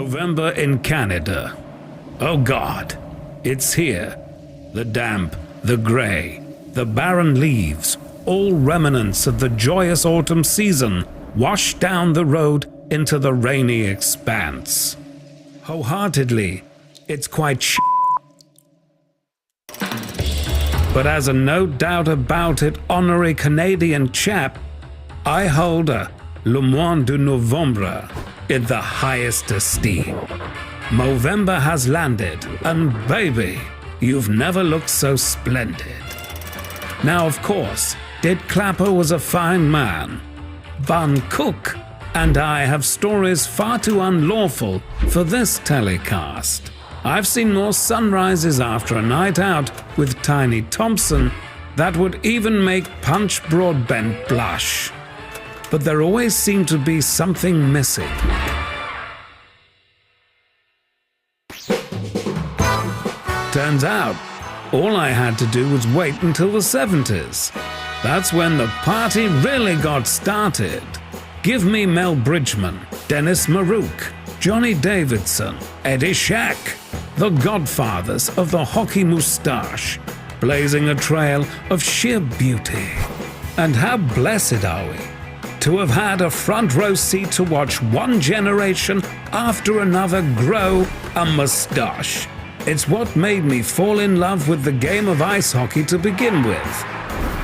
Movember in Canada. Oh God, it's here. The damp, the grey, the barren leaves, all remnants of the joyous autumn season wash down the road into the rainy expanse. Wholeheartedly, it's quite But as a no doubt about it honorary Canadian chap, I hold a Le Mois de Novembre in the highest esteem. Movember has landed, and baby, you've never looked so splendid. Now, of course, Did Clapper was a fine man. Van Cook and I have stories far too unlawful for this telecast. I've seen more sunrises after a night out with Tiny Thompson that would even make Punch Broadbent blush. But there always seemed to be something missing. Turns out, all I had to do was wait until the 70s. That's when the party really got started. Give me Mel Bridgman, Dennis Marouk, Johnny Davidson, Eddie Shack, the godfathers of the hockey moustache, blazing a trail of sheer beauty. And how blessed are we to have had a front row seat to watch one generation after another grow a moustache. It's what made me fall in love with the game of ice hockey to begin with.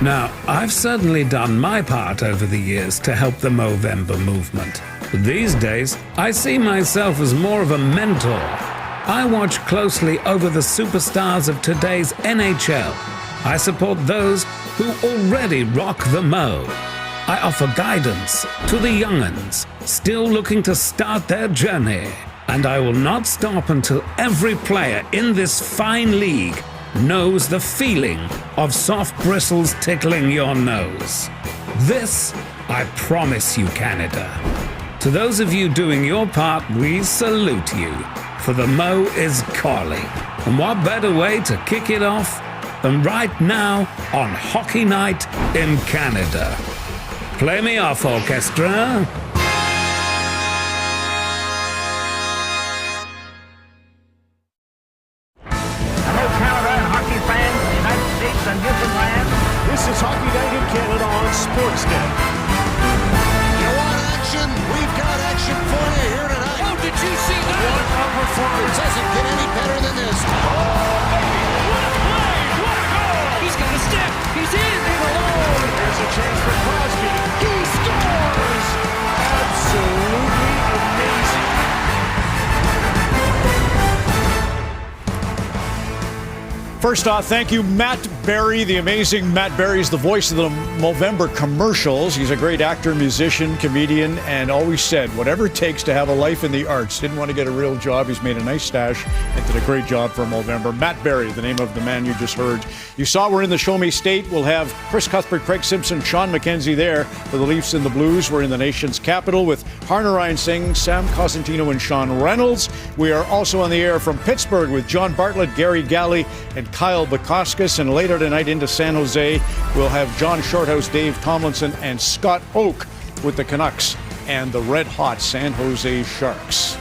Now, I've certainly done my part over the years to help the Movember movement. These days, I see myself as more of a mentor. I watch closely over the superstars of today's NHL. I support those who already rock the Mo. I offer guidance to the young'uns still looking to start their journey. And I will not stop until every player in this fine league knows the feeling of soft bristles tickling your nose. This, I promise you, Canada. To those of you doing your part, we salute you, for the Mo is calling. And what better way to kick it off than right now on Hockey Night in Canada? Play me off, orchestra. This is Hockey Night in Canada on Sportsnet. You want action? We've got action for you here tonight. Oh, did you see that? What a performance. Doesn't get any better than this. Oh, baby. What a play. What a goal. He's got a step. He's in. Oh, There's a chance for Crosby. He scores! Absolutely amazing. First off, thank you, Matt Berry, the amazing Matt Berry is the voice of the Movember commercials. He's a great actor, musician, comedian, and always said whatever it takes to have a life in the arts. Didn't want to get a real job. He's made a nice stash and did a great job for Movember. Matt Berry, the name of the man you just heard. You saw we're in the Show Me State. We'll have Chris Cuthbert, Craig Simpson, Sean McKenzie there for the Leafs and the Blues. We're in the nation's capital with Harner Ryan Singh, Sam Cosentino, and Sean Reynolds. We are also on the air from Pittsburgh with John Bartlett, Gary Galley, and Kyle Bukauskas. And later tonight into San Jose, we'll have John Shorthouse, Dave Tomlinson, and Scott Oak with the Canucks and the red-hot San Jose Sharks.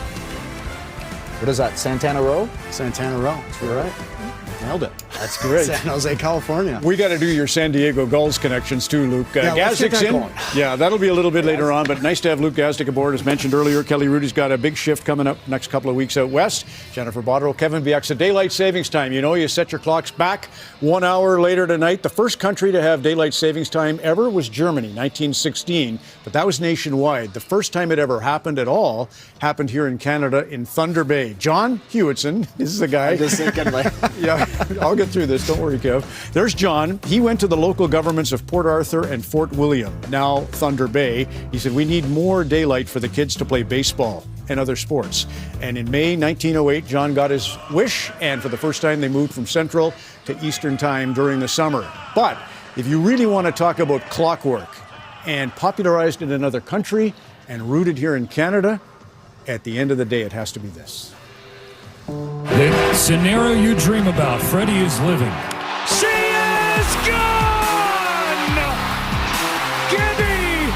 What is that, Santana Row? Santana Row. You're right. Nailed it. That's great. San Jose, California. We got to do your San Diego Gulls connections too, Luke. Let's get that in. going. Yeah, that'll be a little bit later on, but nice to have Luke Gazdic aboard. As mentioned earlier, Kelly Rudy's got a big shift coming up next couple of weeks out west. Jennifer Botterill, Kevin Bieksa, daylight savings time. You know, you set your clocks back 1 hour later tonight. The first country to have daylight savings time ever was Germany, 1916, but that was nationwide. The first time it ever happened at all happened here in Canada in Thunder Bay. John Hewitson, this is the guy. I'm just thinking, like, Yeah, I'll get through this. Don't worry, Kev. There's John. He went to the local governments of Port Arthur and Fort William, now Thunder Bay. He said, we need more daylight for the kids to play baseball and other sports. And in May 1908, John got his wish, and for the first time, they moved from Central to Eastern Time during the summer. But if you really want to talk about clockwork and popularized in another country and rooted here in Canada, at the end of the day, it has to be this. The scenario you dream about, Freddie is living. she is gone! Gibby,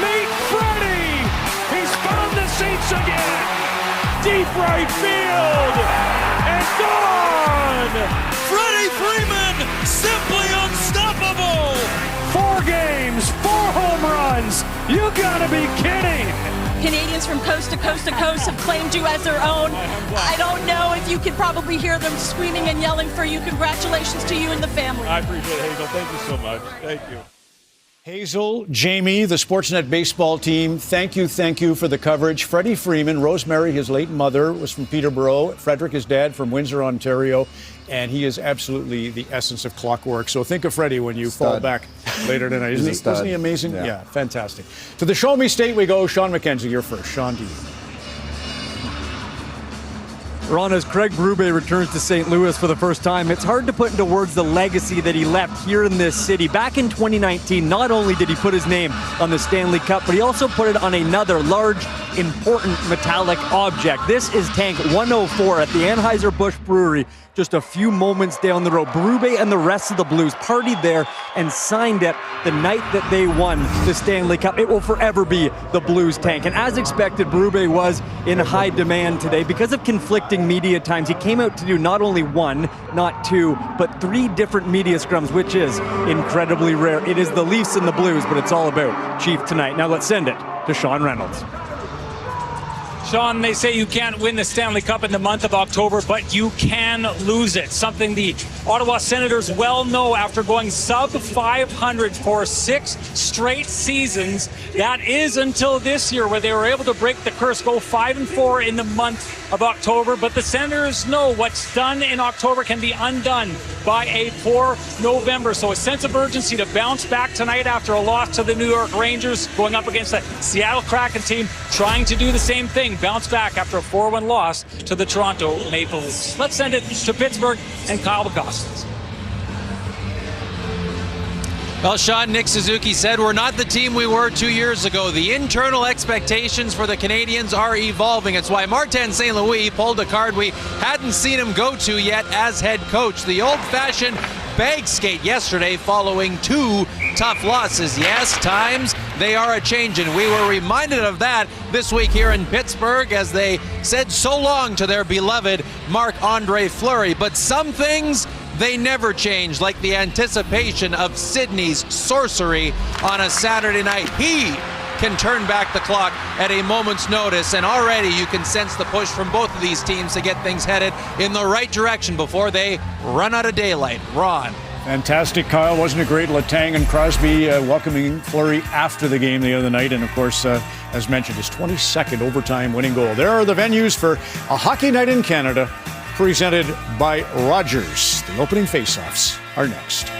meet Freddie! He's found the seats again! Deep right field and gone. Freddie Freeman, simply unstoppable. 4 games, 4 home runs. You gotta be kidding. Canadians from coast to coast to coast have claimed you as their own. I don't know if you can probably hear them screaming and yelling for you. Congratulations to you and the family. I appreciate it, Hazel. Thank you so much. Thank you. Hazel, Jamie, the Sportsnet baseball team, thank you for the coverage. Freddie Freeman, Rosemary, his late mother, was from Peterborough. Frederick, his dad, from Windsor, Ontario. And he is absolutely the essence of clockwork. So think of Freddie when you fall back later tonight. Isn't he amazing? Yeah, fantastic. To the Show Me State we go. Sean McKenzie, you're first. Sean, to you. Ron, as Craig Berube returns to St. Louis for the first time, it's hard to put into words the legacy that he left here in this city. Back in 2019, not only did he put his name on the Stanley Cup, but he also put it on another large, important metallic object. This is Tank 104 at the Anheuser-Busch Brewery, just a few moments down the road. Berube and the rest of the Blues partied there and signed it the night that they won the Stanley Cup. It will forever be the Blues tank. And as expected, Berube was in high demand today because of conflicting media times. He came out to do not only 1, not 2, but 3 different media scrums, which is incredibly rare. It is the Leafs and the Blues, but it's all about Chief tonight. Now let's send it to Sean Reynolds. Sean, they say you can't win the Stanley Cup in the month of October, but you can lose it. Something the Ottawa Senators well know after going sub 500 for 6 straight seasons. That is until this year, where they were able to break the curse, go 5-4 in the month of October. But the Senators know what's done in October can be undone by a poor November. So a sense of urgency to bounce back tonight after a loss to the New York Rangers, going up against the Seattle Kraken team, trying to do the same thing. Bounce back after a 4-1 loss to the Toronto Maple Leafs. Let's send it to Pittsburgh and Kyle Bacostas. Well, Sean, Nick Suzuki said we're not the team we were 2 years ago. The internal expectations for the Canadians are evolving. It's why Martin St. Louis pulled a card we hadn't seen him go to yet as head coach. The old-fashioned bag skate yesterday following 2 tough losses. Yes, times they are a-changin'. We were reminded of that this week here in Pittsburgh as they said so long to their beloved Marc-Andre Fleury. But some things, they never change, like the anticipation of Sydney's sorcery on a Saturday night. He can turn back the clock at a moment's notice, and already you can sense the push from both of these teams to get things headed in the right direction before they run out of daylight. Ron. Fantastic, Kyle. Wasn't it great? Letang and Crosby welcoming Fleury after the game the other night. And, of course, as mentioned, his 22nd overtime winning goal. There are the venues for a hockey night in Canada, presented by Rogers. The opening faceoffs are next.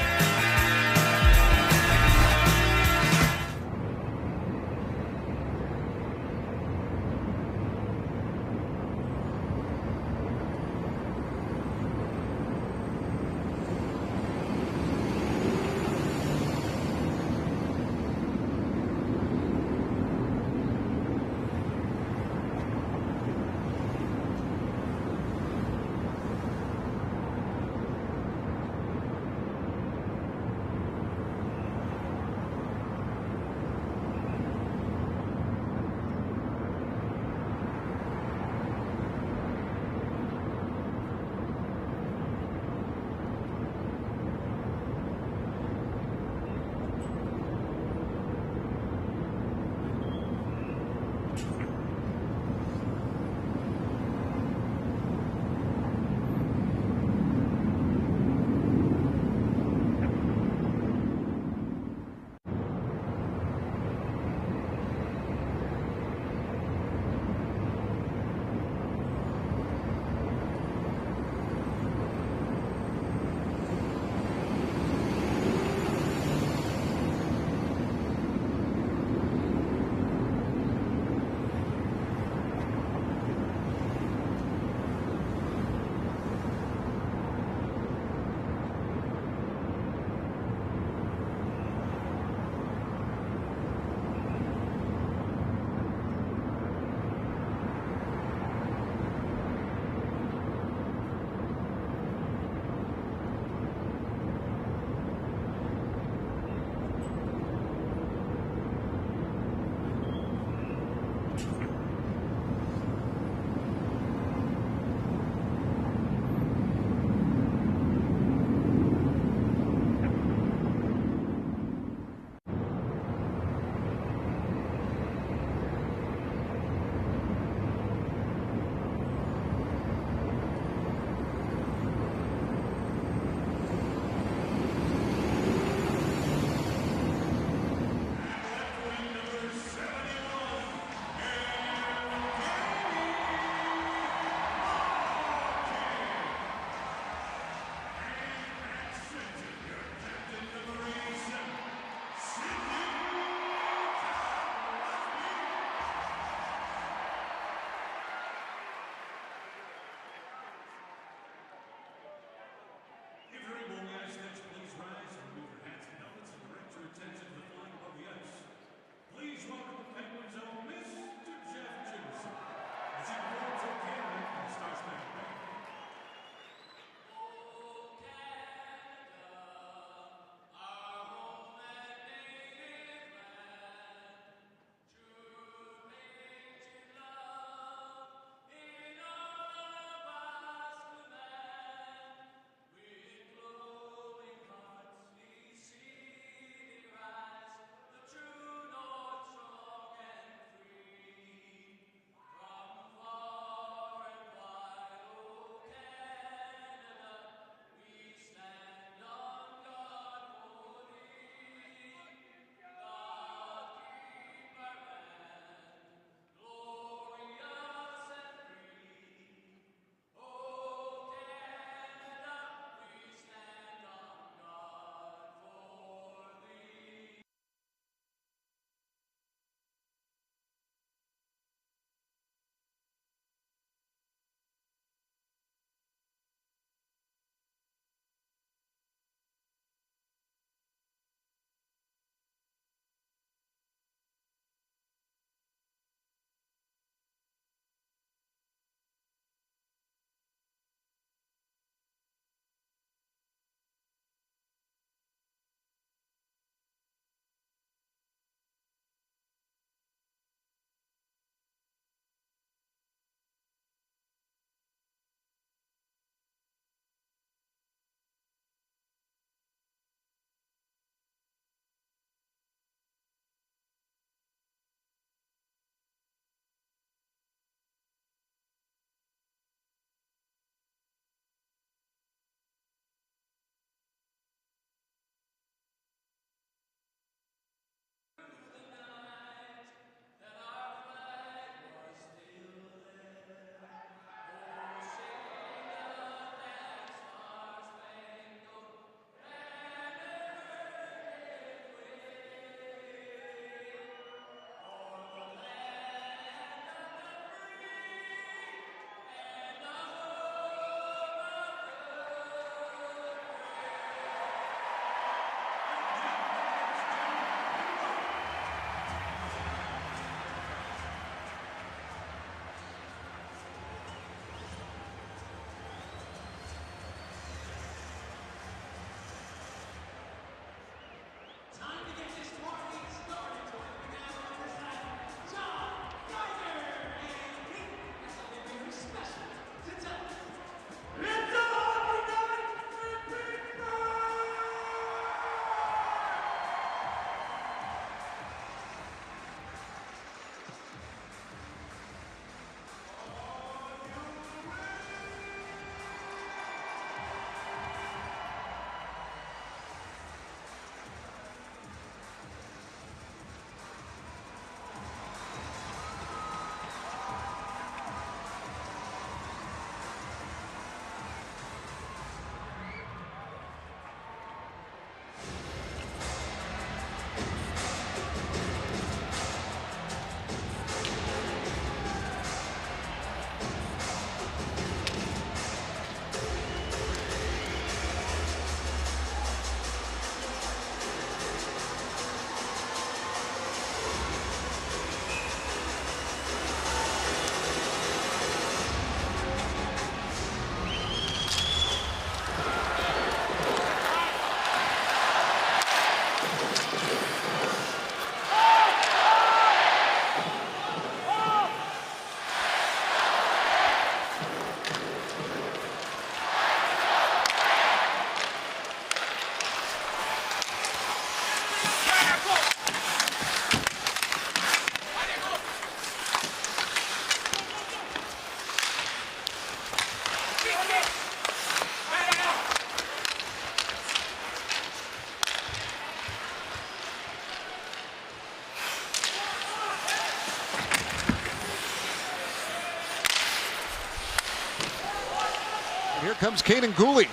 Here comes Kanan Gooley.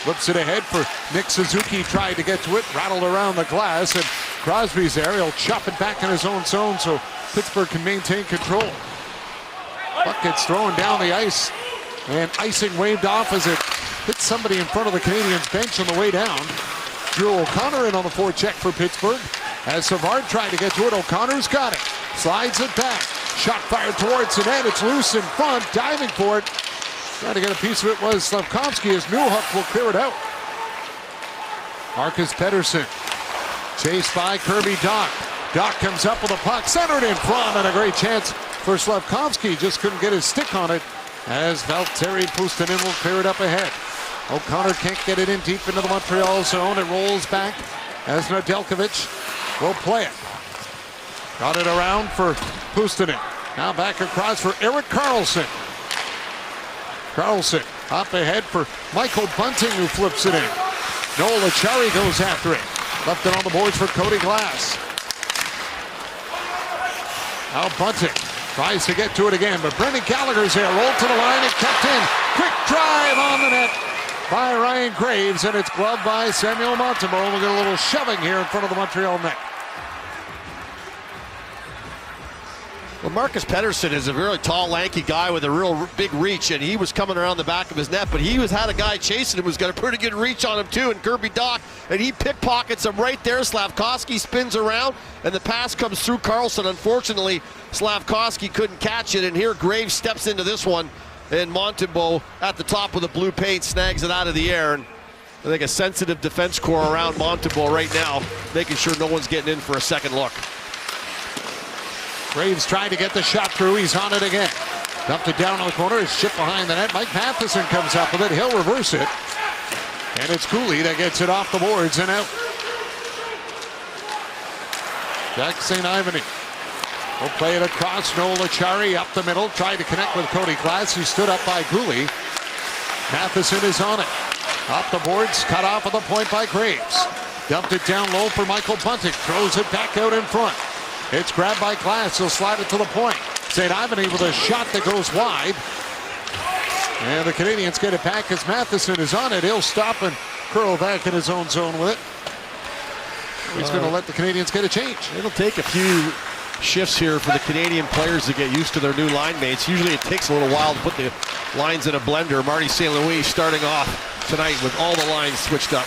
Flips it ahead for Nick Suzuki. Tried to get to it, rattled around the glass, and Crosby's there. He'll chop it back in his own zone so Pittsburgh can maintain control. Puck gets thrown down the ice, and icing waved off as it hit somebody in front of the Canadiens bench on the way down. Drew O'Connor in on the forecheck for Pittsburgh. As Savard tried to get to it, O'Connor's got it. Slides it back. Shot fired towards the net. It's loose in front. Diving for it. Trying to get a piece of it was Slavkovsky as Newhook will clear it out. Marcus Pettersson. Chased by Kirby Dach. Dach comes up with a puck. Centered in front, and a great chance for Slavkovsky. Just couldn't get his stick on it as Valtteri Puustinen will clear it up ahead. O'Connor can't get it in deep into the Montreal zone. It rolls back as Nedeljkovic will play it. Got it around for Puustinen. Now back across for Erik Karlsson. Karlsson up ahead for Michael Bunting, who flips it in. Noel Acciari goes after it. Left it on the boards for Cody Glass. Now Bunting tries to get to it again, but Brendan Gallagher's there. Rolled to the line and kept in. Quick drive on the net by Ryan Graves, and it's gloved by Samuel Montembeault. We'll get a little shoving here in front of the Montreal net. Well, Marcus Pettersson is a very tall, lanky guy with a real big reach, and he was coming around the back of his net, but he had a guy chasing him who's got a pretty good reach on him too, and Kirby Dach, and he pickpockets him right there. Slavkovsky spins around, and the pass comes through Karlsson. Unfortunately, Slavkovsky couldn't catch it, and here Graves steps into this one, and Montembeault at the top with the blue paint snags it out of the air, and I think a sensitive defense core around Montembeault right now, making sure no one's getting in for a second look. Graves trying to get the shot through. He's on it again. Dumped it down on the corner. It's shipped behind the net. Mike Matheson comes up with it. He'll reverse it. And it's Cooley that gets it off the boards and out. Jack St. Ivany will play it across. Noel Acciari up the middle. Tried to connect with Cody Glass. He stood up by Cooley. Matheson is on it. Up the boards. Cut off at the point by Graves. Dumped it down low for Michael Bunting. Throws it back out in front. It's grabbed by Glass. He'll slide it to the point. St. Ivany with a shot that goes wide. And the Canadiens get it back as Matheson is on it. He'll stop and curl back in his own zone with it. He's going to let the Canadiens get a change. It'll take a few shifts here for the Canadian players to get used to their new line mates. Usually it takes a little while to put the lines in a blender. Marty St. Louis starting off tonight with all the lines switched up.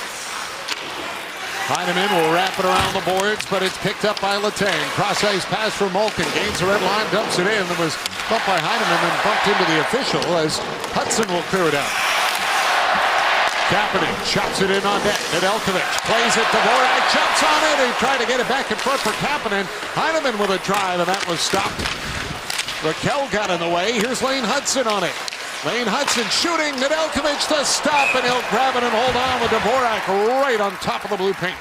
Heineman will wrap it around the boards, but it's picked up by Letang. Cross-ice pass for Malkin. Gains the red line, dumps it in. It was bumped by Heineman and bumped into the official as Hudson will clear it out. Kapanen chops it in on net. Nedeljkovic plays it. Dvorak jumps on it. He tried to get it back in front for Kapanen. Heineman with a drive, and that was stopped. Raquel got in the way. Here's Lane Hudson on it. Lane Hudson shooting. Nedeljkovic to stop, and he'll grab it and hold on with Dvorak right on top of the blue paint.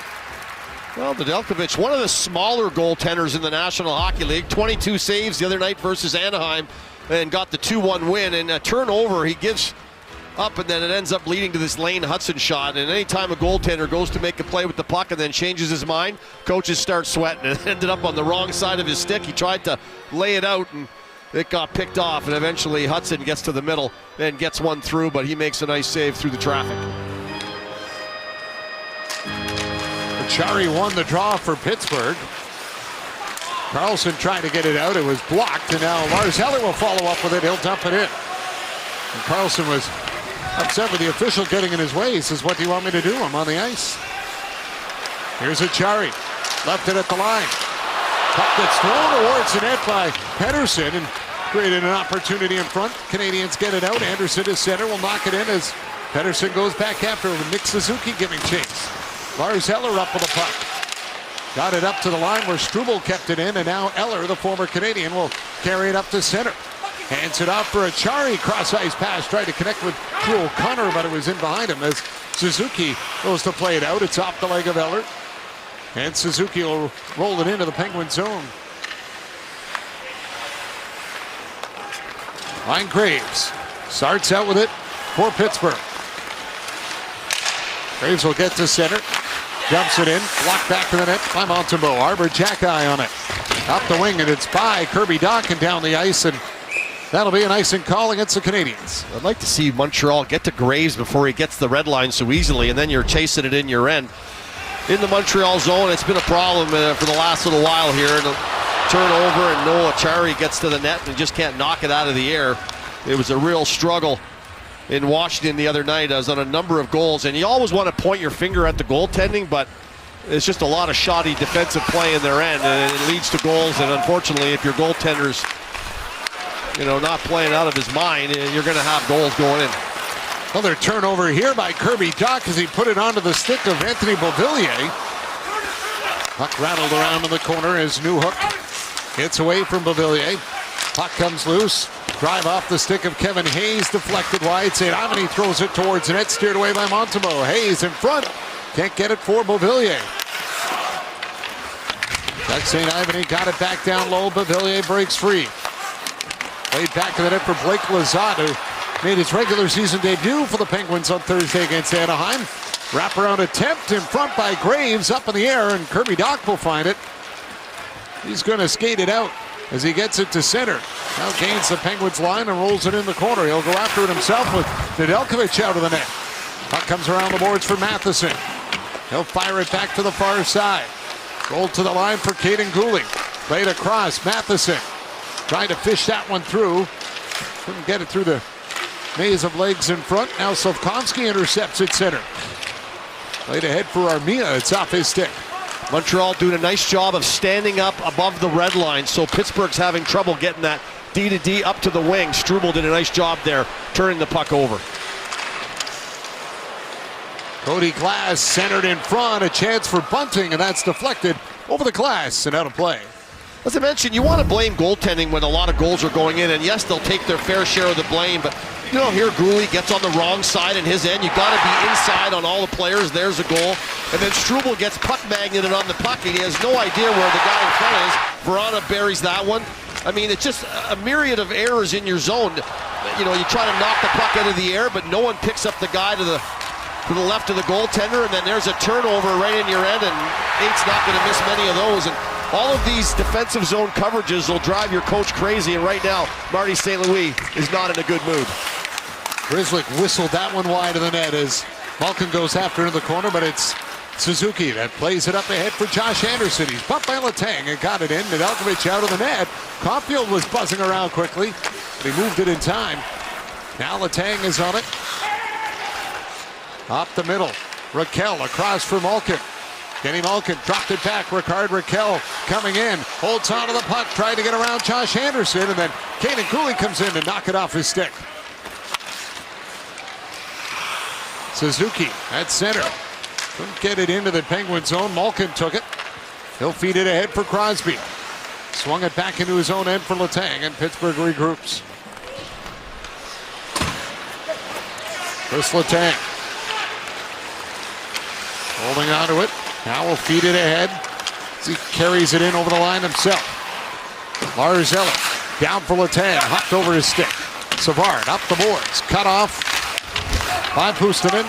Well, Nedeljkovic, one of the smaller goaltenders in the National Hockey League. 22 saves the other night versus Anaheim and got the 2-1 win. And a turnover, he gives up, and then it ends up leading to this Lane Hudson shot. And anytime a goaltender goes to make a play with the puck and then changes his mind, coaches start sweating. It ended up on the wrong side of his stick. He tried to lay it out, and it got picked off, and eventually Hudson gets to the middle and gets one through, but he makes a nice save through the traffic. Acciari won the draw for Pittsburgh. Karlsson tried to get it out. It was blocked, and now Lars Eller will follow up with it. He'll dump it in. And Karlsson was upset with the official getting in his way. He says, "What do you want me to do? I'm on the ice." Here's Acciari. Left it at the line. Puck gets thrown towards the net by Pettersson and created an opportunity in front. Canadiens get it out. Anderson to center will knock it in as Pettersson goes back after it with Nick Suzuki giving chase. Lars Eller up with the puck. Got it up to the line where Struble kept it in, and now Eller, the former Canadian, will carry it up to center. Hands it off for Acciari. Cross-ice pass. Tried to connect with Drew O'Connor, but it was in behind him as Suzuki goes to play it out. It's off the leg of Eller. And Suzuki will roll it into the Penguin zone. Ryan Graves starts out with it for Pittsburgh. Graves will get to center. Dumps it in. Blocked back to the net by Montembeault. Arbor Jackeye on it. Up the wing, and it's by Kirby Dach and down the ice. And That'll be an icing call against the Canadiens. I'd like to see Montreal get to Graves before he gets the red line so easily, and then you're chasing it in your end. In the Montreal zone, it's been a problem for the last little while here. And turnover, and Noah Acciari gets to the net and just can't knock it out of the air. It was a real struggle in Washington the other night, as on a number of goals. And you always want to point your finger at the goaltending, but it's just a lot of shoddy defensive play in their end, and it leads to goals. And unfortunately, if your goaltender's not playing out of his mind, you're going to have goals going in. Another turnover here by Kirby Dach as he put it onto the stick of Anthony Beauvillier. Puck rattled around in the corner as Newhook gets away from Beauvillier. Puck comes loose. Drive off the stick of Kevin Hayes, deflected wide. St. Ivany throws it towards the net, steered away by Montembeault. Hayes in front. Can't get it for Beauvillier. Doug St. Ivany got it back down low. Beauvillier breaks free. Played back to the net for Blake Lizotte, who made his regular season debut for the Penguins on Thursday against Anaheim. Wraparound attempt in front by Graves, up in the air, and Kirby Dach will find it. He's going to skate it out as he gets it to center. Now gains the Penguins line and rolls it in the corner. He'll go after it himself with Nedeljkovic out of the net. Puck comes around the boards for Matheson. He'll fire it back to the far side. Rolled to the line for Caden Goulet. Played across, Matheson trying to fish that one through. Couldn't get it through the maze of legs in front. Now Slavkovsky intercepts at center. Played ahead for Armia. It's off his stick. Montreal doing a nice job of standing up above the red line, so Pittsburgh's having trouble getting that D-to-D up to the wing. Struble did a nice job there, turning the puck over. Cody Glass centered in front, a chance for bunting, and that's deflected over the glass and out of play. As I mentioned, you want to blame goaltending when a lot of goals are going in, and yes, they'll take their fair share of the blame, but here Goulet gets on the wrong side in his end. You got to be inside on all the players. There's a goal. And then Struble gets puck magneted on the puck, and he has no idea where the guy in front is. Verana buries that one. I mean, it's just a myriad of errors in your zone. You try to knock the puck out of the air, but no one picks up the guy to the left of the goaltender, and then there's a turnover right in your end, and Ain's not going to miss many of those. And all of these defensive zone coverages will drive your coach crazy, and right now, Marty St. Louis is not in a good mood. Grzelcyk whistled that one wide of the net as Malkin goes after in the corner, but it's Suzuki that plays it up ahead for Josh Anderson. He's bumped by Letang and got it in. Nedeljkovic out of the net. Caulfield was buzzing around quickly, but he moved it in time. Now Letang is on it. Up the middle. Raquel across for Malkin. Kenny Malkin dropped it back. Rickard Raquel coming in. Holds onto the puck. Tried to get around Josh Anderson. And then Caden Goulet comes in to knock it off his stick. Suzuki at center. Couldn't get it into the Penguin zone. Malkin took it. He'll feed it ahead for Crosby. Swung it back into his own end for Letang, and Pittsburgh regroups. Chris Letang. Holding on to it. Now we'll feed it ahead as he carries it in over the line himself. Lars Eller down for Letang. Hopped over his stick. Savard up the boards. Cut off by Puustinen.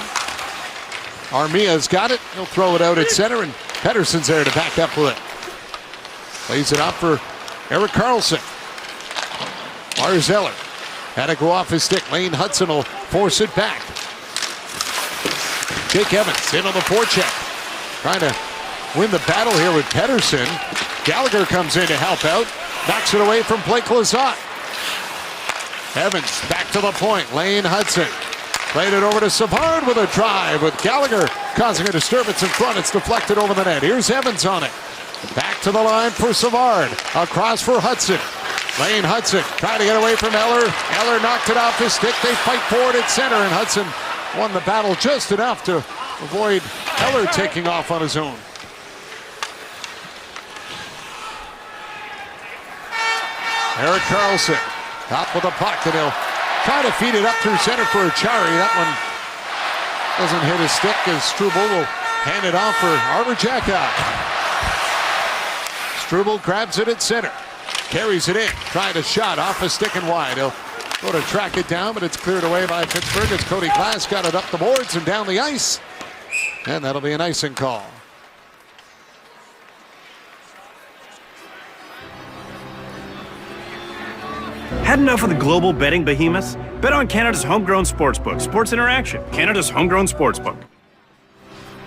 Armia's got it. He'll throw it out at center, and Pettersson's there to back up with it. Plays it out for Erik Karlsson. Lars Eller had to go off his stick. Lane Hudson will force it back. Jake Evans in on the forecheck. Trying to win the battle here with Pettersson. Gallagher comes in to help out. Knocks it away from Blake Lizotte. Evans back to the point. Lane Hudson. Played it over to Savard with a drive, with Gallagher causing a disturbance in front. It's deflected over the net. Here's Evans on it. Back to the line for Savard. Across for Hudson. Lane Hudson trying to get away from Eller. Eller knocked it off his stick. They fight forward at center, and Hudson won the battle just enough to avoid Eller taking off on his own. Erik Karlsson top with the puck, and he'll try to feed it up through center for Acciari. That one doesn't hit his stick as Struble will hand it off for Arber Xhekaj. Struble grabs it at center. Carries it in. Trying to shot off a stick and wide. He'll go to track it down, but it's cleared away by Pittsburgh as Cody Glass got it up the boards and down the ice. And that'll be an icing call. Had enough of the global betting behemoths? Bet on Canada's homegrown sportsbook, Sports Interaction, Canada's homegrown sportsbook.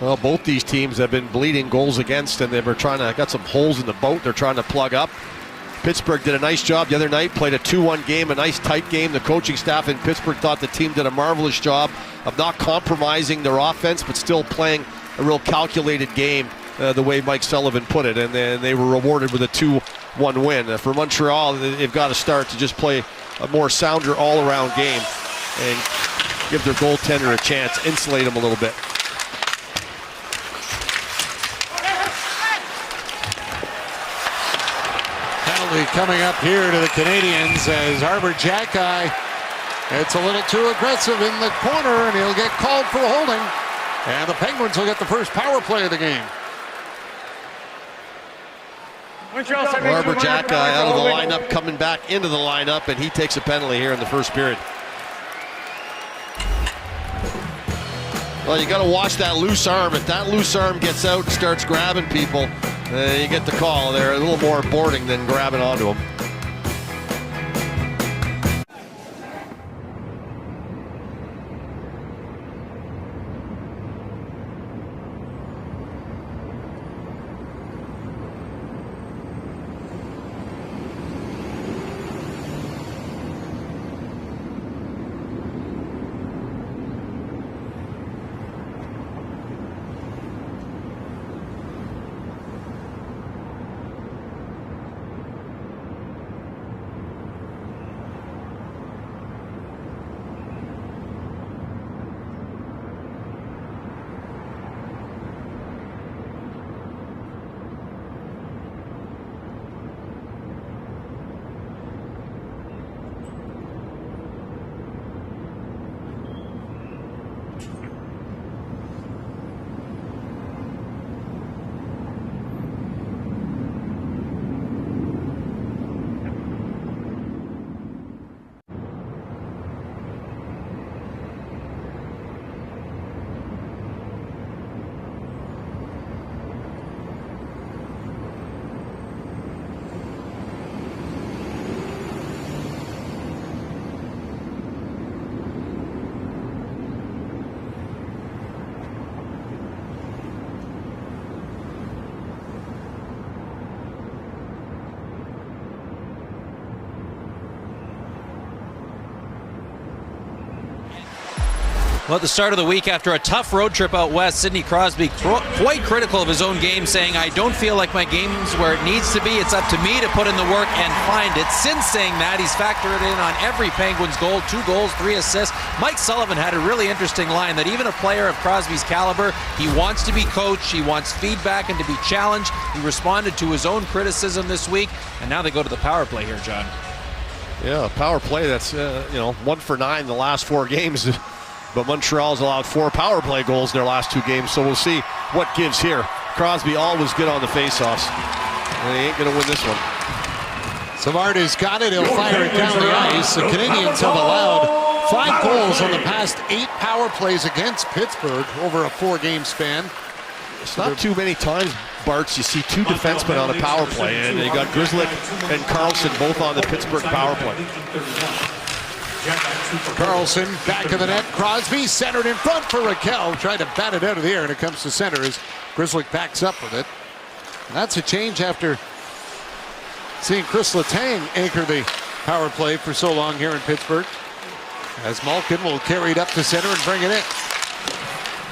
Well, both these teams have been bleeding goals against, and they were got some holes in the boat they're trying to plug up. Pittsburgh did a nice job the other night, played a 2-1 game, a nice tight game. The coaching staff in Pittsburgh thought the team did a marvelous job of not compromising their offense, but still playing a real calculated game, the way Mike Sullivan put it, and then they were rewarded with a 2-1 win. For Montreal, they've got to start to just play a more sounder all-around game and give their goaltender a chance, insulate him a little bit. Penalty coming up here to the Canadiens as Arbor Xhekaj, it's a little too aggressive in the corner, and he'll get called for holding. And the Penguins will get the first power play of the game. Arbor Xhekaj out of the lineup, coming back into the lineup, and he takes a penalty here in the first period. Well, you got to watch that loose arm. If that loose arm gets out and starts grabbing people, you get the call. They're a little more boarding than grabbing onto them. Well, at the start of the week, after a tough road trip out west, Sidney Crosby quite critical of his own game, saying, "I don't feel like my game's where it needs to be. It's up to me to put in the work and find it." Since saying that, he's factored in on every Penguins goal, 2 goals, 3 assists. Mike Sullivan had a really interesting line that even a player of Crosby's caliber, he wants to be coached, he wants feedback and to be challenged. He responded to his own criticism this week, and now they go to the power play here, John. Yeah, power play, that's 1 for 9 the last 4 games. But Montreal's allowed 4 power play goals in their last 2 games, so we'll see what gives here. Crosby always good on the faceoffs, and he ain't going to win this one. Savard's got it. He'll fire it down the ice. The Canadiens have allowed 5 goals on the past 8 power plays against Pittsburgh over a 4-game span. It's not too many times, Bartz, you see 2 defensemen on a power play, and you got Grzelcyk and Karlsson both on the Pittsburgh power play. Karlsson back of the net. Crosby centered in front for Raquel. Tried to bat it out of the air, and it comes to center as Grzelcyk backs up with it. And that's a change after seeing Chris Letang anchor the power play for so long here in Pittsburgh. As Malkin will carry it up to center and bring it in.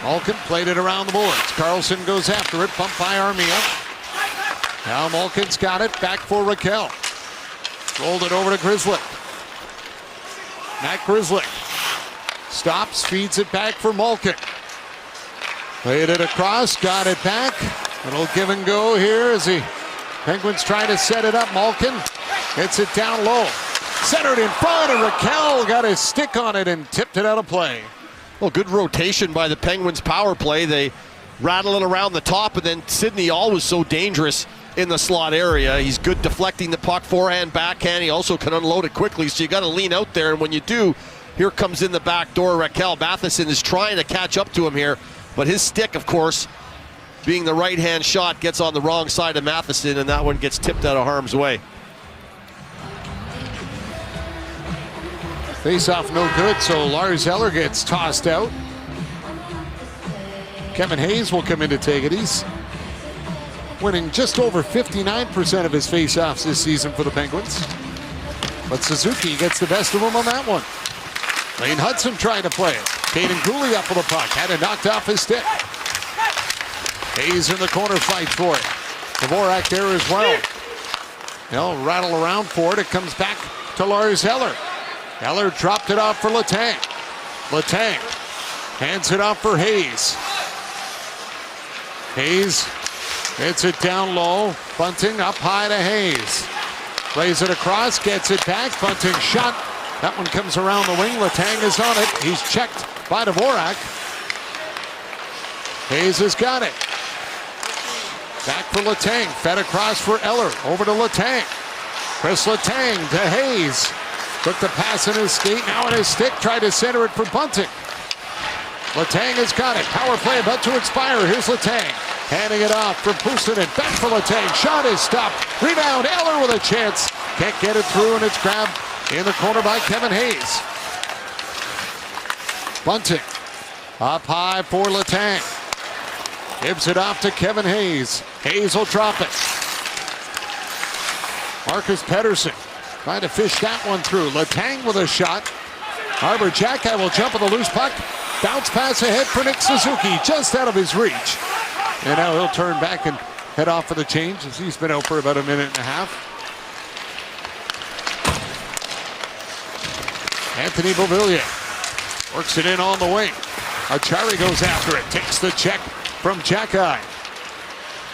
Malkin played it around the boards. Karlsson goes after it. Bumped by Armia. Now Malkin's got it. Back for Raquel. Rolled it over to Grzelcyk. Matt Grzelcyk stops, feeds it back for Malkin. Played it across, got it back. A little give and go here as the Penguins try to set it up. Malkin hits it down low. Centered in front, and Raquel got his stick on it and tipped it out of play. Well, good rotation by the Penguins power play. They rattle it around the top, and then Sidney always so dangerous in the slot area. He's good deflecting the puck, forehand, backhand. He also can unload it quickly, so you got to lean out there, and when you do, here comes in the back door Raquel. Matheson is trying to catch up to him here, but his stick, of course, being the right-hand shot, gets on the wrong side of Matheson, and that one gets tipped out of harm's way. Face-off no good, so Lars Eller gets tossed out. Kevin Hayes will come in to take it. He's winning just over 59% of his face-offs this season for the Penguins. But Suzuki gets the best of him on that one. Lane Hudson trying to play it. Caden Cooley up with the puck. Had it knocked off his stick. Hayes in the corner fight for it. Dvorak there as well. He'll rattle around for it. It comes back to Lars Eller. Eller dropped it off for Letang. Letang hands it off for Hayes. Hayes hits it down low. Bunting up high to Hayes. Plays it across, gets it back. Bunting shot. That one comes around the wing. Letang is on it. He's checked by Dvorak. Hayes has got it. Back for Letang. Fed across for Eller. Over to Letang. Chris Letang to Hayes. Took the pass in his skate. Now in his stick. Tried to center it for Bunting. Letang has got it. Power play about to expire. Here's Letang. Handing it off for Puustinen. Back for Letang. Shot is stopped. Rebound. Eller with a chance. Can't get it through, and it's grabbed in the corner by Kevin Hayes. Bunting up high for Letang. Gives it off to Kevin Hayes. Hayes will drop it. Marcus Pettersson trying to fish that one through. Letang with a shot. Arbor Xhekaj will jump with a loose puck. Bounce pass ahead for Nick Suzuki, just out of his reach. And now he'll turn back and head off for the change, as he's been out for about a minute and a half. Anthony Beauvillier works it in on the wing. Acciari goes after it, takes the check from Xhekaj.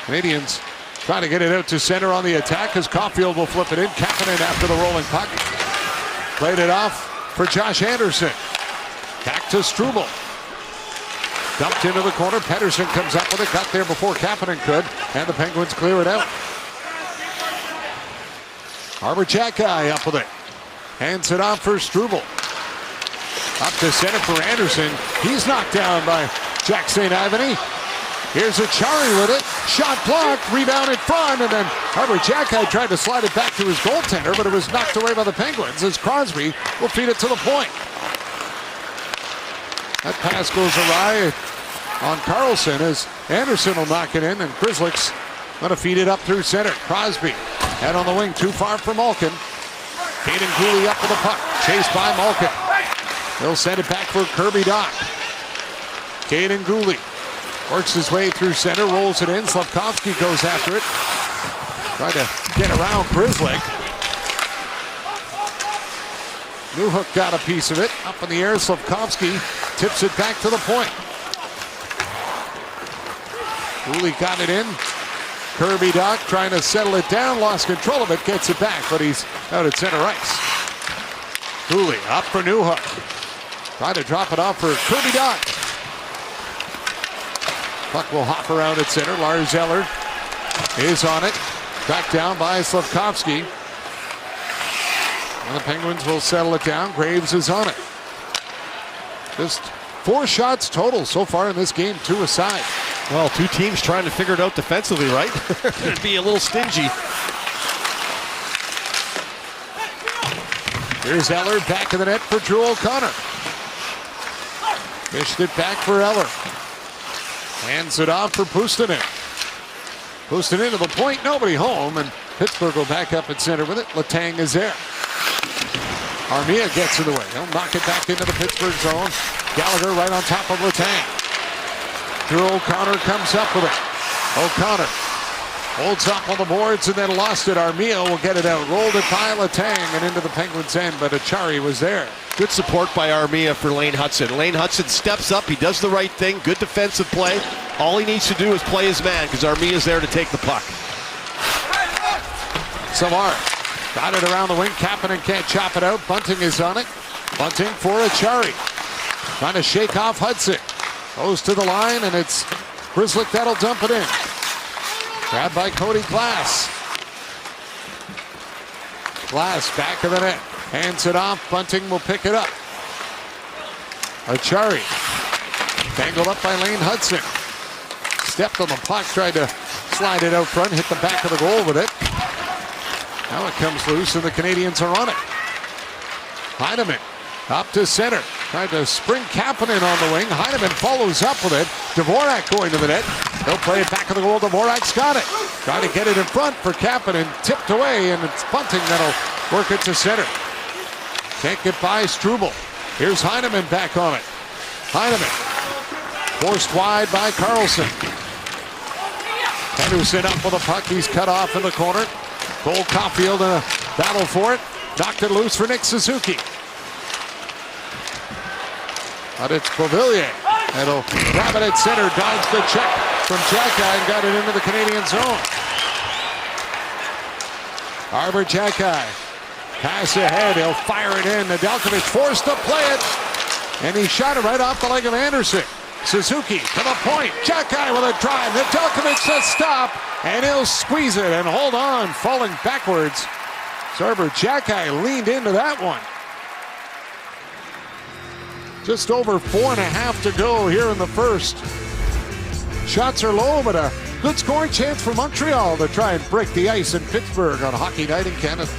Canadians trying to get it out to center on the attack as Caulfield will flip it in. Kapanen after the rolling puck. Played it off for Josh Anderson. Back to Struble. Dumped into the corner. Pettersson comes up with it. Got there before Kapanen could. And the Penguins clear it out. Arbor Xhekaj up with it. Hands it off for Struble. Up to center for Anderson. He's knocked down by Jack St. Ivany. Here's Acciari with it. Shot blocked. Rebound in front. And then Arbor Xhekaj tried to slide it back to his goaltender, but it was knocked away by the Penguins as Crosby will feed it to the point. That pass goes awry on Carlson as Anderson will knock it in, and Grzelcyk's going to feed it up through center. Crosby head on the wing, too far for Malkin. Caden Cooley up with the puck, chased by Malkin. He'll send it back for Kirby Dach. Caden Cooley works his way through center, rolls it in. Slavkovsky goes after it. Trying to get around Grzelcyk. Newhook got a piece of it. Up in the air, Slavkovsky tips it back to the point. Cooley got it in. Kirby Dach trying to settle it down, lost control of it, gets it back, but he's out at center ice. Cooley up for Newhook. Trying to drop it off for Kirby Dach. Puck will hop around at center. Lars Eller is on it. Back down by Slavkovsky. And the Penguins will settle it down. Graves is on it. Just 4 shots total so far in this game, 2 aside. Well, 2 teams trying to figure it out defensively, right? It'd be a little stingy. Here's Eller back of the net for Drew O'Connor. Fished it back for Eller. Hands it off for Puustinen. Puustinen to the point, nobody home, and Pittsburgh will back up at center with it. Letang is there. Armia gets in the way. He'll knock it back into the Pittsburgh zone. Gallagher right on top of Letang. Drew O'Connor comes up with it. O'Connor holds up on the boards and then lost it. Armia will get it out. Rolled it by Letang and into the Penguins' end, but Acciari was there. Good support by Armia for Lane Hudson. Lane Hudson steps up. He does the right thing. Good defensive play. All he needs to do is play his man because Armia's there to take the puck. Savard got it around the wing. Kapanen can't chop it out. Bunting is on it. Bunting for Acciari. Trying to shake off Hudson. Goes to the line, and it's Grzelcyk that'll dump it in. Grabbed by Cody Glass. Glass back of the net. Hands it off. Bunting will pick it up. Acciari tangled up by Lane Hudson. Stepped on the puck, tried to slide it out front, hit the back of the goal with it. Now it comes loose, and the Canadians are on it. Heineman Up to center. Tried to spring Kapanen on the wing. Heineman follows up with it. Dvorak going to the net. They'll play it back of the goal. Dvorak's got it. Trying to get it in front for Kapanen. Tipped away, and it's Bunting that'll work it to center. Can't get by Struble. Here's Heineman back on it. Heineman forced wide by Carlson. Henderson up with a puck. He's cut off in the corner. Cole Caulfield in a battle for it. Knocked it loose for Nick Suzuki. But it's Beauvillier. It'll grab it at center. Dodged the check from Xhekaj and got it into the Canadian zone. Arber Xhekaj. Pass ahead. He'll fire it in. Nedeljkovic forced to play it. And he shot it right off the leg of Anderson. Suzuki to the point. Xhekaj with a drive. Nedeljkovic to stop. And he'll squeeze it and hold on. Falling backwards. Arber Xhekaj leaned into that one. Just over 4.5 to go here in the first. Shots are low, but a good scoring chance for Montreal to try and break the ice in Pittsburgh on Hockey Night in Canada.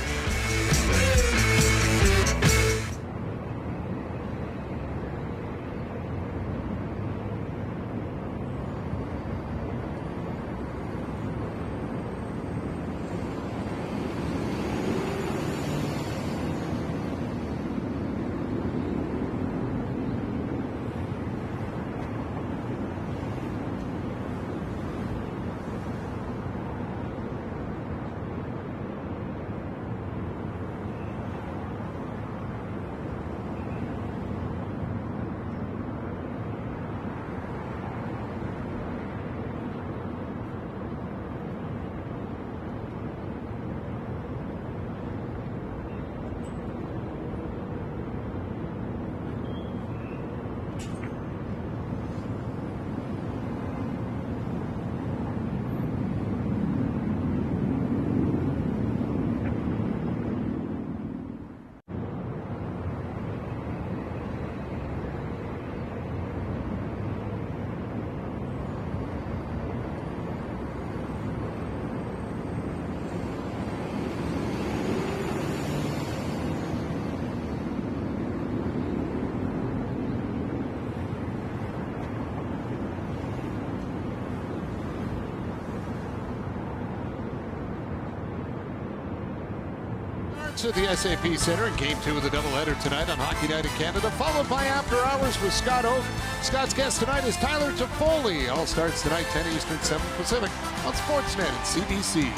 At the SAP Center in Game 2 of the doubleheader tonight on Hockey Night in Canada, followed by After Hours with Scott Oak. Scott's guest tonight is Tyler Toffoli. All starts tonight, 10 Eastern, 7 Pacific on Sportsnet and CBC.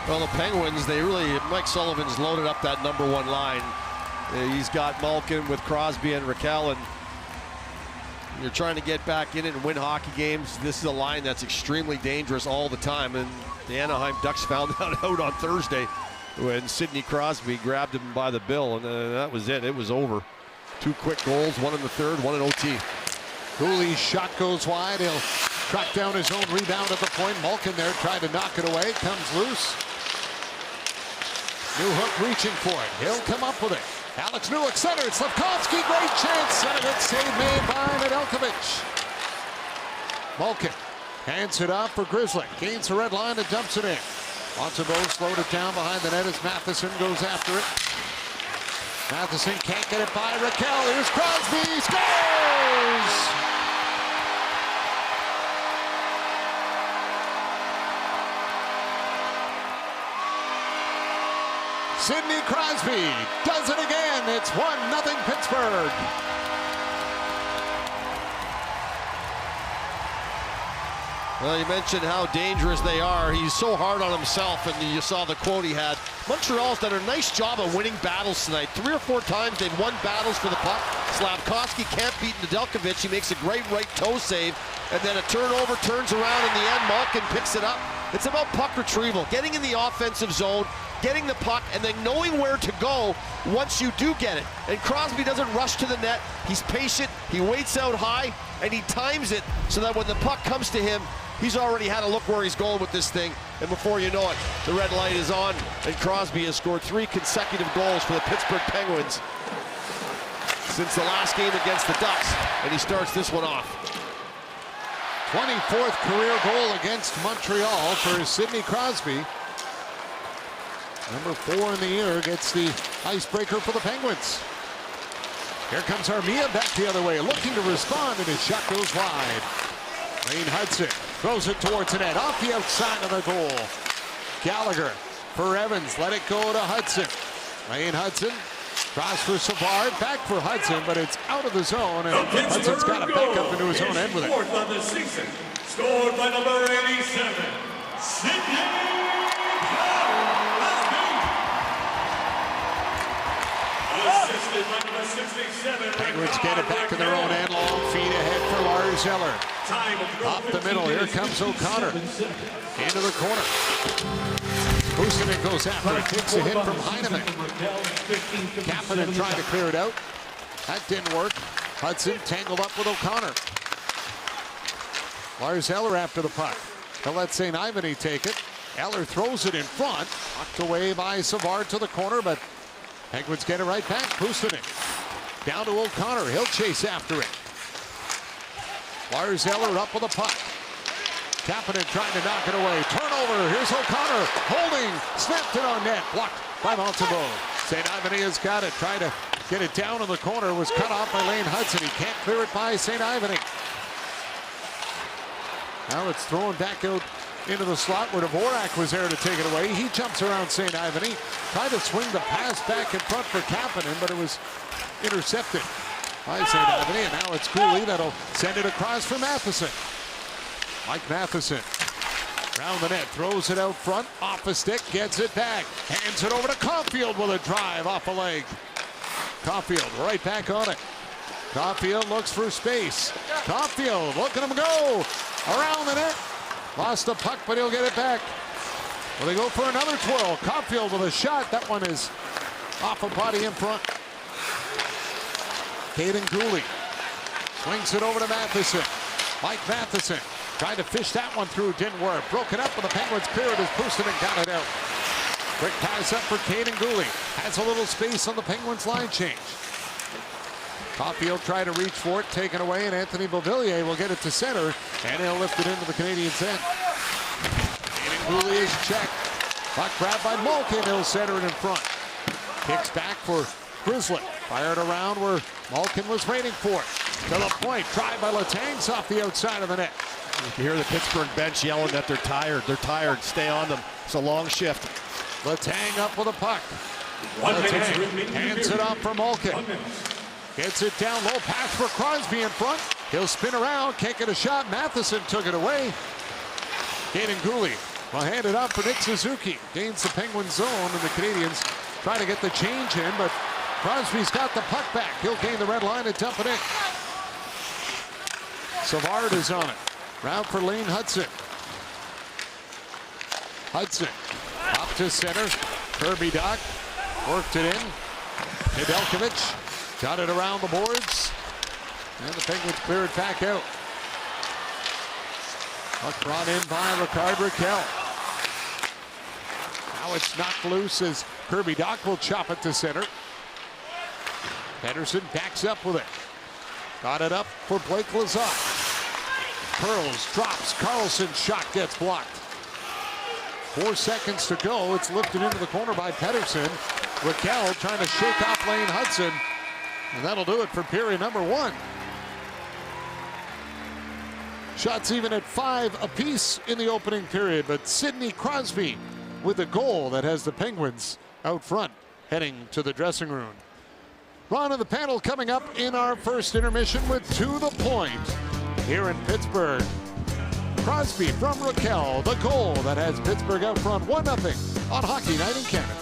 Well, the Penguins, Mike Sullivan's loaded up that number one line. He's got Malkin with Crosby and Raquel, and you're trying to get back in it and win hockey games. This is a line that's extremely dangerous all the time, and the Anaheim Ducks found that out on Thursday when Sidney Crosby grabbed him by the bill, and that was it. It was over. 2 quick goals, one in the third, one in OT. Cooley's shot goes wide. He'll track down his own rebound at the point. Malkin there tried to knock it away. Comes loose. Newhook reaching for it. He'll come up with it. Alex Newhook center. Slafkovsky, great chance. And a good save made by Nedeljkovic. Malkin hands it off for Grizzly. Gains the red line and dumps it in. Montembeault slowed it down behind the net as Matheson goes after it. Matheson can't get it by Raquel. Here's Crosby. Scores! Sidney Crosby does it again. It's 1-0 Pittsburgh. Well, you mentioned how dangerous they are. He's so hard on himself, and you saw the quote he had. Montreal's done a nice job of winning battles tonight. 3 or 4 times they've won battles for the puck. Slafkovsky can't beat Nedeljkovic. He makes a great right toe save, and then a turnover, turns around in the end. Malkin picks it up. It's about puck retrieval, getting in the offensive zone, getting the puck, and then knowing where to go once you do get it. And Crosby doesn't rush to the net. He's patient, he waits out high, and he times it so that when the puck comes to him, he's already had a look where he's going with this thing. And before you know it, the red light is on, and Crosby has scored 3 consecutive goals for the Pittsburgh Penguins since the last game against the Ducks, and he starts this one off. 24th career goal against Montreal for Sidney Crosby. Number 4 in the year gets the icebreaker for the Penguins. Here comes Armia back the other way, looking to respond, and his shot goes wide. Lane Hudson throws it towards the net, off the outside of the goal. Gallagher for Evans, let it go to Hudson. Lane Hudson, cross for Savard, back for Hudson, but it's out of the zone, and Hudson's got to back up into his own end with it. Fourth on the season, scored by number 87, Sidney assisted by number 67. Penguins get it back in their own end, long feed ahead for Lars Eller. Up the middle, here comes O'Connor. Into the corner. Pustonen goes after it, takes a hit from Heineman. Kapanen trying to clear it out. That didn't work. Hudson tangled up with O'Connor. Lars Eller after the puck. He'll let St. Ivany take it. Eller throws it in front. Knocked away by Savard to the corner, but Penguins get it right back. Pustonen down to O'Connor. He'll chase after it. Lars Eller up with the puck. Kapanen trying to knock it away. Turnover. Here's O'Connor holding. Snapped it on net. Blocked by Montembeault. St. Ivany has got it. Trying to get it down in the corner. Was cut off by Lane Hudson. He can't clear it by St. Ivany. Now it's thrown back out into the slot where Dvorak was there to take it away. He jumps around St. Ivany. Tried to swing the pass back in front for Kapanen, but it was intercepted by St. Ivany. And now it's Cooley that'll send it across for Matheson. Mike Matheson around the net, throws it out front, off a stick, gets it back, hands it over to Caulfield with a drive off a leg. Caulfield right back on it. Caulfield looks for space. Caulfield, look at him go around the net. Lost the puck, but he'll get it back. Well, they go for another twirl. Caulfield with a shot. That one is off a body in front. Caden Cooley swings it over to Matheson. Mike Matheson tried to fish that one through, didn't work. Broken up, but the Penguins cleared as Pustonen got it out. Quick pass up for Caden Cooley. Has a little space on the Penguins line change. Caulfield tried to reach for it, taken away, and Anthony Beauvillier will get it to center, and he'll lift it into the Canadiens' end. Caden Cooley is checked. Puck grabbed by Malkin, he'll center it in front. Kicks back for Grizzly. Fired around where Malkin was waiting for it. To the point, tried by Letang's off the outside of the net. You hear the Pittsburgh bench yelling that they're tired. They're tired. Stay on them. It's a long shift. Letang up with a puck. Letang hands it off for Malkin. Gets it down low, pass for Crosby in front. He'll spin around, can't get a shot. Matheson took it away. Caden Cooley will hand it off for Nick Suzuki. Gains the Penguin zone, and the Canadiens try to get the change in, but Crosby's got the puck back. He'll gain the red line and dump it in. Savard is on it. Round for Lane Hudson. Hudson up to center. Kirby Dach worked it in. Nedeljkovic got it around the boards. And the Penguins clear it back out. Puck brought in by Ricard Raquel. Now it's knocked loose as Kirby Dach will chop it to center. Pedersen backs up with it. Got it up for Blake Lizotte. Curls, drops, Carlson's shot gets blocked. 4 seconds to go. It's lifted into the corner by Pedersen. Raquel trying to shake off Lane Hudson. And that'll do it for period number 1. Shots even at 5 apiece in the opening period, but Sidney Crosby with the goal that has the Penguins out front heading to the dressing room. Ron and the panel coming up in our first intermission with To the Point here in Pittsburgh. Crosby from Raquel, the goal that has Pittsburgh out front 1-0 on Hockey Night in Canada.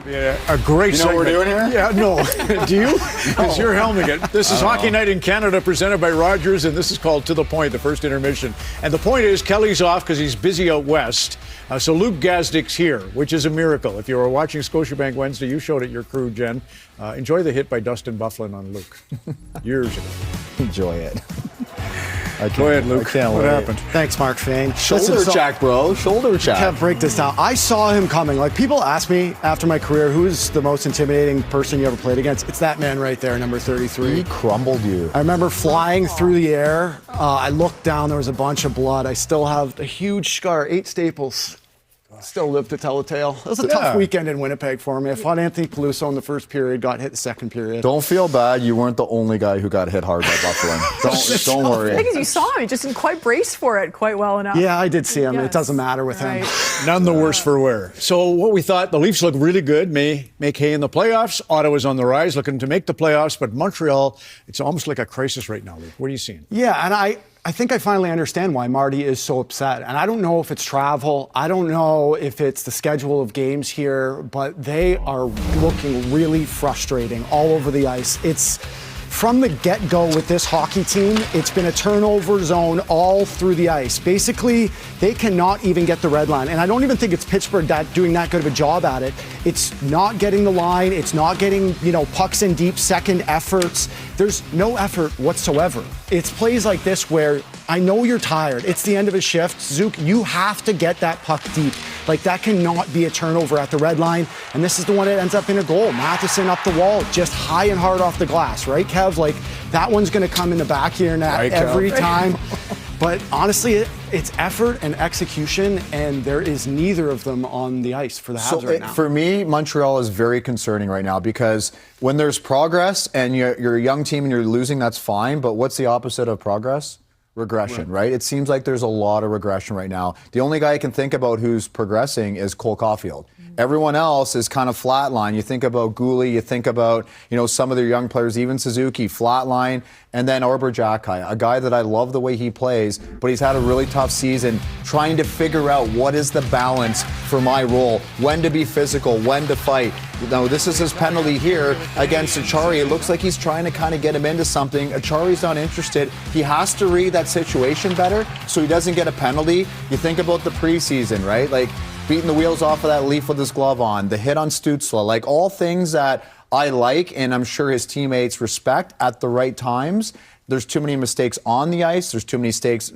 Yeah, a great You know what we're segment. doing here? Yeah, no. Do you? Because you're helming it. This is Hockey Night in Canada presented by Rogers, and this is called To the Point, the first intermission. And the point is Kelly's off because he's busy out west. So Luke Gazdick's here, which is a miracle. If you were watching Scotiabank Wednesday, you showed it your crew, Jen. Enjoy the hit by Dustin Byfuglien on Luke years ago. Enjoy it. Go ahead, Luke. What happened? Thanks, Mark Fane. Shoulder check, bro. Shoulder check. Can't break this down. I saw him coming. Like, people ask me after my career, who's the most intimidating person you ever played against? It's that man right there, number 33. He crumbled you. I remember flying through the air. I looked down. There was a bunch of blood. I still have a huge scar, 8 staples. Still live to tell the tale. It was a tough weekend in Winnipeg for me. I fought Anthony Peluso in the first period, got hit the second period. Don't feel bad. You weren't the only guy who got hit hard by Byfuglien. Don't worry. Because you saw him, he just didn't quite brace for it quite well enough. Yeah, I did see him. Yes. It doesn't matter with him. None the worse for wear. So what we thought, the Leafs look really good, may make hay in the playoffs. Ottawa's on the rise, looking to make the playoffs. But Montreal, it's almost like a crisis right now, Luke. What are you seeing? Yeah, and I think I finally understand why Marty is so upset. And I don't know if it's travel. I don't know if it's the schedule of games here, but they are looking really frustrating all over the ice. It's from the get-go with this hockey team, it's been a turnover zone all through the ice. Basically, they cannot even get the red line. And I don't even think it's Pittsburgh doing that good of a job at it. It's not getting the line. It's not getting, pucks in deep, second efforts. There's no effort whatsoever. It's plays like this where I know you're tired. It's the end of a shift. Zook, you have to get that puck deep. Like, that cannot be a turnover at the red line. And this is the one that ends up in a goal. Matheson up the wall, just high and hard off the glass, right, Kev? Like, that one's going to come in the back of your net every time. But honestly, it's effort and execution, and there is neither of them on the ice for the Habs right now. For me, Montreal is very concerning right now because when there's progress and you're a young team and you're losing, that's fine. But what's the opposite of progress? Regression, right? It seems like there's a lot of regression right now. The only guy I can think about who's progressing is Cole Caulfield. Everyone else is kind of flatline. You think about Gooley, you think about, some of their young players, even Suzuki, flatline, and then Arbor Xhekaj, a guy that I love the way he plays, but he's had a really tough season trying to figure out what is the balance for my role, when to be physical, when to fight. Now, this is his penalty here against Achari. It looks like he's trying to kind of get him into something. Achari's not interested. He has to read that situation better so he doesn't get a penalty. You think about the preseason, right? Like, beating the wheels off of that Leaf with his glove on, the hit on Stützle, like all things that I like and I'm sure his teammates respect at the right times. There's too many mistakes on the ice. There's too many mistakes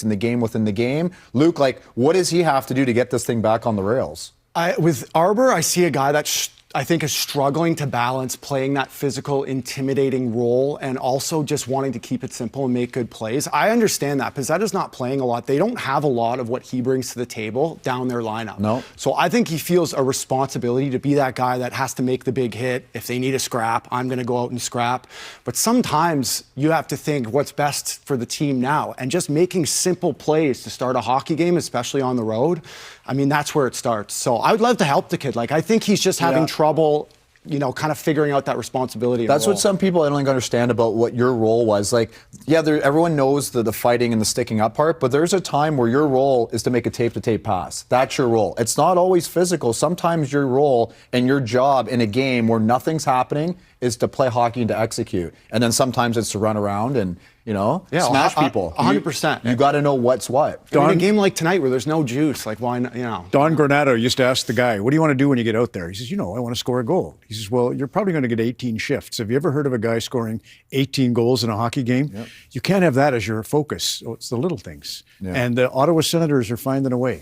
in the game within the game. Luke, what does he have to do to get this thing back on the rails? With Arbor, I see a guy that I think is struggling to balance playing that physical, intimidating role and also just wanting to keep it simple and make good plays. I understand that. Pizzetta's not playing a lot. They don't have a lot of what he brings to the table down their lineup. No. So I think he feels a responsibility to be that guy that has to make the big hit. If they need a scrap, I'm going to go out and scrap. But sometimes you have to think what's best for the team now. And just making simple plays to start a hockey game, especially on the road, I mean, that's where it starts. So I would love to help the kid. I think he's just having trouble, kind of figuring out that responsibility. That's what some people I don't understand about what your role was. Everyone knows the fighting and the sticking up part, but there's a time where your role is to make a tape-to-tape pass. That's your role. It's not always physical. Sometimes your role and your job in a game where nothing's happening is to play hockey and to execute. And then sometimes it's to run around and, smash people. 100%. You got to know what's what. In a game like tonight where there's no juice, why not, Don Granato used to ask the guy, what do you want to do when you get out there? He says, I want to score a goal. He says, well, you're probably going to get 18 shifts. Have you ever heard of a guy scoring 18 goals in a hockey game? Yep. You can't have that as your focus. So it's the little things. Yeah. And the Ottawa Senators are finding a way.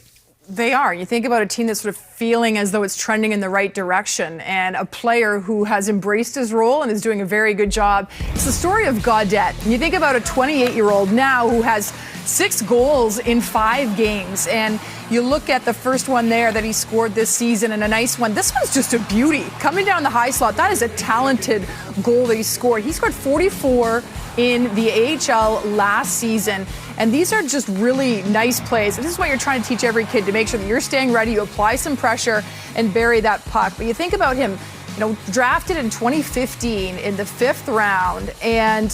They are. You think about a team that's sort of feeling as though it's trending in the right direction and a player who has embraced his role and is doing a very good job. It's the story of Gaudette. And you think about a 28-year-old now who has 6 goals in 5 games. And you look at the first one there that he scored this season and a nice one. This one's just a beauty. Coming down the high slot, that is a talented goal that he scored. He scored 44 in the AHL last season. And these are just really nice plays. And this is what you're trying to teach every kid, to make sure that you're staying ready, you apply some pressure and bury that puck. But you think about him, drafted in 2015 in the 5th round, and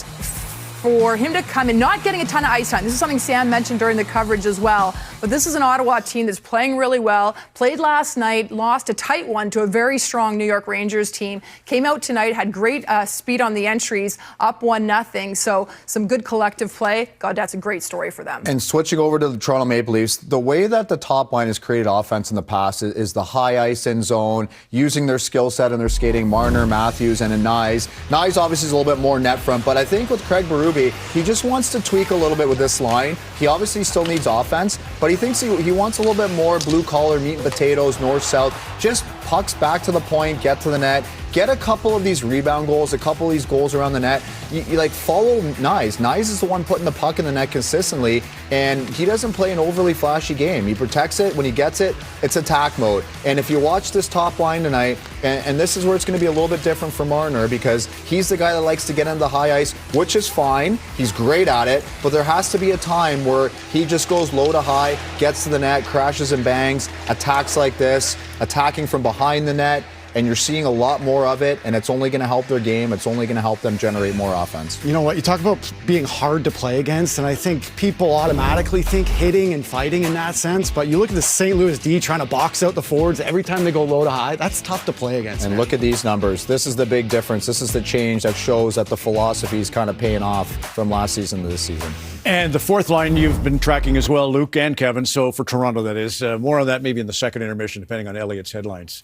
for him to come in, not getting a ton of ice time. This is something Sam mentioned during the coverage as well. But this is an Ottawa team that's playing really well, played last night, lost a tight one to a very strong New York Rangers team, came out tonight, had great speed on the entries, up 1-0. So some good collective play. God, that's a great story for them. And switching over to the Toronto Maple Leafs, the way that the top line has created offense in the past is the high ice in zone, using their skill set and their skating, Marner, Matthews, and Nyes. Nyes obviously is a little bit more net front, but I think with Craig Berube, he just wants to tweak a little bit with this line. He obviously still needs offense, but he thinks he wants a little bit more blue-collar, meat and potatoes, north-south, just pucks back to the point, get to the net, get a couple of these rebound goals, a couple of these goals around the net. You like follow Nyes. Nyes is the one putting the puck in the net consistently, and he doesn't play an overly flashy game. He protects it. When he gets it, it's attack mode. And if you watch this top line tonight, and this is where it's going to be a little bit different for Marner, because he's the guy that likes to get into the high ice, which is fine. He's great at it, but there has to be a time where he just goes low to high, gets to the net, crashes and bangs, attacks like this, attacking from behind the net. And you're seeing a lot more of it, and it's only going to help their game. It's only going to help them generate more offense. You know what? You talk about being hard to play against, and I think people automatically think hitting and fighting in that sense. But you look at the St. Louis D trying to box out the forwards every time they go low to high. That's tough to play against. And look at these numbers. This is the big difference. This is the change that shows that the philosophy is kind of paying off from last season to this season. And the fourth line you've been tracking as well, Luke and Kevin. So for Toronto, that is. More on that maybe in the second intermission, depending on Elliot's headlines.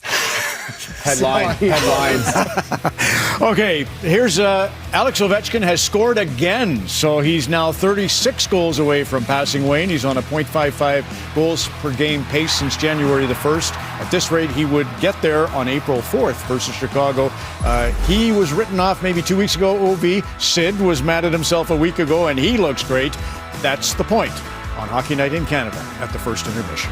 Headlines. Okay, here's Alex Ovechkin has scored again. So he's now 36 goals away from passing Wayne. He's on a .55 goals per game pace since January the 1st. At this rate, he would get there on April 4th versus Chicago. He was written off maybe 2 weeks ago, OV. Sid was mad at himself a week ago, and he looks great. That's the point on Hockey Night in Canada at the first intermission.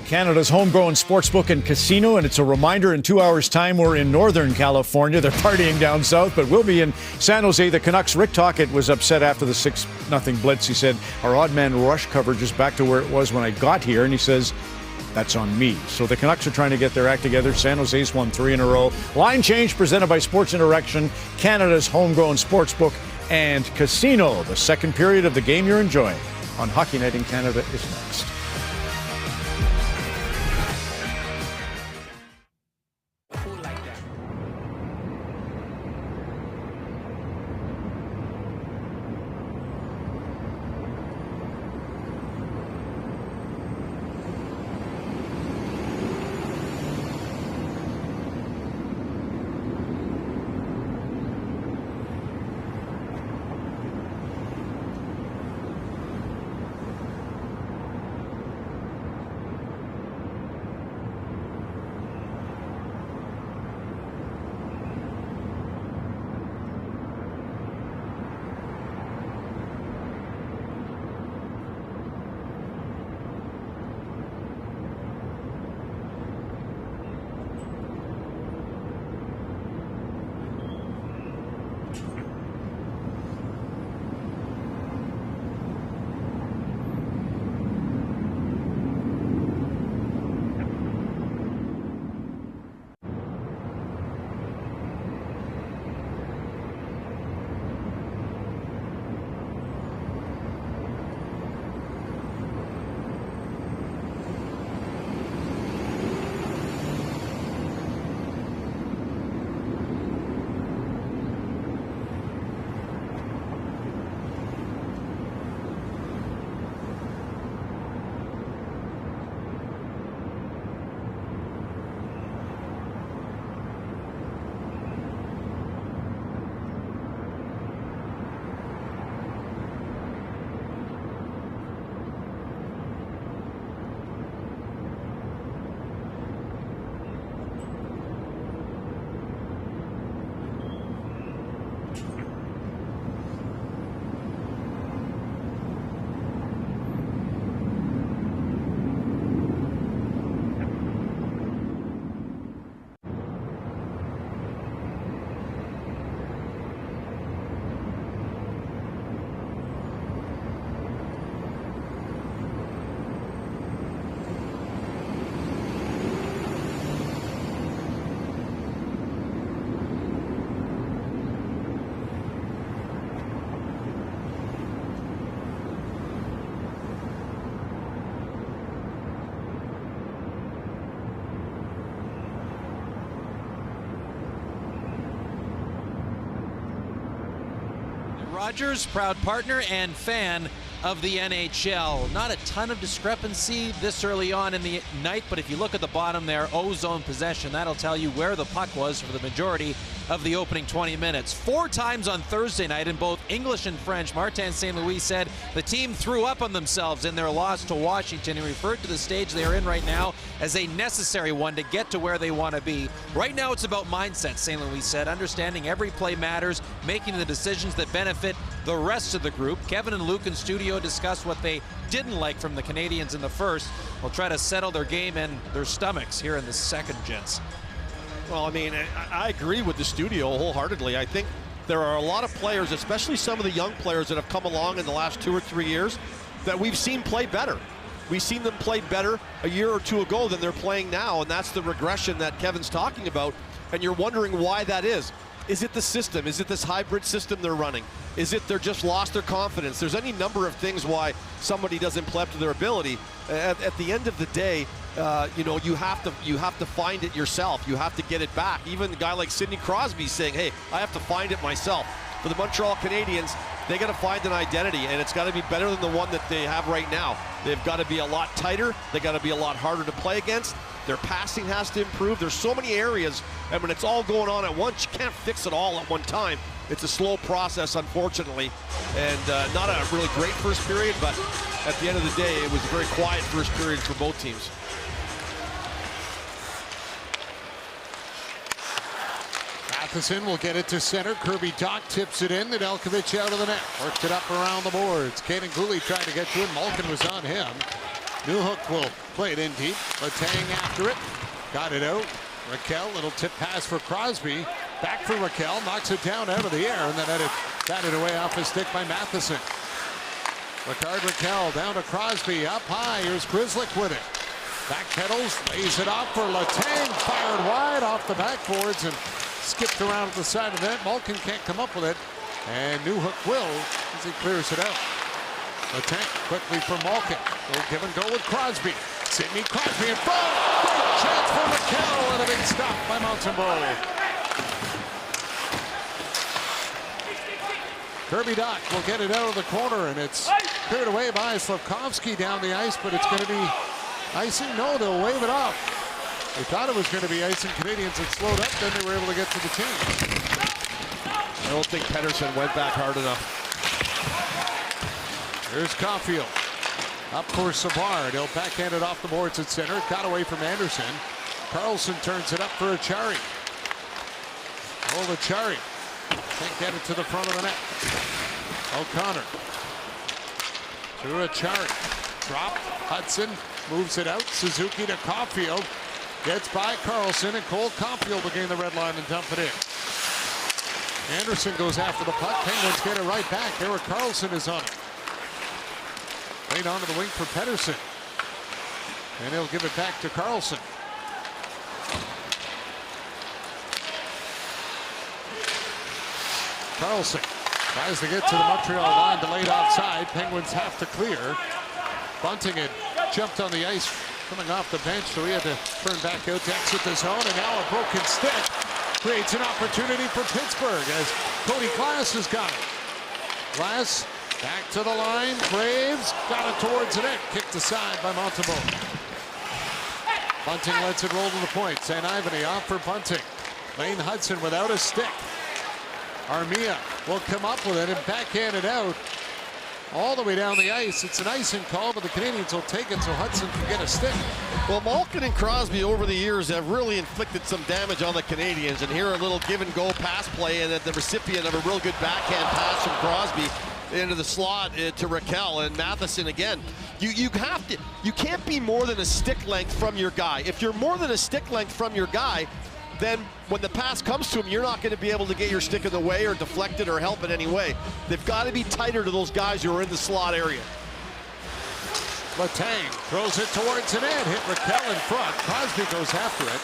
Canada's homegrown sportsbook and casino, and it's a reminder in 2 hours' time we're in Northern California. They're partying down south, but we'll be in San Jose. The Canucks, Rick Tocchet was upset after the 6-0 blitz. He said, our odd man rush coverage is back to where it was when I got here, and he says, that's on me. So the Canucks are trying to get their act together. San Jose's won 3 in a row. Line change presented by Sports Interaction, Canada's homegrown sportsbook and casino. The second period of the game you're enjoying on Hockey Night in Canada is next. Rogers, proud partner and fan of the NHL. Not a ton of discrepancy this early on in the night, but if you look at the bottom there, O-zone possession, that'll tell you where the puck was for the majority of the opening 20 minutes. 4 times on Thursday night in both English and French, Martin St. Louis said the team threw up on themselves in their loss to Washington. He referred to the stage they are in right now as a necessary one to get to where they want to be. Right now it's about mindset, St. Louis said, understanding every play matters, making the decisions that benefit the rest of the group. Kevin and Luke in studio discussed what they didn't like from the Canadians in the first. We'll try to settle their game and their stomachs here in the second, gents. Well, I mean, I agree with the studio wholeheartedly. I think there are a lot of players, especially some of the young players that have come along in the last 2 or 3 years, that we've seen play better. We've seen them play better a year or two ago than they're playing now, and that's the regression that Kevin's talking about, and you're wondering why that is. Is it the system? Is it this hybrid system they're running? Is it they're just lost their confidence? There's any number of things why somebody doesn't play up to their ability. At the end of the day, you know, you have to find it yourself. You have to get it back. Even a guy like Sidney Crosby saying, hey, I have to find it myself. For the Montreal Canadiens, they got to find an identity, and it's got to be better than the one that they have right now. They've got to be a lot tighter. They got to be a lot harder to play against. Their passing has to improve. There's so many areas, and when it's all going on at once, you can't fix it all at one time. It's a slow process, unfortunately, and not a really great first period, but at the end of the day, it was a very quiet first period for both teams. Matheson will get it to center. Kirby Dach tips it in. Nedeljkovic out of the net. Worked it up around the boards. Kaiden Guhle tried to get to it. Malkin was on him. Newhook will play it in deep. Letang after it. Got it out. Raquel, little tip pass for Crosby. Back for Raquel, knocks it down out of the air, and then batted away off his stick by Matheson. Rickard Raquel down to Crosby, up high. Here's Grzelcyk with it. Backpedals, lays it off for Letang. Fired wide off the backboards and skipped around at the side of the net. Malkin can't come up with it, and Newhook will as he clears it out. Letang quickly for Malkin. Little give and go with Crosby. Sidney Crosby in front. Great chance for Raquel, and a big stop by Montembeault. Kirby Dach will get it out of the corner, and it's cleared away by Slavkovsky down the ice, but it's going to be icing. No, they'll wave it off. They thought it was going to be icing. Canadians had slowed up, then they were able to get to the team. I don't think Pettersson went back hard enough. Here's Caulfield. Up for Savard. He'll backhand it off the boards at center. Got away from Anderson. Carlson turns it up for Achari. Oh, Achari. Can't get it to the front of the net. O'Connor. To Achari. Drop. Hudson moves it out. Suzuki to Caulfield. Gets by Carlson, and Cole Caulfield will gain the red line and dump it in. Anderson goes after the puck. Penguins get it right back. Erik Karlsson is on it. Right onto the wing for Pettersson. And he'll give it back to Karlsson. Karlsson tries to get to the Montreal line, delayed offside. Penguins have to clear. Bunting had jumped on the ice coming off the bench, so he had to turn back out to exit the zone, and now a broken stick creates an opportunity for Pittsburgh as Cody Glass has got it. Glass back to the line. Graves got it towards the net. Kicked aside by Montembeault. Bunting lets it roll to the point. St. Ivany off for Bunting. Lane Hudson without a stick. Armia will come up with it and backhand it out all the way down the ice. It's an icing call, but the Canadians will take it so Hudson can get a stick. Well, Malkin and Crosby over the years have really inflicted some damage on the Canadians, and here a little give and go pass play, and the recipient of a real good backhand pass from Crosby into the slot to Raquel, and Matheson again. You can't be more than a stick length from your guy. If you're more than a stick length from your guy, then when the pass comes to him, you're not going to be able to get your stick in the way or deflect it or help it any way. They've got to be tighter to those guys who are in the slot area. Letang throws it towards the net. Hit Raquel in front. Crosby goes after it.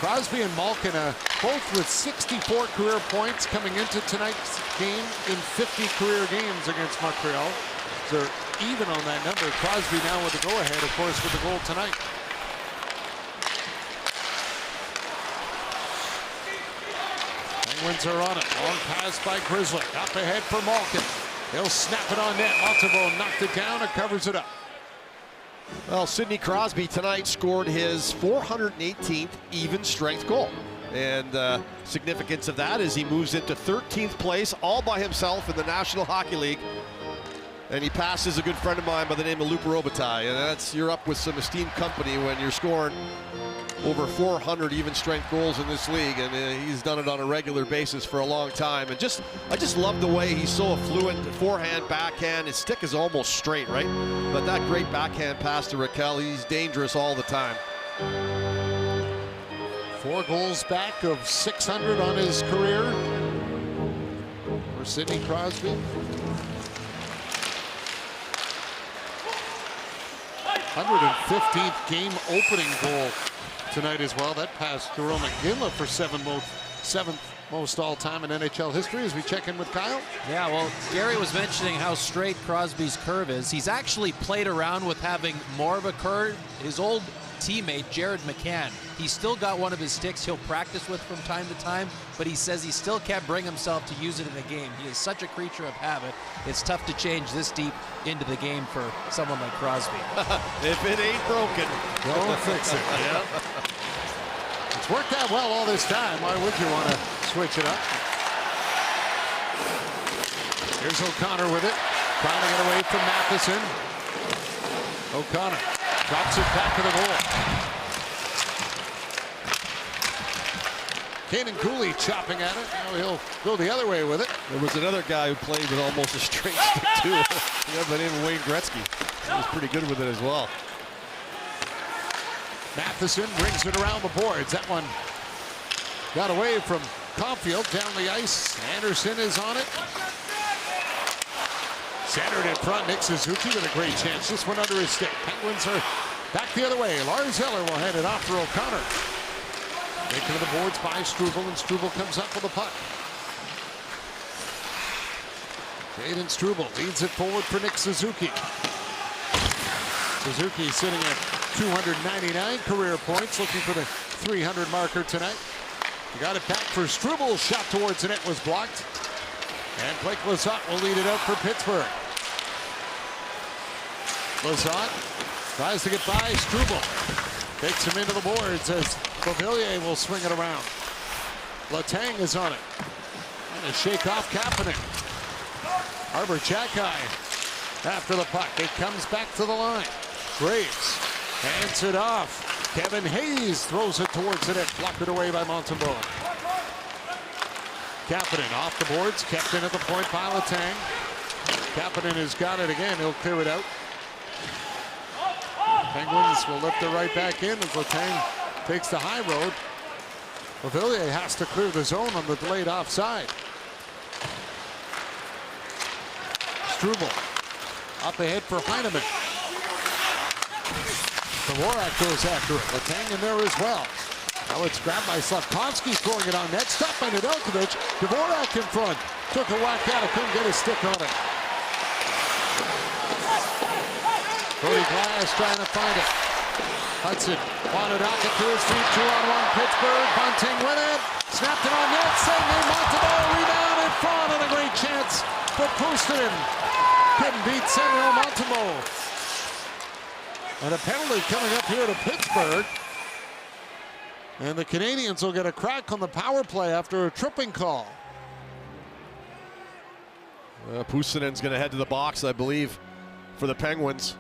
Crosby and Malkin both with 64 career points coming into tonight's game in 50 career games against Montreal. They're even on that number. Crosby now with the go-ahead, of course, with the goal tonight. Penguins are on it. Long pass by Grzelcyk. Up ahead for Malkin. He'll snap it on net. Montembeault knocked it down and covers it up. Well, Sidney Crosby tonight scored his 418th even strength goal. And significance of that is he moves into 13th place all by himself in the National Hockey League. And he passes a good friend of mine by the name of Luke Robitaille. And you're up with some esteemed company when you're scoring over 400 even strength goals in this league, and he's done it on a regular basis for a long time. And I just love the way he's so fluent. Forehand, backhand, his stick is almost straight, right? But that great backhand pass to Raquel, he's dangerous all the time. 4 goals back of 600 on his career for Sidney Crosby. 115th game opening goal tonight as well. That passed Jarome Iginla for 7th most all-time in NHL history as we check in with Kyle. Yeah, well, Gary was mentioning how straight Crosby's curve is. He's actually played around with having more of a curve. His old teammate, Jared McCann, he's still got one of his sticks he'll practice with from time to time, but he says he still can't bring himself to use it in a game. He is such a creature of habit. It's tough to change this deep into the game for someone like Crosby. If it ain't broken, don't fix it. Yeah. It's worked out well all this time. Why would you want to switch it up? Here's O'Connor with it, trying to get away from Matheson. O'Connor drops it back to the goal. Kanan Cooley chopping at it. Now he'll go the other way with it. There was another guy who played with almost a straight stick too. Yeah, by the name of Wayne Gretzky. He was pretty good with it as well. Matheson brings it around the boards. That one got away from Caulfield down the ice. Anderson is on it. Centered in front. Nick Suzuki with a great chance. This one under his stick. Penguins are back the other way. Lars Eller will hand it off for O'Connor. Taken to the boards by Struble, and Struble comes up with the puck. Jaden Struble leads it forward for Nick Suzuki. Suzuki sitting at 299 career points, looking for the 300 marker tonight. He got it back for Struble. Shot towards the net was blocked. And Blake Lizotte will lead it out for Pittsburgh. Lizotte tries to get by Struble. Takes him into the boards as Beauvillier will swing it around. Letang is on it. And a shake off Kapanen. Arbor Xhekaj after the puck. It comes back to the line. Graves hands it off. Kevin Hayes throws it towards the net. Blocked it away by Montembeault. Kapanen off the boards. Kept in at the point by Letang. Kapanen has got it again. He'll clear it out. Penguins will lift it right back in as Letang takes the high road. Beauvillier has to clear the zone on the delayed offside. Struble up ahead for Heineman. Dvorak goes after it. Letang in there as well. Now it's grabbed by Slavkovsky, throwing it on net. Stopped by Nedeljkovic. Dvorak in front. Took a whack at it. Couldn't get a stick on it. Cody Glass trying to find it. Hudson wanted out to his feet. 2-on-1 Pittsburgh. Bunting with it. Snapped it on net. Saved by Montembeault. Rebound in front. And a great chance for Puustinen. Couldn't beat Samuel Montembeault. And a penalty coming up here to Pittsburgh. And the Canadians will get a crack on the power play after a tripping call. Puustinen's going to head to the box, I believe, for the Penguins.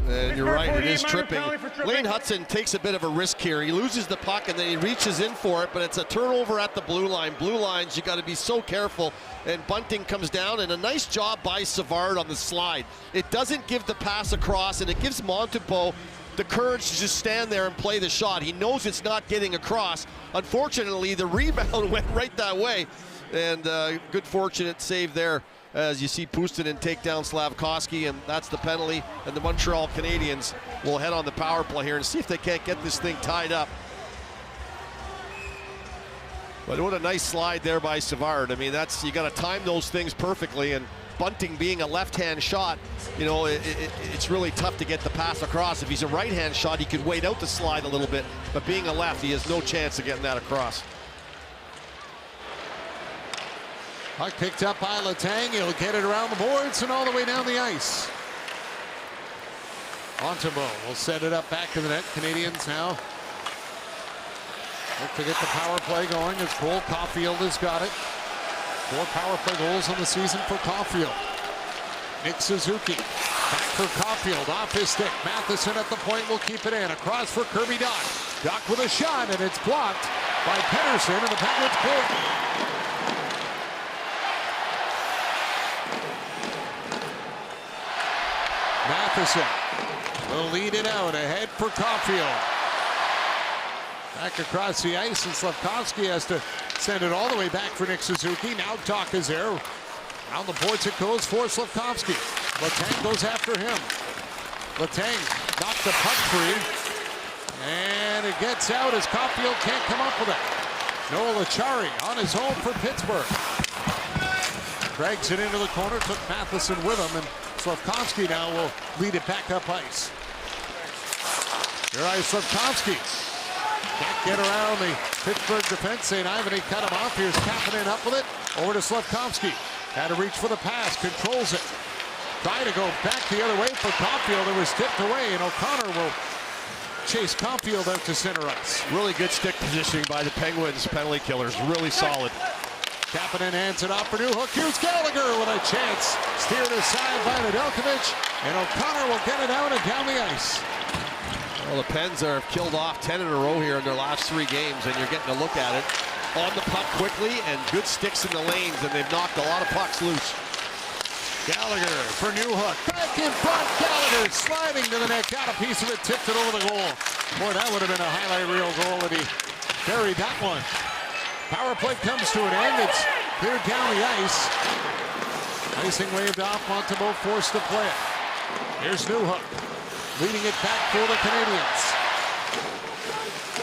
And you're right, it is tripping. Lane Hudson takes a bit of a risk here. He loses the puck and then he reaches in for it, but it's a turnover at the blue line. Blue lines, you got to be so careful. And Bunting comes down, and a nice job by Savard on the slide. It doesn't give the pass across, and it gives Montembeault the courage to just stand there and play the shot. He knows it's not getting across. Unfortunately, the rebound went right that way. And good fortunate save there as you see Puustinen take down Slavkovsky, and that's the penalty. And the Montreal Canadiens will head on the power play here and see if they can't get this thing tied up. But what a nice slide there by Savard. I mean, that's, you got to time those things perfectly, and Bunting being a left-hand shot, you know, it's really tough to get the pass across. If he's a right-hand shot, he could wait out the slide a little bit, but being a left, he has no chance of getting that across. Puck picked up by Letang. He'll get it around the boards and all the way down the ice. Montembeault will set it up back to the net. Canadians now look to get the power play going as Cole Caulfield has got it. 4 power play goals on the season for Caulfield. Nick Suzuki back for Caulfield off his stick. Matheson at the point will keep it in. Across for Kirby Dach. Dach with a shot, and it's blocked by Pettersson, and the Penguins pull. Matheson will lead it out ahead for Caulfield. Back across the ice, and Slavkovsky has to send it all the way back for Nick Suzuki. Now Dach is there. Around the boards it goes for Slavkovsky. Letang goes after him. Letang knocked the puck free. And it gets out as Caulfield can't come up with it. Noel Acciari on his own for Pittsburgh. Drags it into the corner, took Matheson with him, and Slavkovsky now will lead it back up ice. Here is Slavkovsky. Can't get around the Pittsburgh defense. St. Ivany cut him off. Here's Kapanen up with it. Over to Slavkovsky. Had to reach for the pass. Controls it. Try to go back the other way for Caulfield. It was tipped away, and O'Connor will chase Caulfield out to center ice. Really good stick positioning by the Penguins penalty killers. Really solid. Kapanen hands it off for Newhook. Here's Gallagher with a chance. Steered aside by Nedeljkovic, and O'Connor will get it out and down the ice. Well, the Pens have killed off 10 in a row here in their last 3 games, and you're getting a look at it. On the puck quickly, and good sticks in the lanes, and they've knocked a lot of pucks loose. Gallagher for Newhook. Back in front. Gallagher sliding to the net. Got a piece of it. Tipped it over the goal. Boy, that would have been a highlight reel goal that he buried that one. Power play comes to an end. It's cleared down the ice. Icing waved off. Montembeault forced to play it. Here's Newhook. Leading it back for the Canadiens.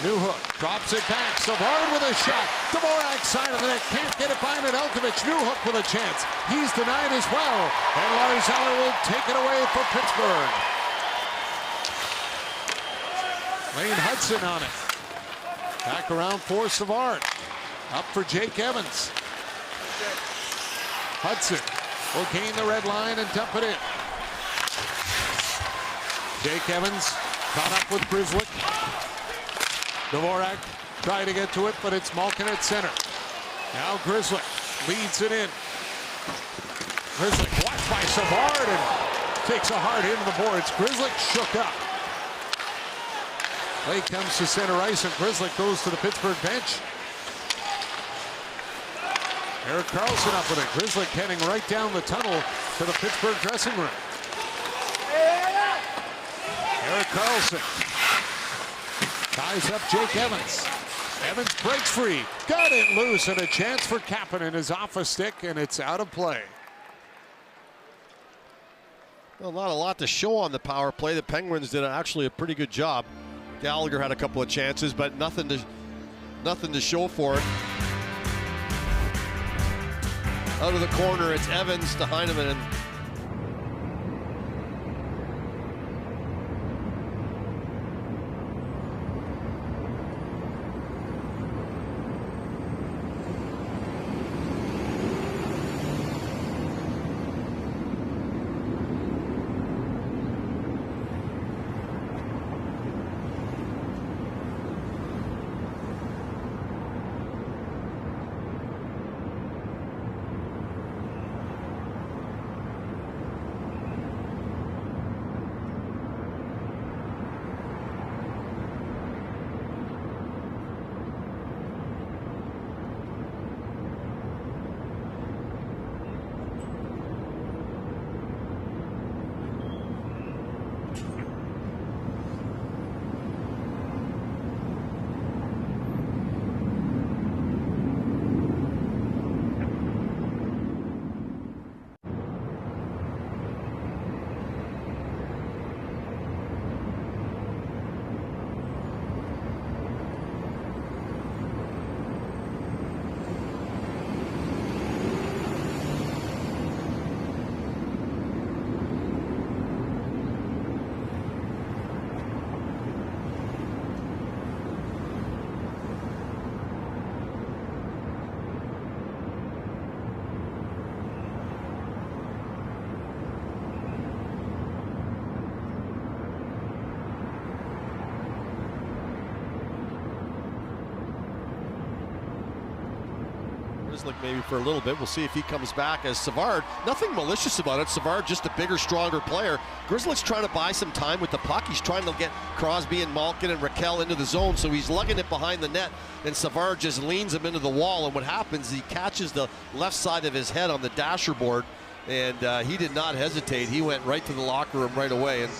Newhook drops it back. Savard with a shot. Dvorak side of the net. Can't get it by Nedeljkovic. Newhook with a chance. He's denied as well. And Lars Eller will take it away for Pittsburgh. Lane Hudson on it. Back around for Savard. Up for Jake Evans. Hudson will gain the red line and dump it in. Jake Evans caught up with Grzelcyk. Dvorak tried to get to it, but it's Malkin at center. Now Grzelcyk leads it in. Grzelcyk watched by Savard and takes a hard hit to the boards. Grzelcyk shook up. Play comes to center ice, and Grzelcyk goes to the Pittsburgh bench. Erik Karlsson up with it. Grzelcyk heading right down the tunnel to the Pittsburgh dressing room. Erik Karlsson ties up Jake Evans. Evans breaks free. Got it loose, and a chance for Kapanen is off a stick, and it's out of play. Well, not a lot to show on the power play. The Penguins did actually a pretty good job. Gallagher had a couple of chances, but nothing to show for it. Out of the corner, it's Evans to Heineman. Grzelcyk maybe for a little bit. We'll see if he comes back as Savard. Nothing malicious about it. Savard just a bigger, stronger player. Grzelcyk's trying to buy some time with the puck. He's trying to get Crosby and Malkin and Raquel into the zone, so he's lugging it behind the net, and Savard just leans him into the wall, and what happens, he catches the left side of his head on the dasher board, and he did not hesitate. He went right to the locker room right away, and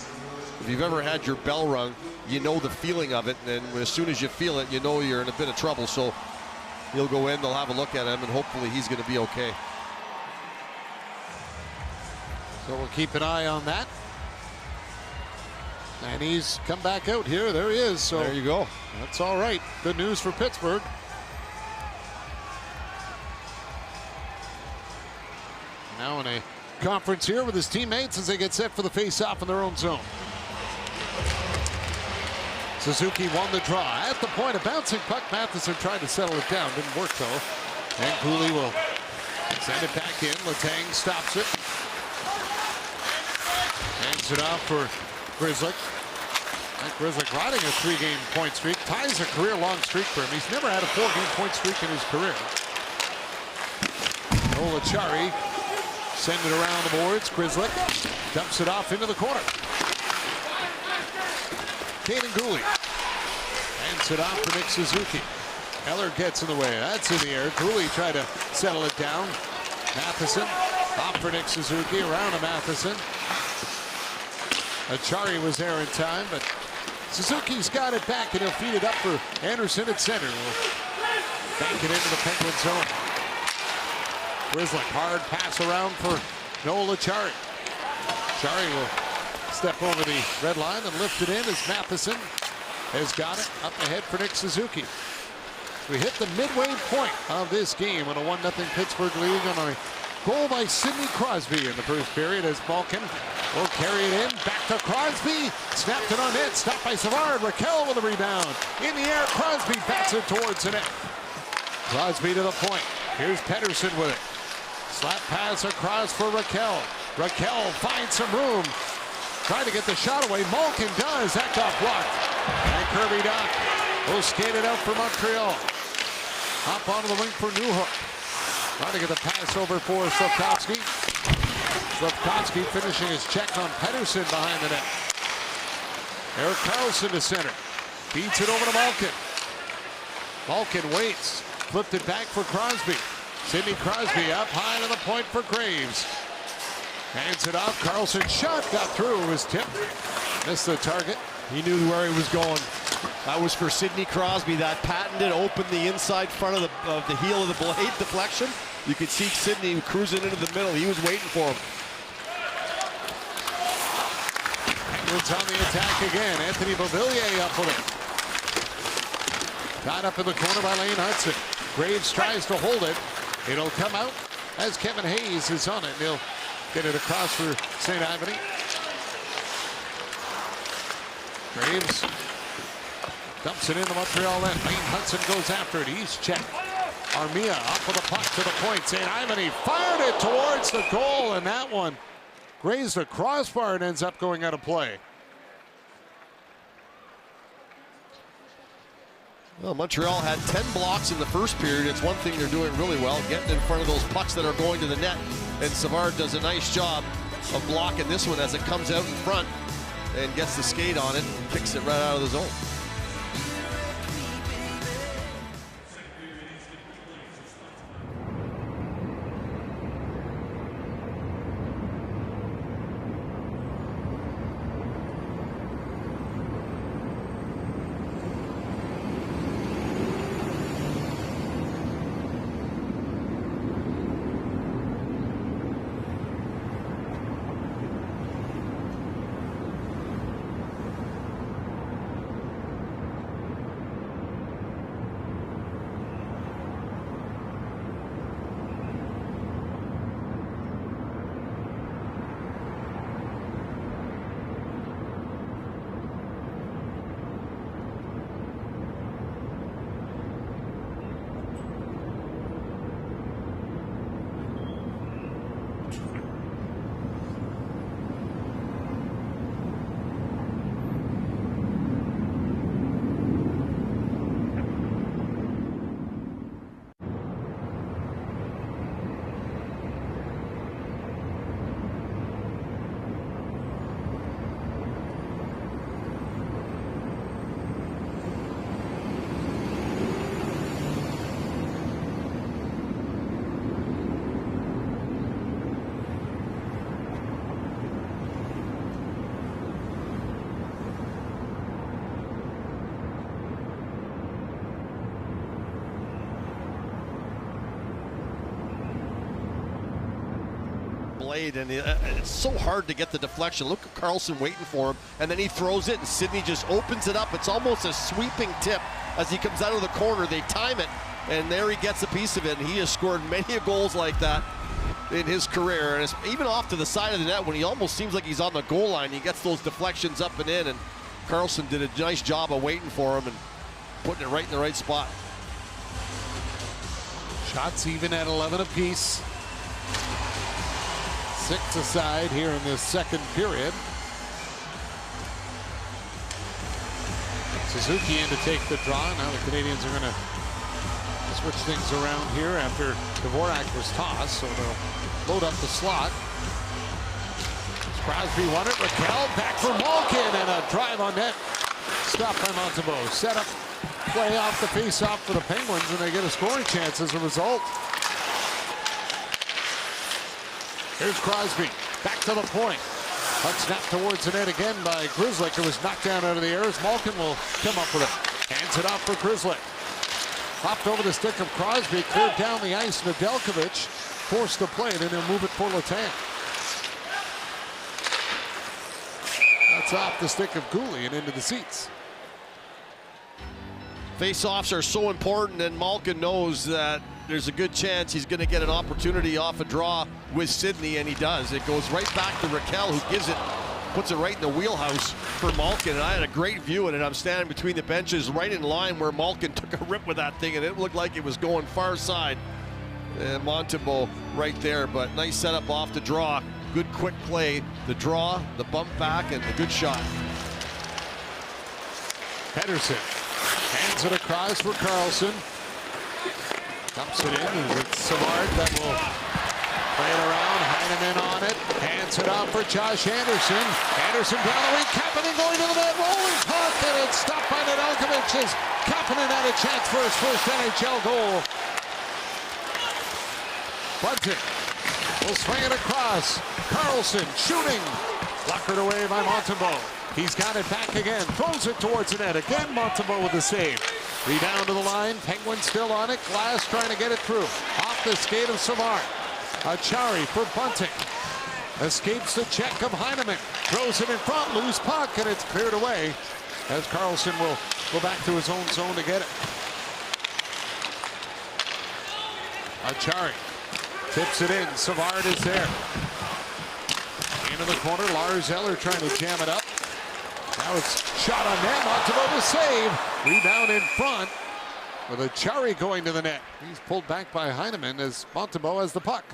if you've ever had your bell rung, you know the feeling of it, and as soon as you feel it, you know you're in a bit of trouble. So he'll go in, they'll have a look at him, and hopefully he's going to be okay. So we'll keep an eye on that. And he's come back out here. There he is. So there you go. That's all right. Good news for Pittsburgh. Now in a conference here with his teammates as they get set for the face-off in their own zone. Suzuki won the draw. At the point, a bouncing puck. Matheson tried to settle it down. Didn't work, though. And Cooley will send it back in. Letang stops it. Hands it off for Grzelcyk. Grzelcyk riding a 3-game point streak. Ties a career-long streak for him. He's never had a 4-game point streak in his career. Olachari send it around the boards. Grzelcyk dumps it off into the corner. Kaiden Guhle hands it off to Nick Suzuki. Eller gets in the way. That's in the air. Guhle tried to settle it down. Matheson Off for Nick Suzuki, around to Matheson. Achari was there in time, but Suzuki's got it back, and he'll feed it up for Anderson at center. We'll bank it into the Penguin zone. Grizzly, hard pass around for Noel Achari. Achari will step over the red line and lift it in as Matheson has got it up ahead for Nick Suzuki. We hit the midway point of this game on a 1-0 Pittsburgh lead on a goal by Sidney Crosby in the first period as Malkin will carry it in. Back to Crosby. Snapped it on net. Stopped by Savard. Raquel with a rebound. In the air, Crosby bats it towards the net. Crosby to the point. Here's Pettersson with it. Slap pass across for Raquel. Raquel finds some room. Trying to get the shot away. Malkin does. That got blocked. And Kirby Dach will skate it out for Montreal. Hop onto the wing for Newhook. Trying to get the pass over for Slafkovsky. Slafkovsky finishing his check on Pettersson behind the net. Erik Karlsson to center. Beats it over to Malkin. Malkin waits. Flipped it back for Crosby. Sidney Crosby up high to the point for Graves. Hands it off. Karlsson shot. Got through. It was tipped. Missed the target. He knew where he was going. That was for Sidney Crosby. That patented opened the inside front of the heel of the blade deflection. You could see Sidney cruising into the middle. He was waiting for him. Penguins on the attack again. Anthony Beauvillier up with it. Got up in the corner by Lane Hudson. Graves tries to hold it. It'll come out as Kevin Hayes is on it. He'll get it across for St. Ivany. Graves dumps it into Montreal end. Lane Hudson goes after it. He's checked. Armia up with the puck to the point. St. Ivany fired it towards the goal, and that one grazed the crossbar and ends up going out of play. Well, Montreal had 10 blocks in the first period. It's one thing they're doing really well, getting in front of those pucks that are going to the net. And Savard does a nice job of blocking this one as it comes out in front and gets the skate on it and kicks it right out of the zone. And it's so hard to get the deflection. Look at Karlsson waiting for him, and then he throws it, and Sidney just opens it up. It's almost a sweeping tip as he comes out of the corner. They time it, and there he gets a piece of it, and he has scored many goals like that in his career. And it's even off to the side of the net when he almost seems like he's on the goal line. He gets those deflections up and in, and Karlsson did a nice job of waiting for him and putting it right in the right spot. Shots even at 11 apiece. 6 aside here in this second period. Suzuki in to take the draw. Now the Canadians are going to switch things around here after Dvorak was tossed, so they'll load up the slot. Crosby won it. Raquel back for Malkin, and a drive on net. Stopped by Montembeault. Set up play off the face-off for the Penguins, and they get a scoring chance as a result. Here's Crosby. Back to the point. Puck snapped towards the net again by Grzelcyk. It was knocked down out of the air as Malkin will come up with it. Hands it off for Grzelcyk. Hopped over the stick of Crosby, cleared down the ice. Nedeljkovic forced the play, then he'll move it for Letang. That's off the stick of Gouli and into the seats. Face-offs are so important, and Malkin knows that there's a good chance he's going to get an opportunity off a draw with Sidney, and he does. It goes right back to Raquel, who gives it, puts it right in the wheelhouse for Malkin. And I had a great view in it. I'm standing between the benches right in line where Malkin took a rip with that thing, and it looked like it was going far side. And Montembeault right there, but nice setup off the draw. Good quick play, the draw, the bump back, and the good shot. Pettersson hands it across for Karlsson. Dumps it in. It's Savard that will play it around. Heineman on it. Hands it off for Josh Anderson. Anderson down the wing. Kapanen going to the net. Rolling puck, and it's stopped by Nedeljkovic. Kapanen had a chance for his first NHL goal. Bunting will swing it across. Karlsson shooting. Luckered away by Montembeault. He's got it back again. Throws it towards the net. Again, Montembeault with the save. Rebound to the line. Penguin still on it. Glass trying to get it through. Off the skate of Savard. Achari for Bunting. Escapes the check of Heineman. Throws it in front. Loose puck, and it's cleared away as Karlsson will go back to his own zone to get it. Achari tips it in. Savard is there. Into the corner. Lars Eller trying to jam it up. Now it's shot on net. Montembeault to save. Rebound in front with Achari going to the net. He's pulled back by Heineman as Montembeault has the puck.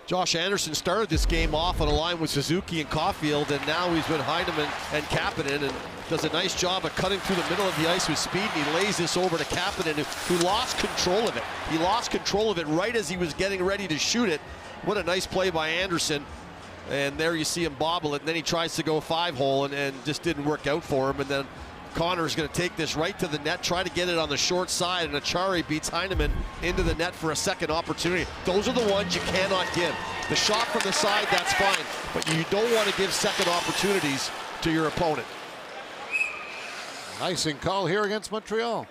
Josh Anderson started this game off on a line with Suzuki and Caulfield, and now he's with Heineman and Kapanen, and does a nice job of cutting through the middle of the ice with speed, and he lays this over to Kapanen, who lost control of it. He lost control of it right as he was getting ready to shoot it. What a nice play by Anderson. And there you see him bobble it, and then he tries to go 5-hole and just didn't work out for him. And then Connor's going to take this right to the net, try to get it on the short side, and Achari beats Heineman into the net for a second opportunity. Those are the ones you cannot give. The shot from the side, that's fine, but you don't want to give second opportunities to your opponent. Icing call here against Montreal.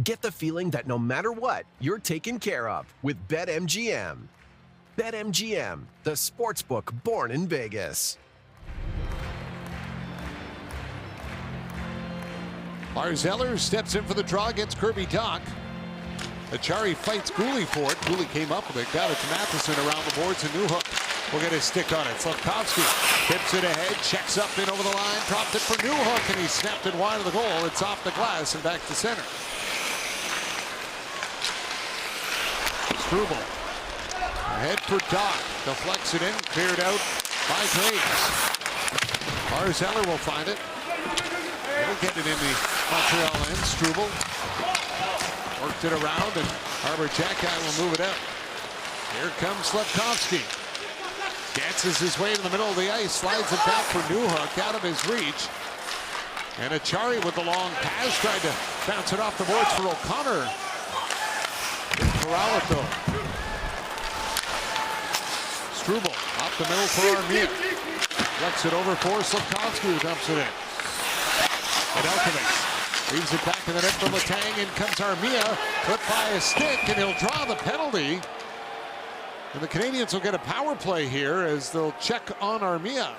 Get the feeling that no matter what, you're taken care of with BetMGM. BetMGM, the sportsbook born in Vegas. Lars Eller steps in for the draw against Kirby Dach. Achari fights Gouli for it. Gouli came up with it, got it to Matheson around the boards, and Newhook will get his stick on it. Slavkovsky tips it ahead, checks up in over the line, dropped it for Newhook, and he snapped it wide of the goal. It's off the glass and back to center. Struble ahead for Dach, deflects it in, cleared out by Graves. Lars Eller will find it. He'll get it in the Montreal end. Struble worked it around, and Harbor Jacki will move it out. Here comes Slavkovsky. Dances his way to the middle of the ice, slides it back for Newhook, out of his reach. And Achari with the long pass, tried to bounce it off the boards for O'Connor. Corralato. Struble off the middle for Armia. Flex it over for Slavkovsky, who dumps it in. Nedeljkovic leaves it back in the net for Letang. In comes Armia, clipped by a stick, and he'll draw the penalty. And the Canadians will get a power play here as they'll check on Armia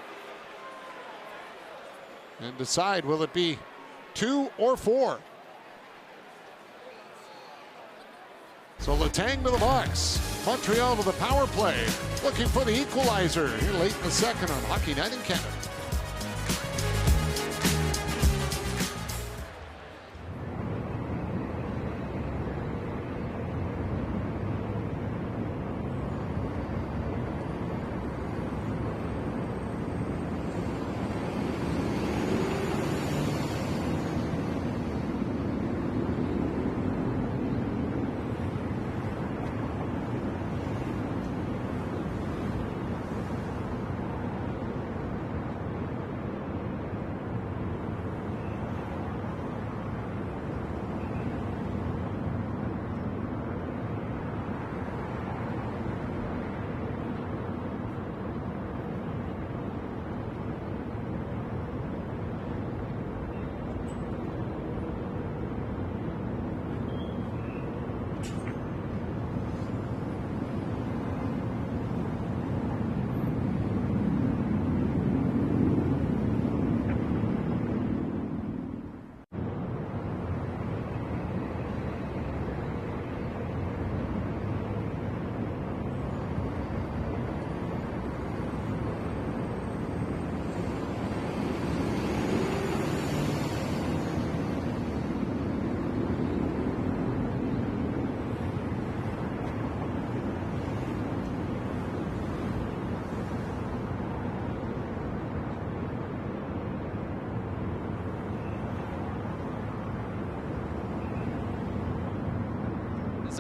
and decide, will it be 2 or 4? So Letang to the box. Montreal to the power play. Looking for the equalizer here late in the second on Hockey Night in Canada.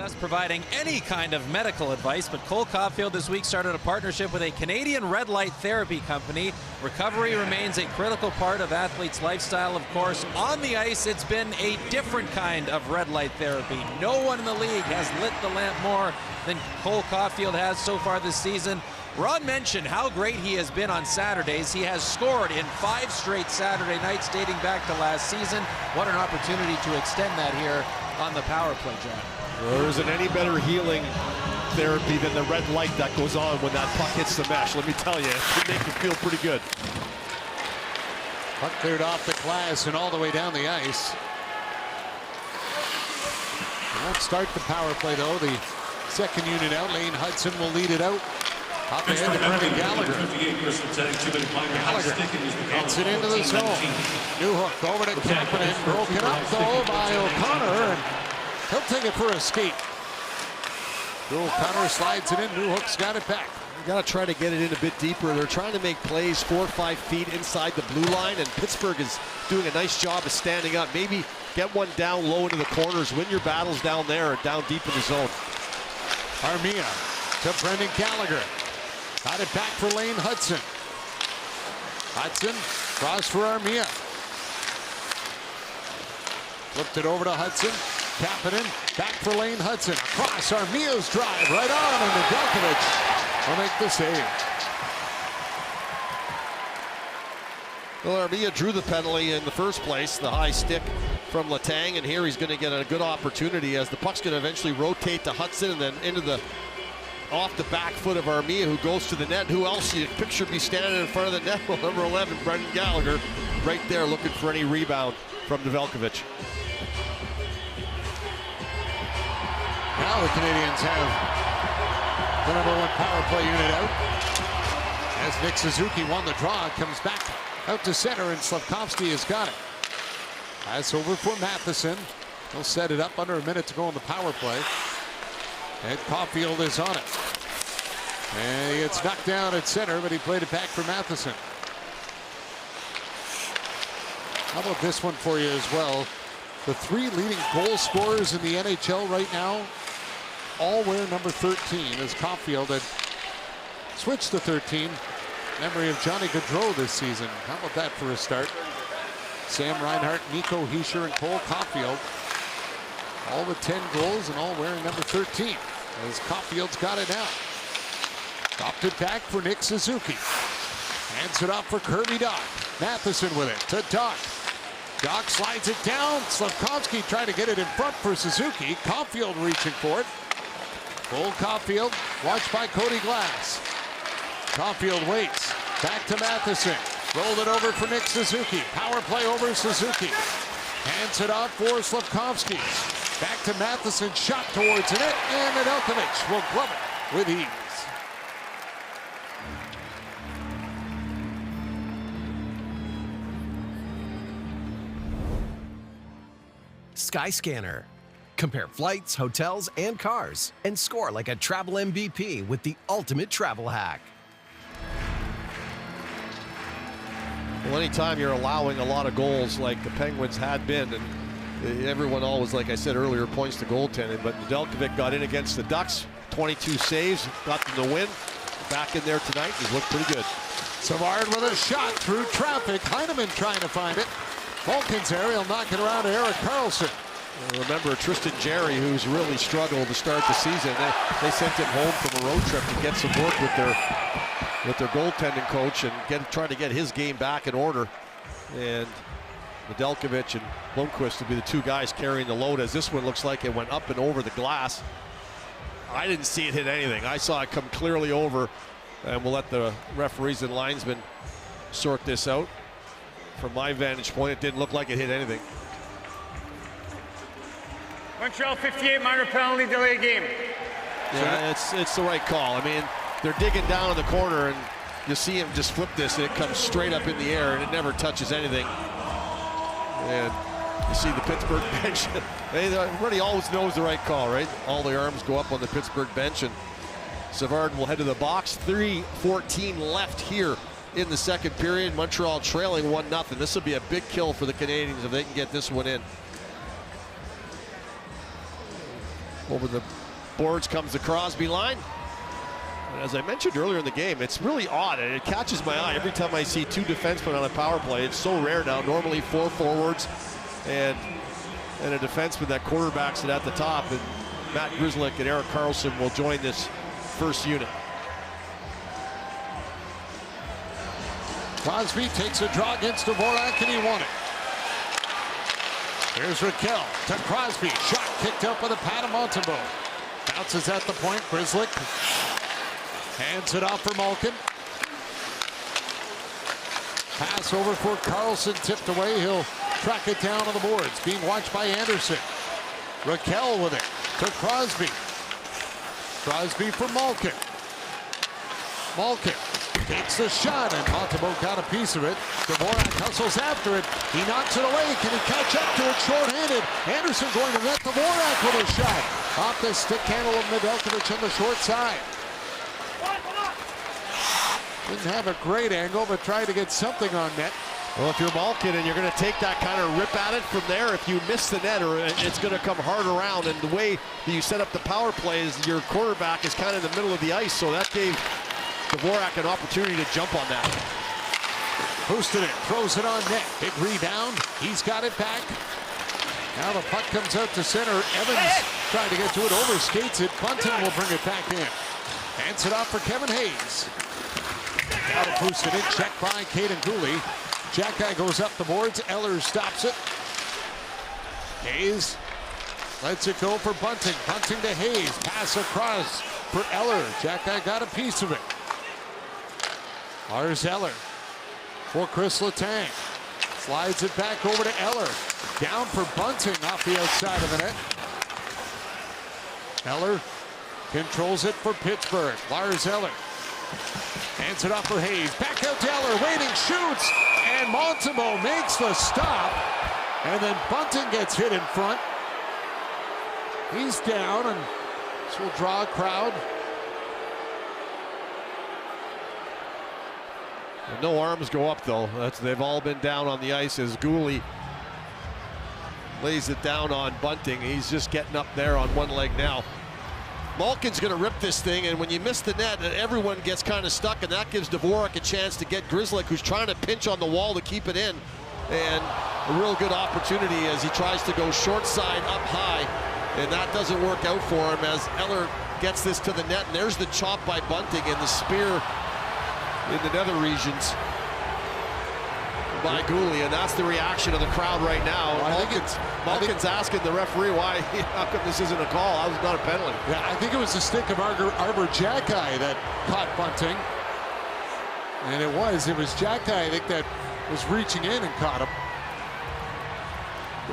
us providing any kind of medical advice, but Cole Caulfield this week started a partnership with a Canadian red light therapy company. Recovery remains a critical part of athletes' lifestyle, of course. On the ice, it's been a different kind of red light therapy. No one in the league has lit the lamp more than Cole Caulfield has so far this season. Ron mentioned how great he has been on Saturdays. He has scored in 5 straight Saturday nights dating back to last season. What an opportunity to extend that here on the power play, John. There isn't any better healing therapy than the red light that goes on when that puck hits the mesh. Let me tell you, it can make you feel pretty good. Puck cleared off the glass and all the way down the ice. They won't start the power play, though. The second unit out, Lane Hudson will lead it out. Up ahead to Brendan Gallagher. Gallagher gets it into the zone. Newhook over to Kapanen. Broken up, though, by O'Connor. And he'll take it for a skate. O'Connor slides it in. Newhook's got it back. You got to try to get it in a bit deeper. They're trying to make plays 4 or 5 feet inside the blue line, and Pittsburgh is doing a nice job of standing up. Maybe get one down low into the corners, win your battles down there or down deep in the zone. Armia to Brendan Gallagher. Got it back for Lane Hudson. Hudson, cross for Armia. Flipped it over to Hudson. Kapanen, back for Lane Hudson. Across Armia's drive, right on, and Nedeljkovic will make the save. Well, Armia drew the penalty in the first place, the high stick from Letang, and here he's going to get a good opportunity as the puck's going to eventually rotate to Hudson and then into the off the back foot of Armia, who goes to the net. Who else you picture be standing in front of the net? Well, number 11, Brendan Gallagher, right there looking for any rebound from Nedeljkovic. Now the Canadians have the number 1 power play unit out. As Nick Suzuki won the draw, comes back out to center, and Slavkovsky has got it. Pass over for Matheson. He'll set it up under a minute to go on the power play. And Caulfield is on it. And he gets knocked down at center, but he played it back for Matheson. How about this one for you as well? The 3 leading goal scorers in the NHL right now all wear number 13, as Caulfield had switched to 13. Memory of Johnny Gaudreau this season. How about that for a start? Sam Reinhart, Nico Hischier, and Cole Caulfield. All with 10 goals and all wearing number 13. As Caulfield's got it now. Dropped it back for Nick Suzuki. Hands it off for Kirby Dach. Matheson with it to Dach. Dach slides it down. Slavkovsky trying to get it in front for Suzuki. Caulfield reaching for it. Cole Caulfield, watched by Cody Glass. Caulfield waits. Back to Matheson. Rolled it over for Nick Suzuki. Power play over Suzuki. Hands it off for Slavkovsky. Back to Matheson. Shot towards the net. And Nedeljkovic will glove it with ease. Skyscanner. Compare flights, hotels, and cars, and score like a travel MVP with the ultimate travel hack. Well, anytime you're allowing a lot of goals like the Penguins had been, and everyone always, like I said earlier, points to goaltending, but Nedeljkovic got in against the Ducks, 22 saves, got them the win. Back in there tonight, he's looked pretty good. Savard with a shot through traffic. Heineman trying to find it. Falcons there, he'll knock it around to Erik Karlsson. Remember Tristan Jarry, who's really struggled to start the season. They sent him home from a road trip to get some work with their goaltending coach and trying to get his game back in order. And Nedeljkovic and Blomqvist will be the 2 guys carrying the load, as this one looks like it went up and over the glass. I didn't see it hit anything. I saw it come clearly over, and we'll let the referees and linesmen sort this out. From my vantage point, it didn't look like it hit anything. Montreal 58 minor penalty, delay game. Yeah, it's the right call. I mean, they're digging down in the corner, and you see him just flip this, and it comes straight up in the air, and it never touches anything. And you see the Pittsburgh bench. Everybody always knows the right call, right? All the arms go up on the Pittsburgh bench, and Savard will head to the box. 3:14 left here in the second period. Montreal trailing 1-0. This will be a big kill for the Canadiens if they can get this one in. Over the boards comes the Crosby line. And as I mentioned earlier in the game, it's really odd, and it catches my eye every time I see 2 defensemen on a power play. It's so rare now. Normally 4 forwards and a defenseman that quarterbacks it at the top. And Matt Grzelcyk and Erik Karlsson will join this first unit. Crosby takes a draw against Dvorak, and he won it. Here's Raquel to Crosby. Shot kicked up with a pad of Montembeault. Bounces at the point. Grzelcyk hands it off for Malkin. Pass over for Karlsson, tipped away. He'll track it down on the boards. Being watched by Anderson. Raquel with it to Crosby. Crosby for Malkin. Malkin takes the shot, and Montembeault got a piece of it. Dvorak hustles after it. He knocks it away. Can he catch up to it short-handed? Anderson going to net Dvorak with a shot. Off the stick handle of Nedeljkovic on the short side. Didn't have a great angle, but tried to get something on net. Well, if you're Malkin and you're going to take that kind of rip at it from there, if you miss the net, or it's going to come hard around. And the way that you set up the power play is your quarterback is kind of in the middle of the ice, so that gave Dvorak an opportunity to jump on that. Boosted it, throws it on net. Big rebound. He's got it back. Now the puck comes out to center. Evans trying to get to it, overskates it. Bunting will bring it back in. Hands it off for Kevin Hayes. Got it boosted in, checked by Caden Cooley. Jack-Eye goes up the boards. Eller stops it. Hayes lets it go for Bunting. Bunting to Hayes. Pass across for Eller. Jack-Eye got a piece of it. Lars Eller for Chris Letang. Slides it back over to Eller. Down for Bunting off the outside of the net. Eller controls it for Pittsburgh. Lars Eller hands it off for Hayes. Back out to Eller. Waiting, shoots. And Montembeault makes the stop. And then Bunting gets hit in front. He's down, and this will draw a crowd. No arms go up, though. They've all been down on the ice as Cooley lays it down on Bunting. He's just getting up there on one leg now. Malkin's going to rip this thing, and when you miss the net, everyone gets kind of stuck, and that gives Dvorak a chance to get Grzelcyk, who's trying to pinch on the wall to keep it in. And a real good opportunity as he tries to go short side up high, and that doesn't work out for him as Eller gets this to the net, and there's the chop by Bunting and the spear in the nether regions by Cooley, and that's the reaction of the crowd right now. Malkin's asking the referee why, how come this isn't a call? That was not a penalty. Yeah, I think it was the stick of Arbor Jack-Eye that caught Bunting. And it was Jack-Eye, I think, that was reaching in and caught him.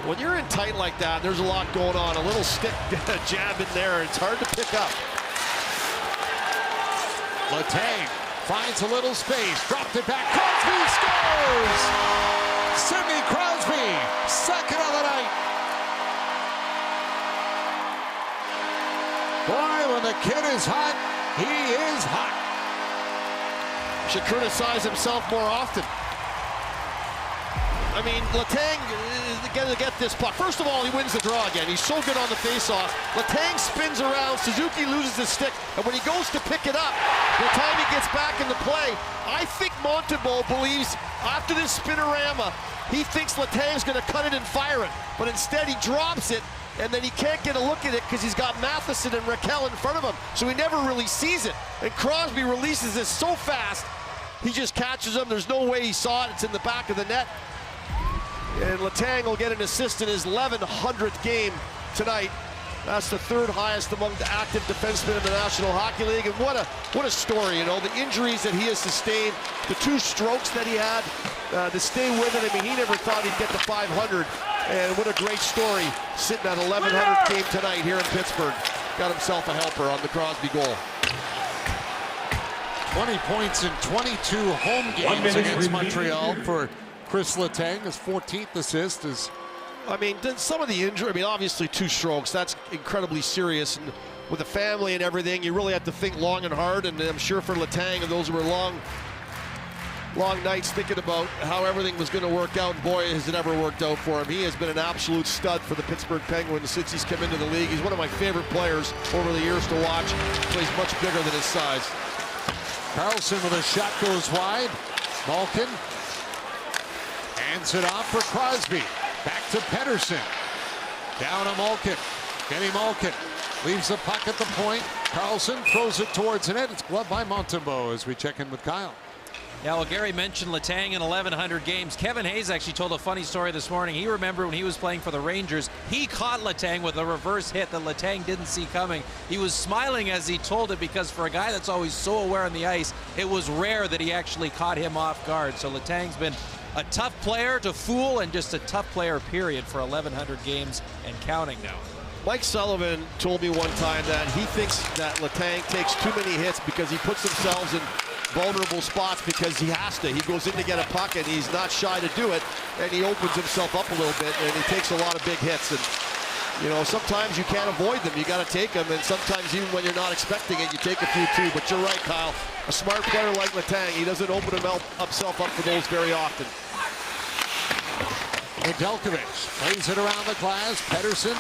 When you're in tight like that, there's a lot going on. A little stick jab in there, it's hard to pick up. Letang finds a little space, dropped it back. Crosby scores! Sidney Crosby, second of the night. Boy, when the kid is hot, he is hot. Should criticize himself more often. I mean, Letang is going to get this puck. First of all, he wins the draw again. He's so good on the faceoff. Letang spins around. Suzuki loses his stick. And when he goes to pick it up, the time he gets back into play, I think Montembeault believes after this spinorama, he thinks Letang's going to cut it and fire it. But instead, he drops it, and then he can't get a look at it because he's got Matheson and Raquel in front of him. So he never really sees it. And Crosby releases this so fast, he just catches him. There's no way he saw it. It's in the back of the net. And Letang will get an assist in his 1100th game tonight. That's the third highest among the active defensemen in the National Hockey League. And what a story, you know, the injuries that he has sustained, the 2 strokes that he had, to stay with it. I mean, he never thought he'd get to 500. And what a great story, sitting at 1100th game tonight here in Pittsburgh. Got himself a helper on the Crosby goal. 20 points in 22 home games against Montreal for Chris Letang. His 14th assist is... I mean, some of the injury, I mean, obviously 2 strokes, that's incredibly serious. And with the family and everything, you really have to think long and hard. And I'm sure for Letang and those who were long long nights thinking about how everything was going to work out, and boy, has it ever worked out for him. He has been an absolute stud for the Pittsburgh Penguins since he's come into the league. He's one of my favorite players over the years to watch. Plays much bigger than his size. Karlsson with a shot goes wide. Malkin hands it off for Crosby. Back to Pettersson. Down to Malkin. Kenny Malkin leaves the puck at the point. Karlsson throws it towards the net. It's gloved by Montembeault as we check in with Kyle. Yeah, well, Gary mentioned Letang in 1,100 games. Kevin Hayes actually told a funny story this morning. He remembered when he was playing for the Rangers, he caught Letang with a reverse hit that Letang didn't see coming. He was smiling as he told it because for a guy that's always so aware on the ice, it was rare that he actually caught him off guard. So Letang's been a tough player to fool and just a tough player, period, for 1,100 games and counting now. Mike Sullivan told me one time that he thinks that Letang takes too many hits because he puts himself in vulnerable spots because he has to. He goes in to get a puck and he's not shy to do it, and he opens himself up a little bit and he takes a lot of big hits. And you know, sometimes you can't avoid them. You got to take them, and sometimes even when you're not expecting it, you take a few too. But you're right, Kyle. A smart player like Letang, he doesn't open himself up for those very often. Nedeljkovic plays it around the glass. Pettersson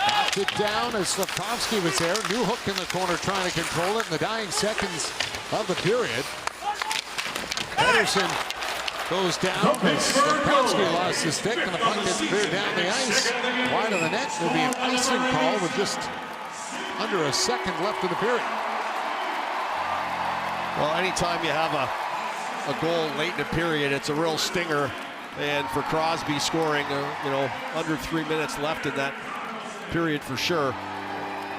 knocked it down as Slafkovsky was there. New hook in the corner trying to control it in the dying seconds of the period. Pettersson goes down. Slafkovsky lost his stick and the puck gets cleared down the ice. Wide of the net. There'll be an icing call with just under a second left of the period. Well, anytime you have a goal late in a period, it's a real stinger. And for Crosby scoring, under 3 minutes left in that period for sure,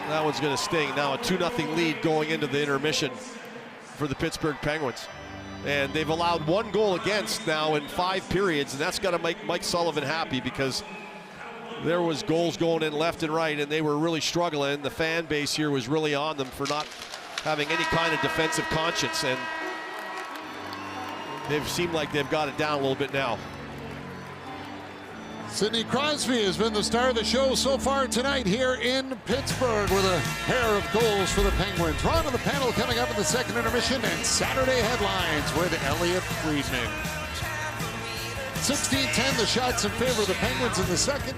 that one's going to sting. Now a 2-0 lead going into the intermission for the Pittsburgh Penguins. And they've allowed 1 goal against now in 5 periods, and that's got to make Mike Sullivan happy because there was goals going in left and right, and they were really struggling. The fan base here was really on them for not having any kind of defensive conscience, and they've seemed like they've got it down a little bit now. Sidney Crosby has been the star of the show so far tonight here in Pittsburgh with a pair of goals for the Penguins. We're on to the panel coming up in the second intermission and Saturday headlines with Elliot Friedman. 16-10, the shots in favor of the Penguins in the second.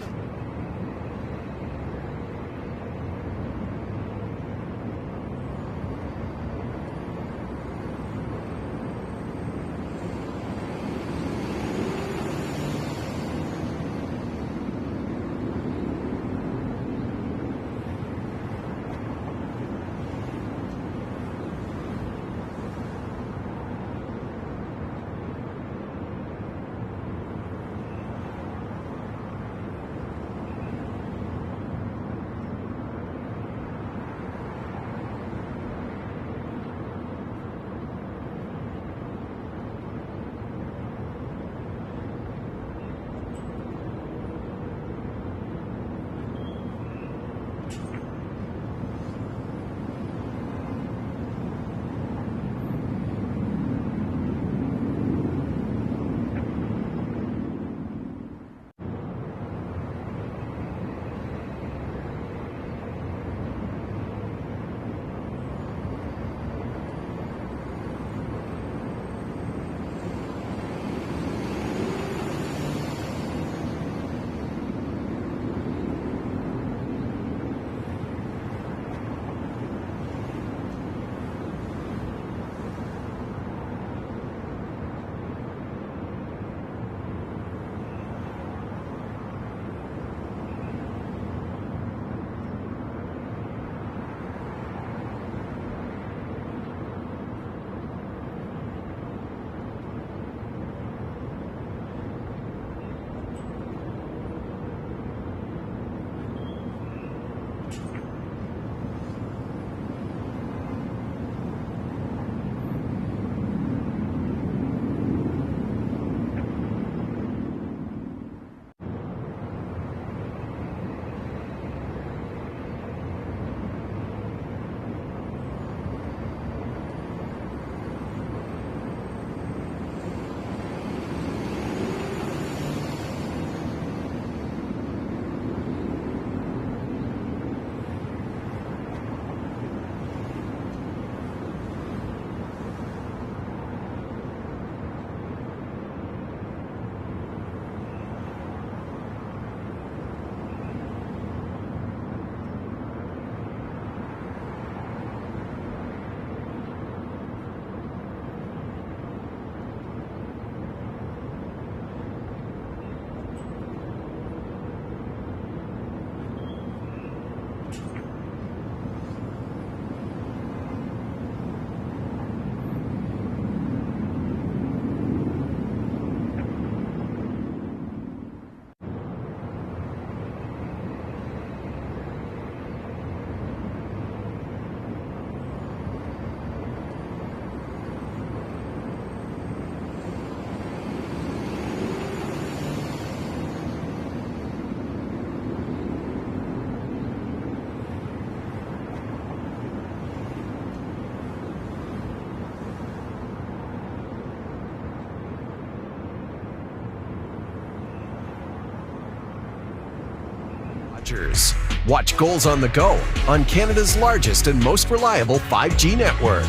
Oilers. Watch Goals on the Go on Canada's largest and most reliable 5G network.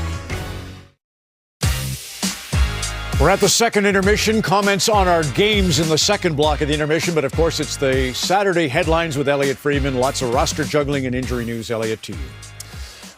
We're at the second intermission. Comments on our games in the second block of the intermission. But, of course, it's the Saturday headlines with Elliot Friedman. Lots of roster juggling and injury news. Elliot, to you.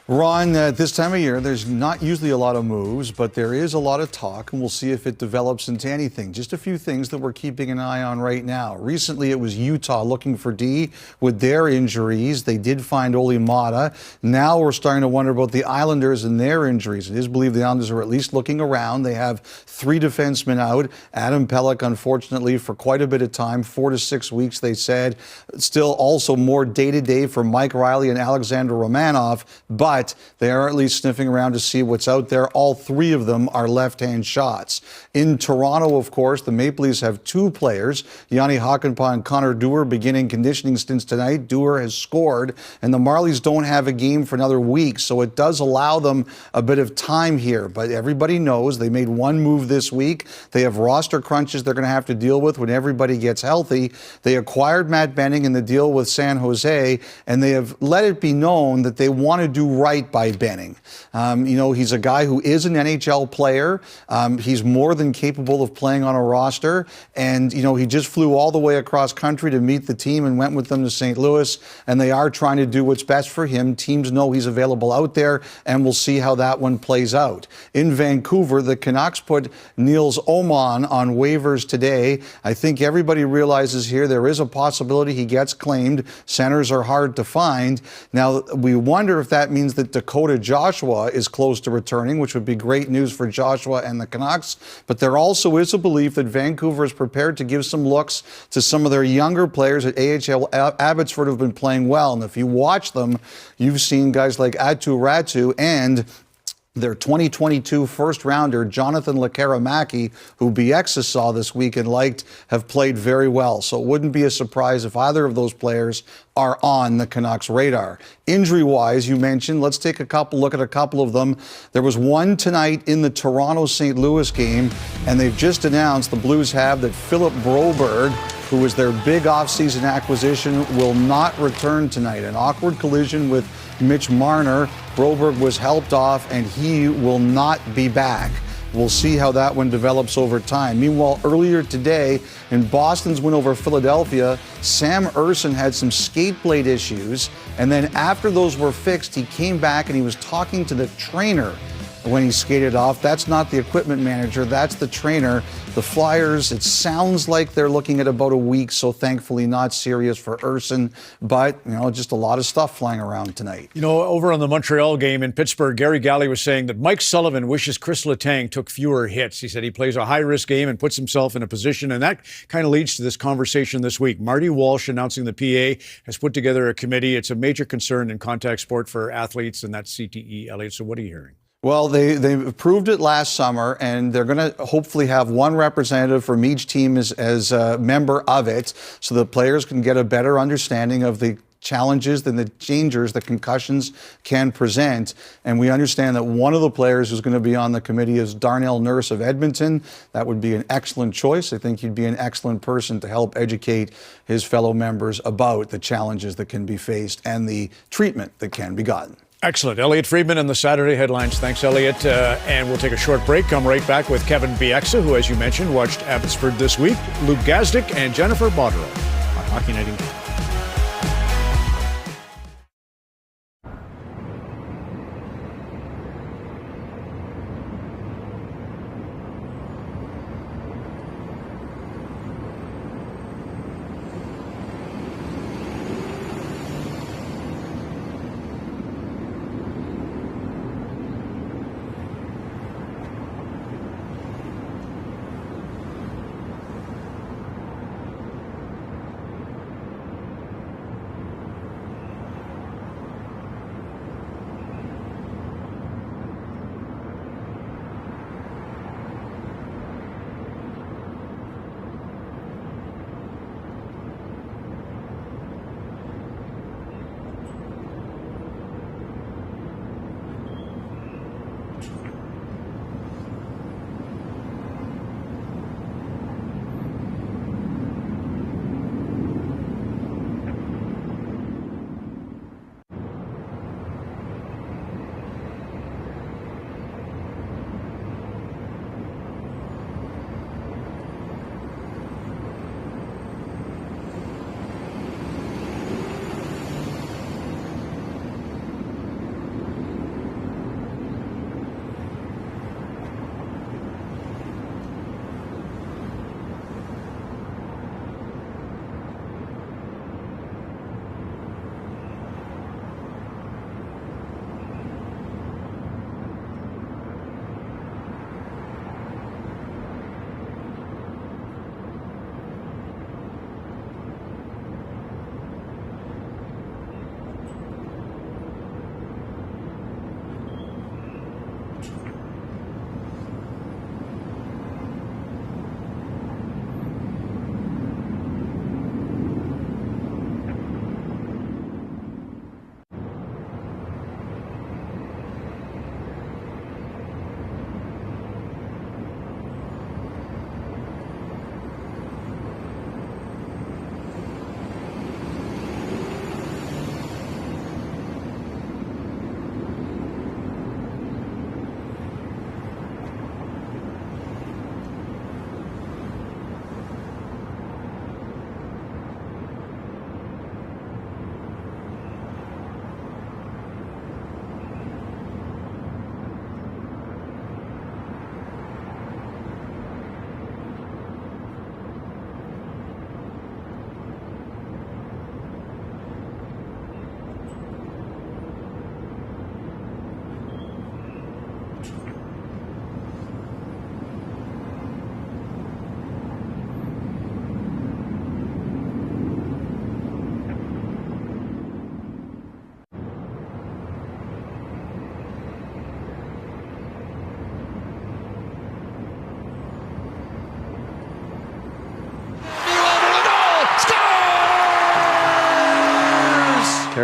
Ron, at this time of year, there's not usually a lot of moves, but there is a lot of talk, and we'll see if it develops into anything. Just a few things that we're keeping an eye on right now. Recently, it was Utah looking for D with their injuries. They did find Oli Mata. Now we're starting to wonder about the Islanders and their injuries. It is believed the Islanders are at least looking around. They have 3 defensemen out. Adam Pelech, unfortunately, for quite a bit of time, 4 to 6 weeks, they said. Still also more day-to-day for Mike Riley and Alexander Romanov, but they are at least sniffing around to see what's out there. All 3 of them are left-hand shots. In Toronto, of course, the Maple Leafs have 2 players, Yanni Hakanpää and Connor Dewar, beginning conditioning stints tonight. Dewar has scored, and the Marlies don't have a game for another week, so it does allow them a bit of time here. But everybody knows they made 1 move this week. They have roster crunches they're going to have to deal with when everybody gets healthy. They acquired Matt Benning in the deal with San Jose, and they have let it be known that they want to do right by Benning. He's a guy who is an NHL player. He's more than capable of playing on a roster. And, he just flew all the way across country to meet the team and went with them to St. Louis. And they are trying to do what's best for him. Teams know he's available out there, and we'll see how that one plays out. In Vancouver, the Canucks put Niels Oman on waivers today. I think everybody realizes here there is a possibility he gets claimed. Centers are hard to find. Now, we wonder if that means that Dakota Joshua is close to returning, which would be great news for Joshua and the Canucks. But there also is a belief that Vancouver is prepared to give some looks to some of their younger players at AHL Abbotsford who have been playing well. And if you watch them, you've seen guys like Atu Ratu and their 2022 first-rounder, Jonathan Lekkerimäki, who BX saw this week and liked, have played very well. So it wouldn't be a surprise if either of those players are on the Canucks' radar. Injury-wise, you mentioned, let's take a look at a couple of them. There was one tonight in the Toronto-St. Louis game, and they've just announced, the Blues have, that Philip Broberg, who was their big offseason acquisition, will not return tonight. An awkward collision with Mitch Marner. Broberg was helped off, and he will not be back. We'll see how that one develops over time. Meanwhile, earlier today, in Boston's win over Philadelphia, Sam Ersson had some skate blade issues, and then after those were fixed, he came back and he was talking to the trainer when he skated off. That's not the equipment manager, that's the trainer. The Flyers, it sounds like they're looking at about a week, so thankfully not serious for Ersson, but, just a lot of stuff flying around tonight. Over on the Montreal game in Pittsburgh, Gary Galley was saying that Mike Sullivan wishes Chris Letang took fewer hits. He said he plays a high-risk game and puts himself in a position, and that kind of leads to this conversation this week. Marty Walsh, announcing the PA, has put together a committee. It's a major concern in contact sport for athletes, and that's CTE, Elliot. So what are you hearing? Well, they approved it last summer, and they're going to hopefully have one representative from each team as a member of it, so the players can get a better understanding of the challenges and the dangers that concussions can present. And we understand that one of the players who's going to be on the committee is Darnell Nurse of Edmonton. That would be an excellent choice. I think he'd be an excellent person to help educate his fellow members about the challenges that can be faced and the treatment that can be gotten. Excellent. Elliot Friedman and the Saturday headlines. Thanks, Elliot. And we'll take a short break. Come right back with Kevin Bieksa, who, as you mentioned, watched Abbotsford this week, Luke Gazdic, and Jennifer Botterill on Hockey Night in Canada.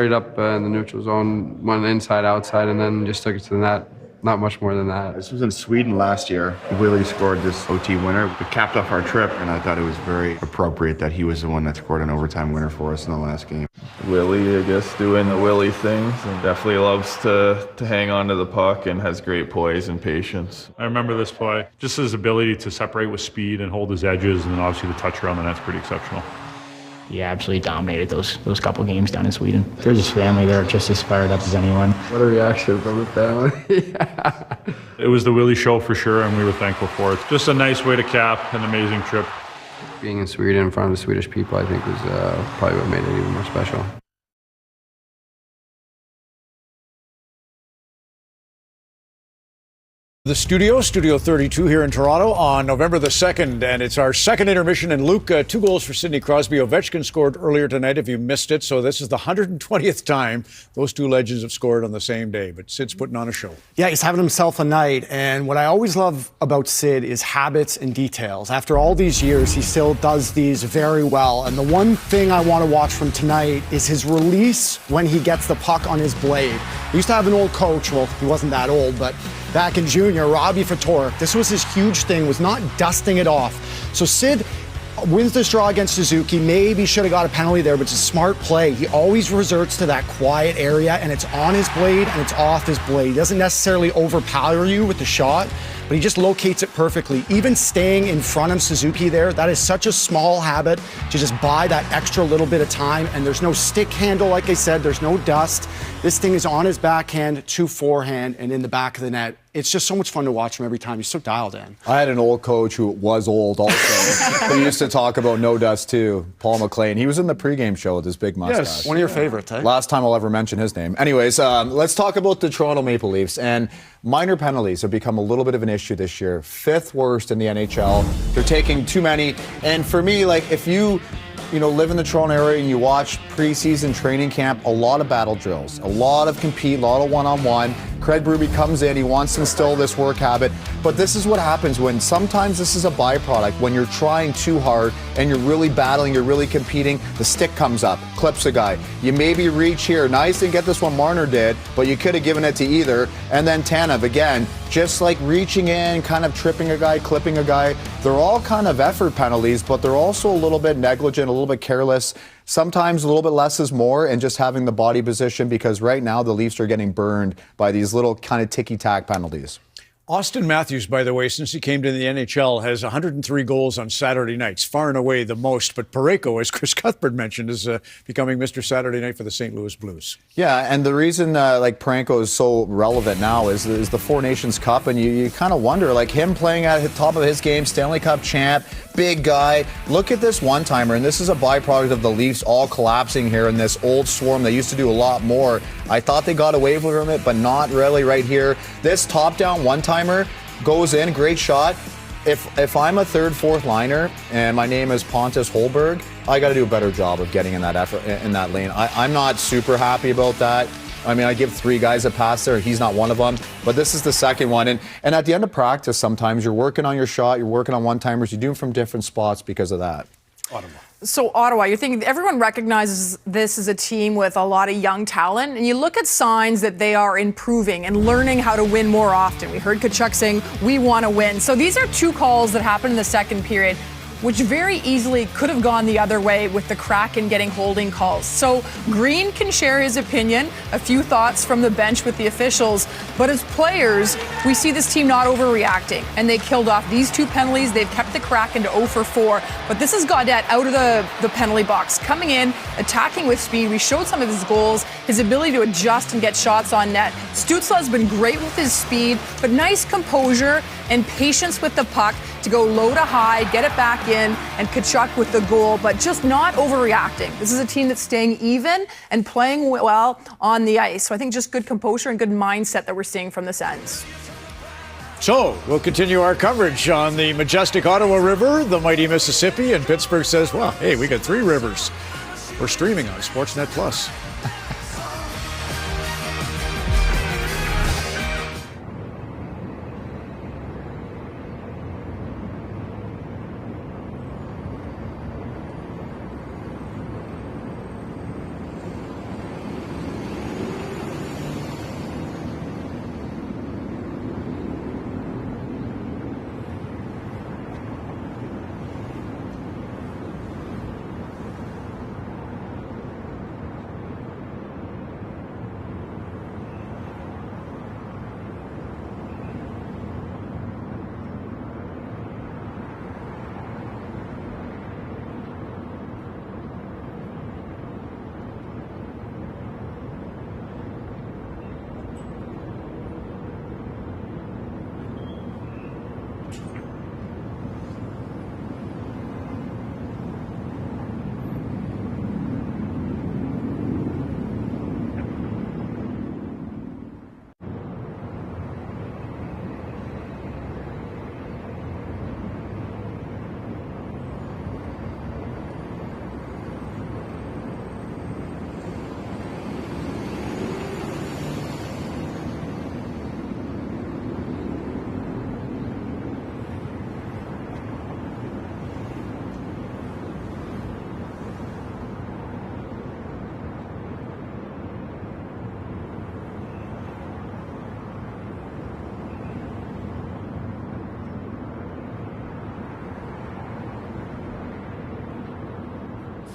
started up in the neutral zone, went inside, outside, and then just took it to the net. Not much more than that. This was in Sweden last year. Willie scored this OT winner. It capped off our trip, and I thought it was very appropriate that he was the one that scored an overtime winner for us in the last game. Willie, I guess, doing the Willie things, and definitely loves to hang on to the puck and has great poise and patience. I remember this play. Just his ability to separate with speed and hold his edges, and then obviously the touch around the net's pretty exceptional. He absolutely dominated those couple games down in Sweden. There's his family there, just as fired up as anyone. What a reaction from the family. It was the Willie show for sure, and we were thankful for it. Just a nice way to cap an amazing trip. Being in Sweden in front of the Swedish people, I think, was probably what made it even more special. The Studio 32 here in Toronto on November the 2nd, and it's our second intermission. And Luke, 2 goals for Sidney Crosby. Ovechkin scored earlier tonight if you missed it. So this is the 120th time those two legends have scored on the same day. But Sid's putting on a show. Yeah, he's having himself a night. And what I always love about Sid is habits and details. After all these years, he still does these very well. And the one thing I want to watch from tonight is his release when he gets the puck on his blade. We used to have an old coach. Well, he wasn't that old, but back in junior, Robbie Fatorik, this was his huge thing, was not dusting it off. So Sid wins this draw against Suzuki. Maybe should have got a penalty there, but it's a smart play. He always resorts to that quiet area, and it's on his blade and it's off his blade. He doesn't necessarily overpower you with the shot, but he just locates it perfectly. Even staying in front of Suzuki there, that is such a small habit to just buy that extra little bit of time. And there's no stick handle, like I said, there's no dust. This thing is on his backhand, to forehand, and in the back of the net. It's just so much fun to watch him every time. He's so dialed in. I had an old coach who was old also. Who used to talk about no dust too, Paul McLean. He was in the pregame show with his big mustache. Yes, one of your favorites, eh? Last time I'll ever mention his name. Anyways, let's talk about the Toronto Maple Leafs. And minor penalties have become a little bit of an issue this year. 5th worst in the NHL. They're taking too many. And for me, like, if you live in the Toronto area and you watch preseason training camp, a lot of battle drills, a lot of compete, a lot of one-on-one. Craig Berube comes in, he wants to instill this work habit, but this is what happens when sometimes this is a byproduct. When you're trying too hard and you're really battling, you're really competing, the stick comes up, clips a guy. You maybe reach here. Nice didn't get this one, Marner did, but you could have given it to either. And then Tanev, again, just like reaching in, kind of tripping a guy, clipping a guy. They're all kind of effort penalties, but they're also a little bit negligent, a little bit careless. Sometimes a little bit less is more, and just having the body position, because right now the Leafs are getting burned by these little kind of ticky-tack penalties. Austin Matthews, by the way, since he came to the NHL, has 103 goals on Saturday nights, far and away the most. But Parayko, as Chris Cuthbert mentioned, is becoming Mr. Saturday Night for the St. Louis Blues. Yeah, and the reason Parayko is so relevant now is the Four Nations Cup, and you kind of wonder, like, him playing at the top of his game, Stanley Cup champ, big guy. Look at this one-timer, and this is a byproduct of the Leafs all collapsing here in this old swarm. They used to do a lot more. I thought they got away from it, but not really right here. This top-down one-timer goes in, great shot. If I'm a third, fourth liner and my name is Pontus Holberg, I got to do a better job of getting in that effort in that lane. I'm not super happy about that. I mean, I give 3 guys a pass there. He's not one of them. But this is the second one. And at the end of practice, sometimes you're working on your shot, you're working on one-timers, you do them from different spots because of that. So Ottawa, you're thinking everyone recognizes this as a team with a lot of young talent, and you look at signs that they are improving and learning how to win more often. We heard Tkachuk saying, we want to win. So these are 2 calls that happened in the second period, which very easily could have gone the other way with the Kraken getting holding calls. So Green can share his opinion, a few thoughts from the bench with the officials, but as players, we see this team not overreacting, and they killed off these 2 penalties. They've kept the Kraken to 0 for 4, but this is Gaudette out of the penalty box, coming in, attacking with speed. We showed some of his goals, his ability to adjust and get shots on net. Stützle has been great with his speed, but nice composure and patience with the puck to go low to high, get it back in, and Tkachuk with the goal, but just not overreacting. This is a team that's staying even and playing well on the ice. So I think just good composure and good mindset that we're seeing from the Sens. So we'll continue our coverage on the majestic Ottawa River, the mighty Mississippi, and Pittsburgh says, well, hey, we got 3 rivers. We're streaming on Sportsnet Plus.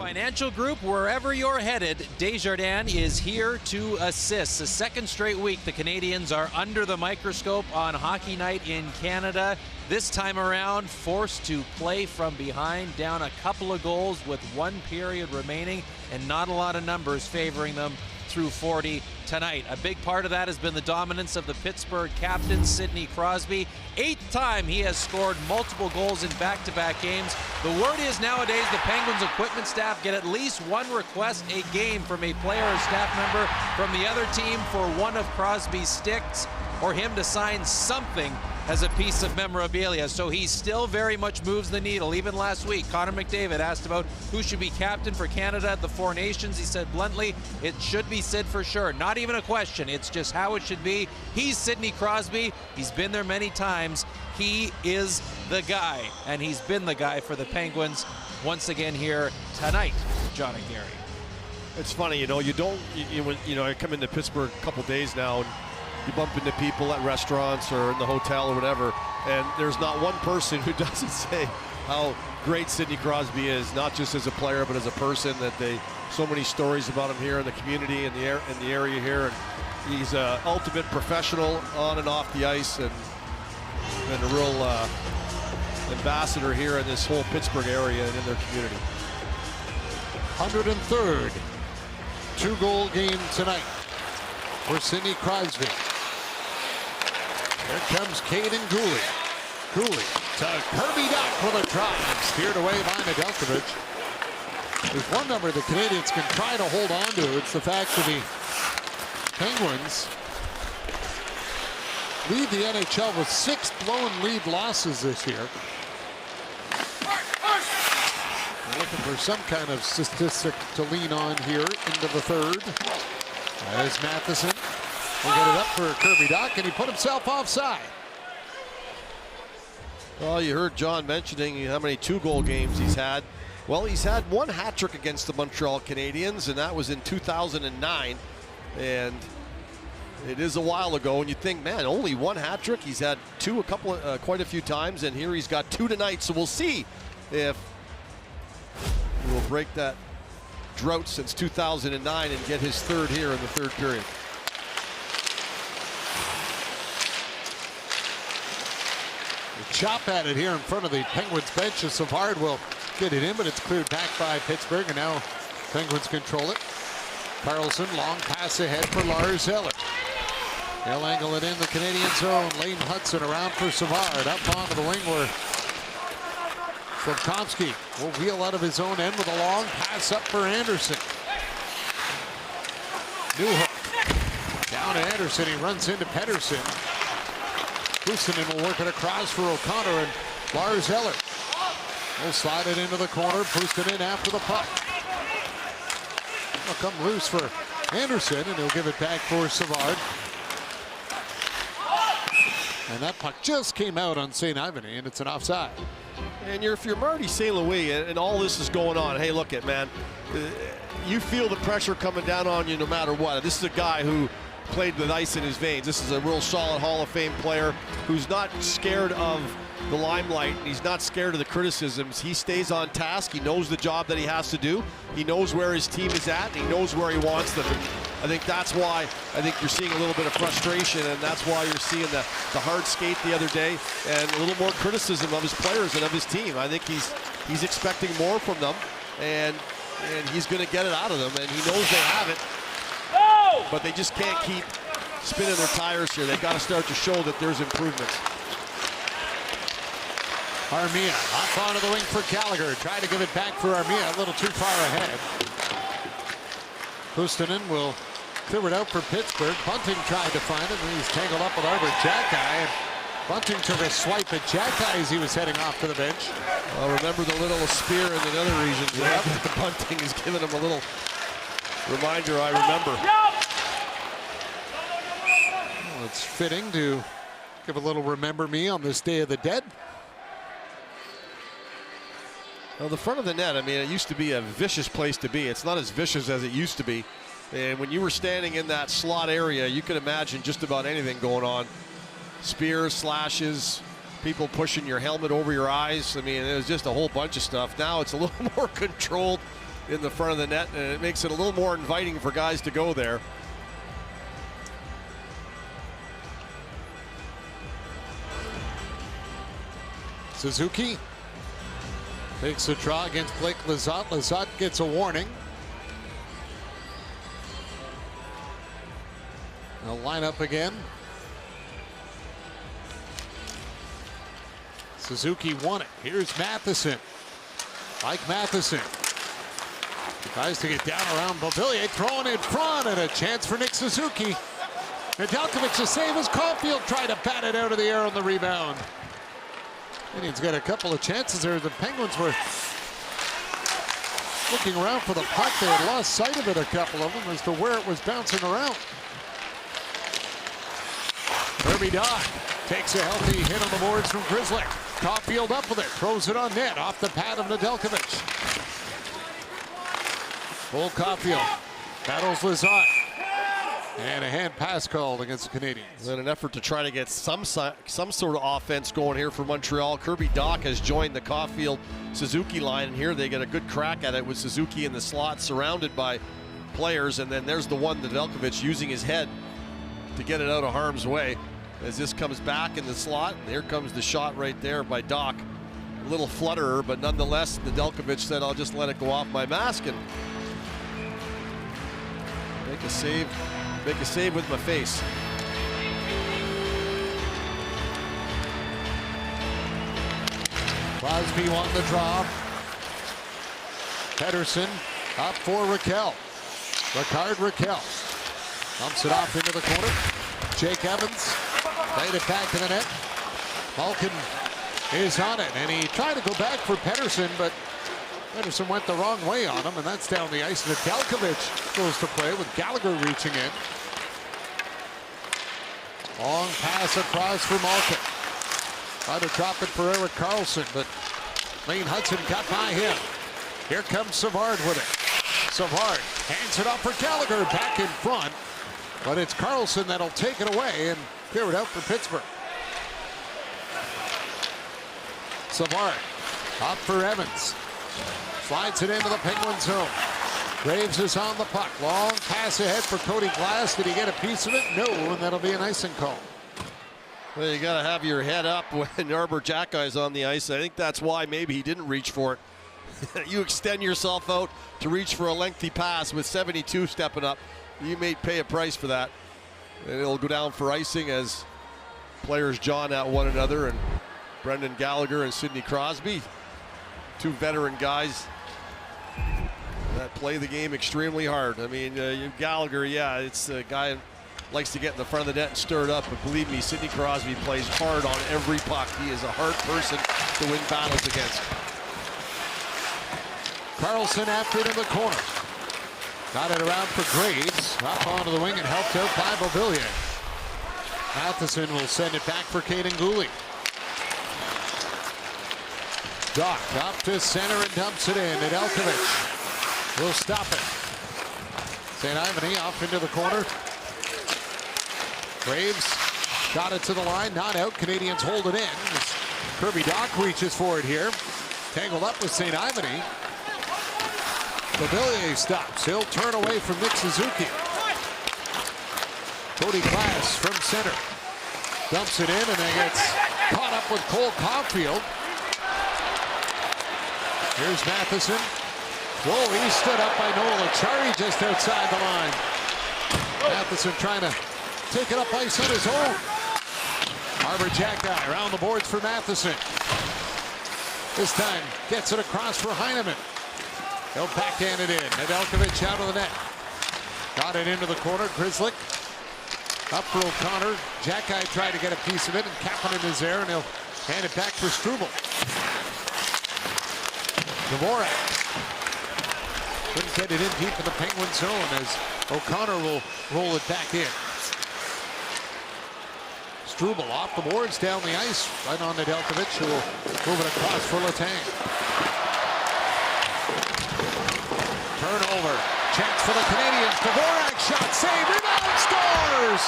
Financial Group, wherever you're headed, Desjardins is here to assist. The second straight week, the Canadians are under the microscope on Hockey Night in Canada. This time around, forced to play from behind, down a couple of goals with 1 period remaining, and not a lot of numbers favoring them through 40 tonight. A big part of that has been the dominance of the Pittsburgh captain, Sidney Crosby. 8th time he has scored multiple goals in back-to-back games. The word is nowadays the Penguins equipment staff get at least one request a game from a player or staff member from the other team for one of Crosby's sticks or him to sign something as a piece of memorabilia. So he still very much moves the needle. Even last week, Connor McDavid asked about who should be captain for Canada at the Four Nations. He said bluntly, it should be Sid for sure. Not even a question. It's just how it should be. He's Sidney Crosby. He's been there many times. He is the guy, and he's been the guy for the Penguins once again here tonight. John and Gary. It's funny, you know, I come into Pittsburgh a couple days now, and you bump into people at restaurants or in the hotel or whatever, and there's not one person who doesn't say how great Sidney Crosby is, not just as a player but as a person. So many stories about him here in the community and in the area here, and he's an ultimate professional on and off the ice, and been a real ambassador here in this whole Pittsburgh area and in their community. 103rd 2-goal game tonight for Sidney Crosby. Here comes Caden Gooley. Gooley to Kirby Dach with a drive, steered away by Nedeljkovic. There's one number the Canadians can try to hold on to. It's the fact that the Penguins lead the NHL with 6 blown lead losses this year. We're looking for some kind of statistic to lean on here into the third. As Matheson will get it up for Kirby Dach, and he put himself offside. Well, you heard John mentioning how many 2-goal games he's had. Well, he's had 1 hat trick against the Montreal Canadiens, and that was in 2009. And it is a while ago, and you think, man, only 1 hat trick. He's had 2 quite a few times, and here he's got 2 tonight. So we'll see if he will break that drought since 2009 and get his 3rd here in the 3rd period. The chop at it here in front of the Penguins bench, as Savard will get it in, but it's cleared back by Pittsburgh, and now Penguins control it. Carlson, long pass ahead for Lars Eller. He'll angle it in the Canadian zone. Lane Hudson around for Savard, up onto the wing where Slafkovsky will wheel out of his own end with a long pass up for Anderson. Newhook down to Anderson. He runs into Pettersson. Puustinen will work it across for O'Connor, and Lars Eller will slide it into the corner. Puustinen after the puck. Will come loose for Anderson, and he'll give it back for Savard. And that puck just came out on St. Ivany, and it's an offside. And if you're Marty St. Louis and all this is going on, hey, look it, man, you feel the pressure coming down on you no matter what. This is a guy who played with ice in his veins. This is a real solid Hall of Fame player who's not scared of the limelight. He's not scared of the criticisms. He stays on task. He knows the job that he has to do. He knows where his team is at, and he knows where he wants them. And I think that's why I think you're seeing a little bit of frustration, and that's why you're seeing the hard skate the other day and a little more criticism of his players and of his team. I think he's expecting more from them, and he's going to get it out of them, and he knows they have it. But they just can't keep spinning their tires here. They've got to start to show that there's improvements. Armia up onto the wing for Gallagher. Try to give it back for Armia, a little too far ahead. Puustinen will clear it out for Pittsburgh. Bunting tried to find it, and he's tangled up with Arbor Xhekaj. Bunting took a swipe at Xhekaj as he was heading off to the bench. Well, remember the little spear in the other regions. Yeah. The Bunting is giving him a little reminder, I remember. Well, it's fitting to give a little remember me on this Day of the Dead. Well, the front of the net, I mean, it used to be a vicious place to be. It's not as vicious as it used to be. And when you were standing in that slot area, you could imagine just about anything going on. Spears, slashes, people pushing your helmet over your eyes. I mean, it was just a whole bunch of stuff. Now it's a little more controlled. in the front of the net, and it makes it a little more inviting for guys to go there. Suzuki takes a draw against Blake Lizotte. Lizotte gets a warning. They'll line up again. Suzuki won it. Here's Matheson. Mike Matheson tries to get down around Beauvillier, throwing in front, and a chance for Nick Suzuki. Nedeljkovic the same as Caulfield tried to bat it out of the air on the rebound. Indians got a couple of chances there. The Penguins were looking around for the puck. They had lost sight of it, a couple of them, as to where it was bouncing around. Kirby Dach takes a healthy hit on the boards from Grizzly. Caulfield up with it, throws it on net, off the pad of Nedeljkovic. Cole Caulfield battles Lizotte. And a hand pass called against the Canadiens. In an effort to try to get some sort of offense going here for Montreal, Kirby Dach has joined the Caulfield-Suzuki line, and here they get a good crack at it with Suzuki in the slot surrounded by players, and then there's the one, Nedeljkovic, using his head to get it out of harm's way. As this comes back in the slot, and here comes the shot right there by Dach. A little flutterer, but nonetheless, Nedeljkovic said, I'll just let it go off my mask and make a save. Make a save with my face. Crosby won the draw. Pedersen up for Raquel. Raquel dumps it off into the corner. Jake Evans played it back to the net. Malkin is on it, and he tried to go back for Pedersen, but Pedersen went the wrong way on him, and that's down the ice. Nedeljkovic goes to play with Gallagher reaching in. Long pass across for Malkin. Tried to drop it for Erik Karlsson, but Lane Hudson got by him. Here comes Savard with it. Savard hands it off for Gallagher, back in front. But it's Karlsson that'll take it away and clear it out for Pittsburgh. Savard up for Evans. Slides it into the Penguin zone. Graves is on the puck. Long pass ahead for Cody Glass. Did he get a piece of it? No, and that'll be an icing call. Well, you got to have your head up when Arbor Xhekaj is on the ice. I think that's why maybe he didn't reach for it. You extend yourself out to reach for a lengthy pass with 72 stepping up. You may pay a price for that. And it'll go down for icing as players jaw at one another, and Brendan Gallagher and Sidney Crosby, two veteran guys that play the game extremely hard. I mean, Gallagher, yeah, it's a guy who likes to get in the front of the net and stir it up, but believe me, Sidney Crosby plays hard on every puck. He is a hard person to win battles against. Karlsson after it in the corner. Got it around for Graves. Up onto the wing and helped out by Beauvillier. Matheson will send it back for Caden Gooley. Dach up to center and dumps it in. Nedeljkovic will stop it. St. Ivany off into the corner. Graves got it to the line, not out. Canadians hold it in. Kirby Dach reaches for it here. Tangled up with St. Ivany. Beauvillier stops. He'll turn away from Nick Suzuki. Cody Glass from center. Dumps it in, and then gets caught up with Cole Caulfield. Here's Matheson. Whoa, he stood up by Noel Acciari just outside the line. Matheson trying to take it up ice on his own. Arbor Xhekaj around the boards for Matheson. This time gets it across for Heineman. He'll backhand it in. Nedeljkovic out of the net. Got it into the corner. Grizzly up for O'Connor. Xhekaj tried to get a piece of it, and Kapanen is there, and he'll hand it back for Struble. Dvorak couldn't get it in deep in the Penguin zone as O'Connor will roll it back in. Struble off the boards, down the ice, right on Nedeljkovic, who will move it across for Letang. Turnover, chance for the Canadiens. Dvorak shot, save, rebound, scores!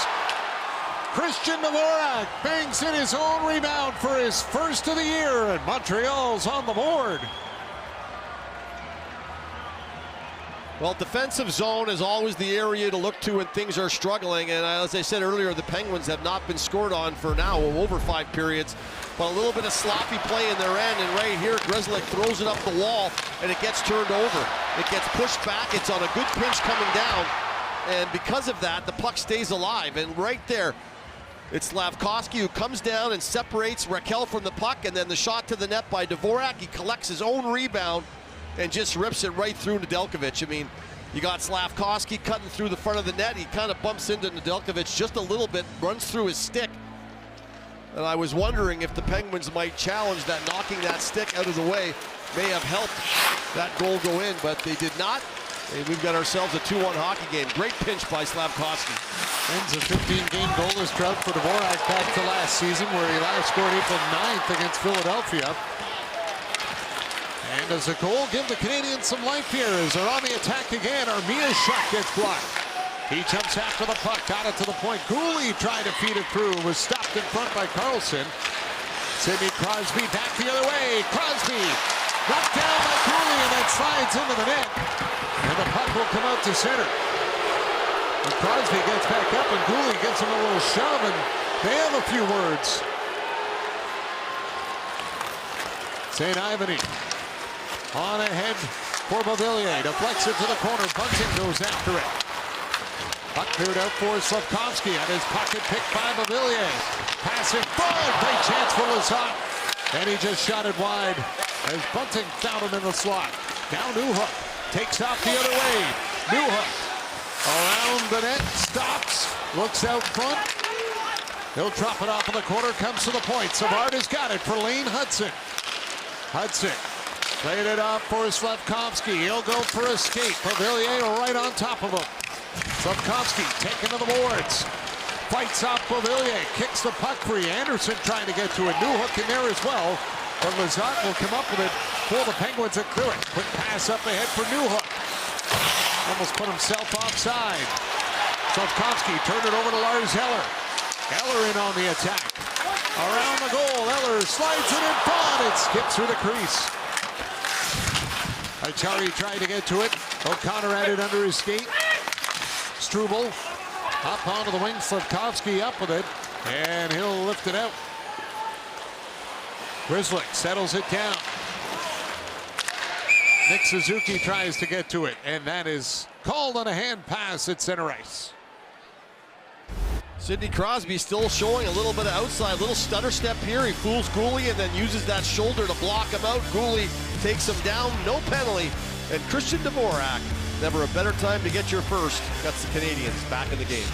Christian Dvorak bangs in his own rebound for his first of the year, and Montreal's on the board. Well, defensive zone is always the area to look to when things are struggling. And as I said earlier, the Penguins have not been scored on for now over 5 periods. But a little bit of sloppy play in their end. And right here, Grzelcyk throws it up the wall, and it gets turned over. It gets pushed back. It's on a good pinch coming down. And because of that, the puck stays alive. And right there, it's Slafkovsky who comes down and separates Raquel from the puck. And then the shot to the net by Dvorak. He collects his own rebound and just rips it right through Nedeljkovic. I mean, you got Slafkovsky cutting through the front of the net. He kind of bumps into Nedeljkovic just a little bit, runs through his stick. And I was wondering if the Penguins might challenge that, knocking that stick out of the way may have helped that goal go in, but they did not. And we've got ourselves a 2-1 hockey game. Great pinch by Slafkovsky. Ends a 15-game goalless drought for Dvorak back to last season, where he last scored April 9th against Philadelphia. And as a goal, give the Canadians some life here as they're on the attack again. Armia's shot gets blocked. He jumps after the puck, got it to the point. Gooley tried to feed it through, was stopped in front by Carlson. Sidney Crosby back the other way. Crosby knocked down by Gooley and then slides into the net. And the puck will come out to center. And Crosby gets back up and Gooley gives him a little shove and they have a few words. St. Ivany on ahead for Beauvillier. Deflects it to the corner. Bunting goes after it. Puck cleared out for Slafkovsky at his pocket, picked by Beauvillier. Passing forward. Great chance for Lizotte. And he just shot it wide as Bunting found him in the slot. Now Newhook takes off the other way. Newhook around the net. Stops. Looks out front. He'll drop it off in the corner. Comes to the point. Savard has got it for Lane Hudson. Hudson played it off for Slafkovsky. He'll go for a skate. Beauvillier right on top of him. Slafkovsky taken to the boards. Fights off Beauvillier. Kicks the puck free. Anderson trying to get to a Newhook in there as well. But Lizotte will come up with it for the Penguins at clear it. Quick pass up ahead for Newhook. Almost put himself offside. Slafkovsky turned it over to Lars Eller. Eller in on the attack. Around the goal. Eller slides it in front. It skips through the crease. Achari tried to get to it. O'Connor had it under his skate. Struble up onto the wing. Slafkovsky up with it. And he'll lift it out. Grzelcyk settles it down. Nick Suzuki tries to get to it. And that is called on a hand pass at center ice. Sidney Crosby still showing a little bit of outside, little stutter step here. He fools Gooley and then uses that shoulder to block him out. Gooley takes him down, no penalty. And Christian Dvorak, never a better time to get your first. Gets the Canadians back in the game.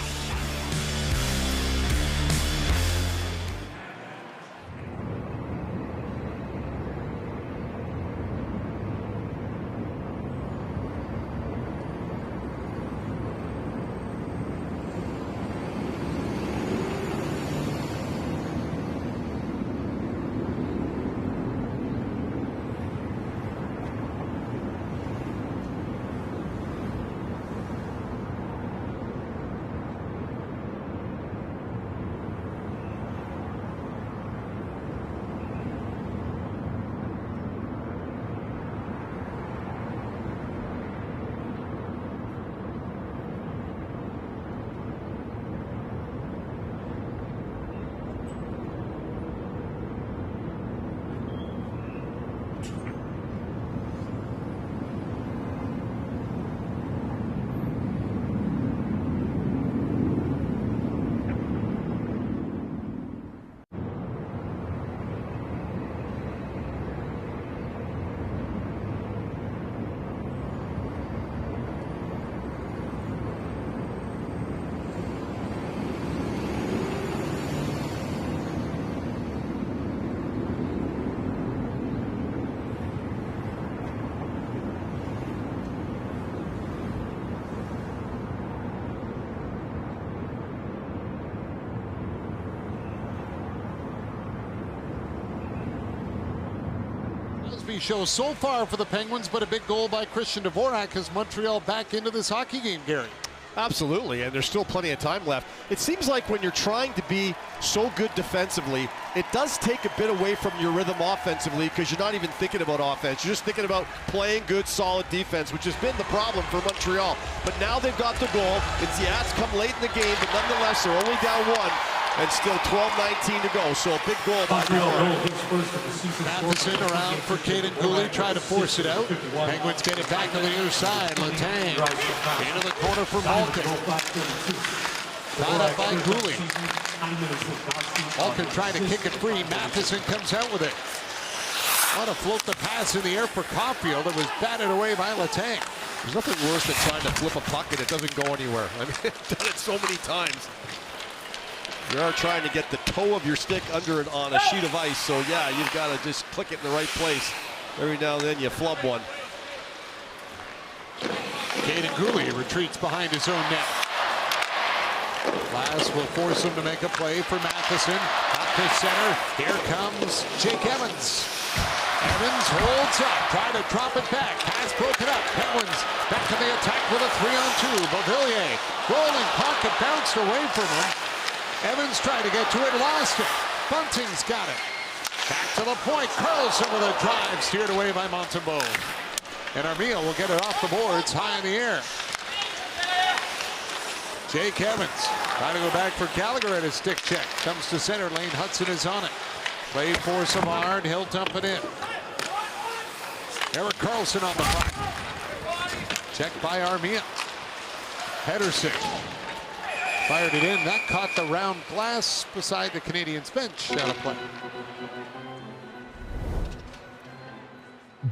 Show so far for the Penguins, but a big goal by Christian Dvorak has Montreal back into this hockey game, Gary. Absolutely, and there's still plenty of time left. It seems like when you're trying to be so good defensively, it does take a bit away from your rhythm offensively because you're not even thinking about offense. You're just thinking about playing good, solid defense, which has been the problem for Montreal. But now they've got the goal. It's the Ats come late in the game, but nonetheless, they're only down 1. And still 12-19 to go, so a big goal by Matheson around for Caden Gooley, try to force it out. Penguins get it back to the other side. Letang into the corner for Malkin. Tied up by Gooley. Malkin trying to kick it free. Matheson comes out with it. Want to float the pass in the air for Caulfield. It was batted away by Letang. There's nothing worse than trying to flip a puck and it doesn't go anywhere. I mean, I've done it so many times. You are trying to get the toe of your stick under it on a sheet of ice, so yeah, you've got to just click it in the right place. Every now and then you flub one. Caden Gooley retreats behind his own net. Glass will force him to make a play for Matheson. Up to center. Here comes Jake Evans. Evans holds up, trying to drop it back. Pass broken up. Penguins back to the attack with a 3-on-2. Beauvillier rolling puck, it bounced away from him. Evans tried to get to it, lost it. Bunting's got it. Back to the point. Carlson with a drive, steered away by Montembeault. And Armia will get it off the boards, high in the air. Jake Evans trying to go back for Gallagher at his stick check. Comes to center lane. Hudson is on it. Play for Savard. He'll dump it in. Erik Karlsson on the puck. Checked by Armia. Pedersen fired it in. That caught the round glass beside the Canadiens bench. Out of play.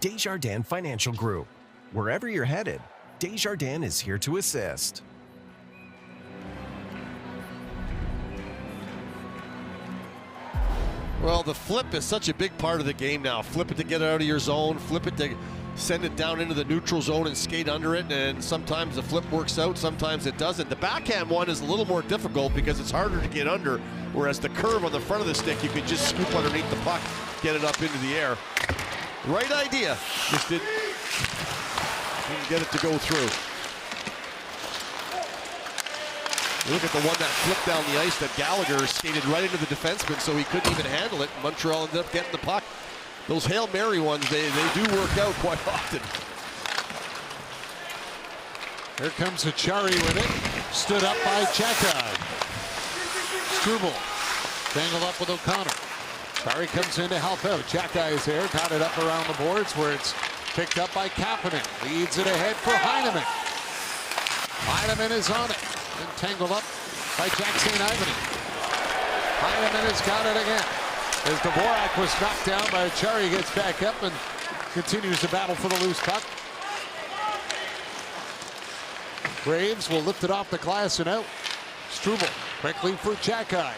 Desjardins Financial Group. Wherever you're headed, Desjardins is here to assist. Well, the flip is such a big part of the game now. Flip it to get it out of your zone, flip it to send it down into the neutral zone and skate under it, and sometimes the flip works out, sometimes it doesn't. The backhand one is a little more difficult because it's harder to get under, whereas the curve on the front of the stick, you can just scoop underneath the puck, get it up into the air. Right idea, just didn't get it to go through. You look at the one that flipped down the ice that Gallagher skated right into the defenseman, so he couldn't even handle it. Montreal ended up getting the puck. Those Hail Mary ones, they do work out quite often. Here comes Achari with it. Stood up by Chakai. Struble tangled up with O'Connor. Achari comes in to help out. Chakai is there, got it up around the boards where it's picked up by Kapanen. Leads it ahead for Heineman. Heineman is on it. And tangled up by Jack St. Ivany. Heineman has got it again. As Dvorak was knocked down by Achari, gets back up and continues the battle for the loose puck. Graves will lift it off the glass and out. Struble quickly for Chakai.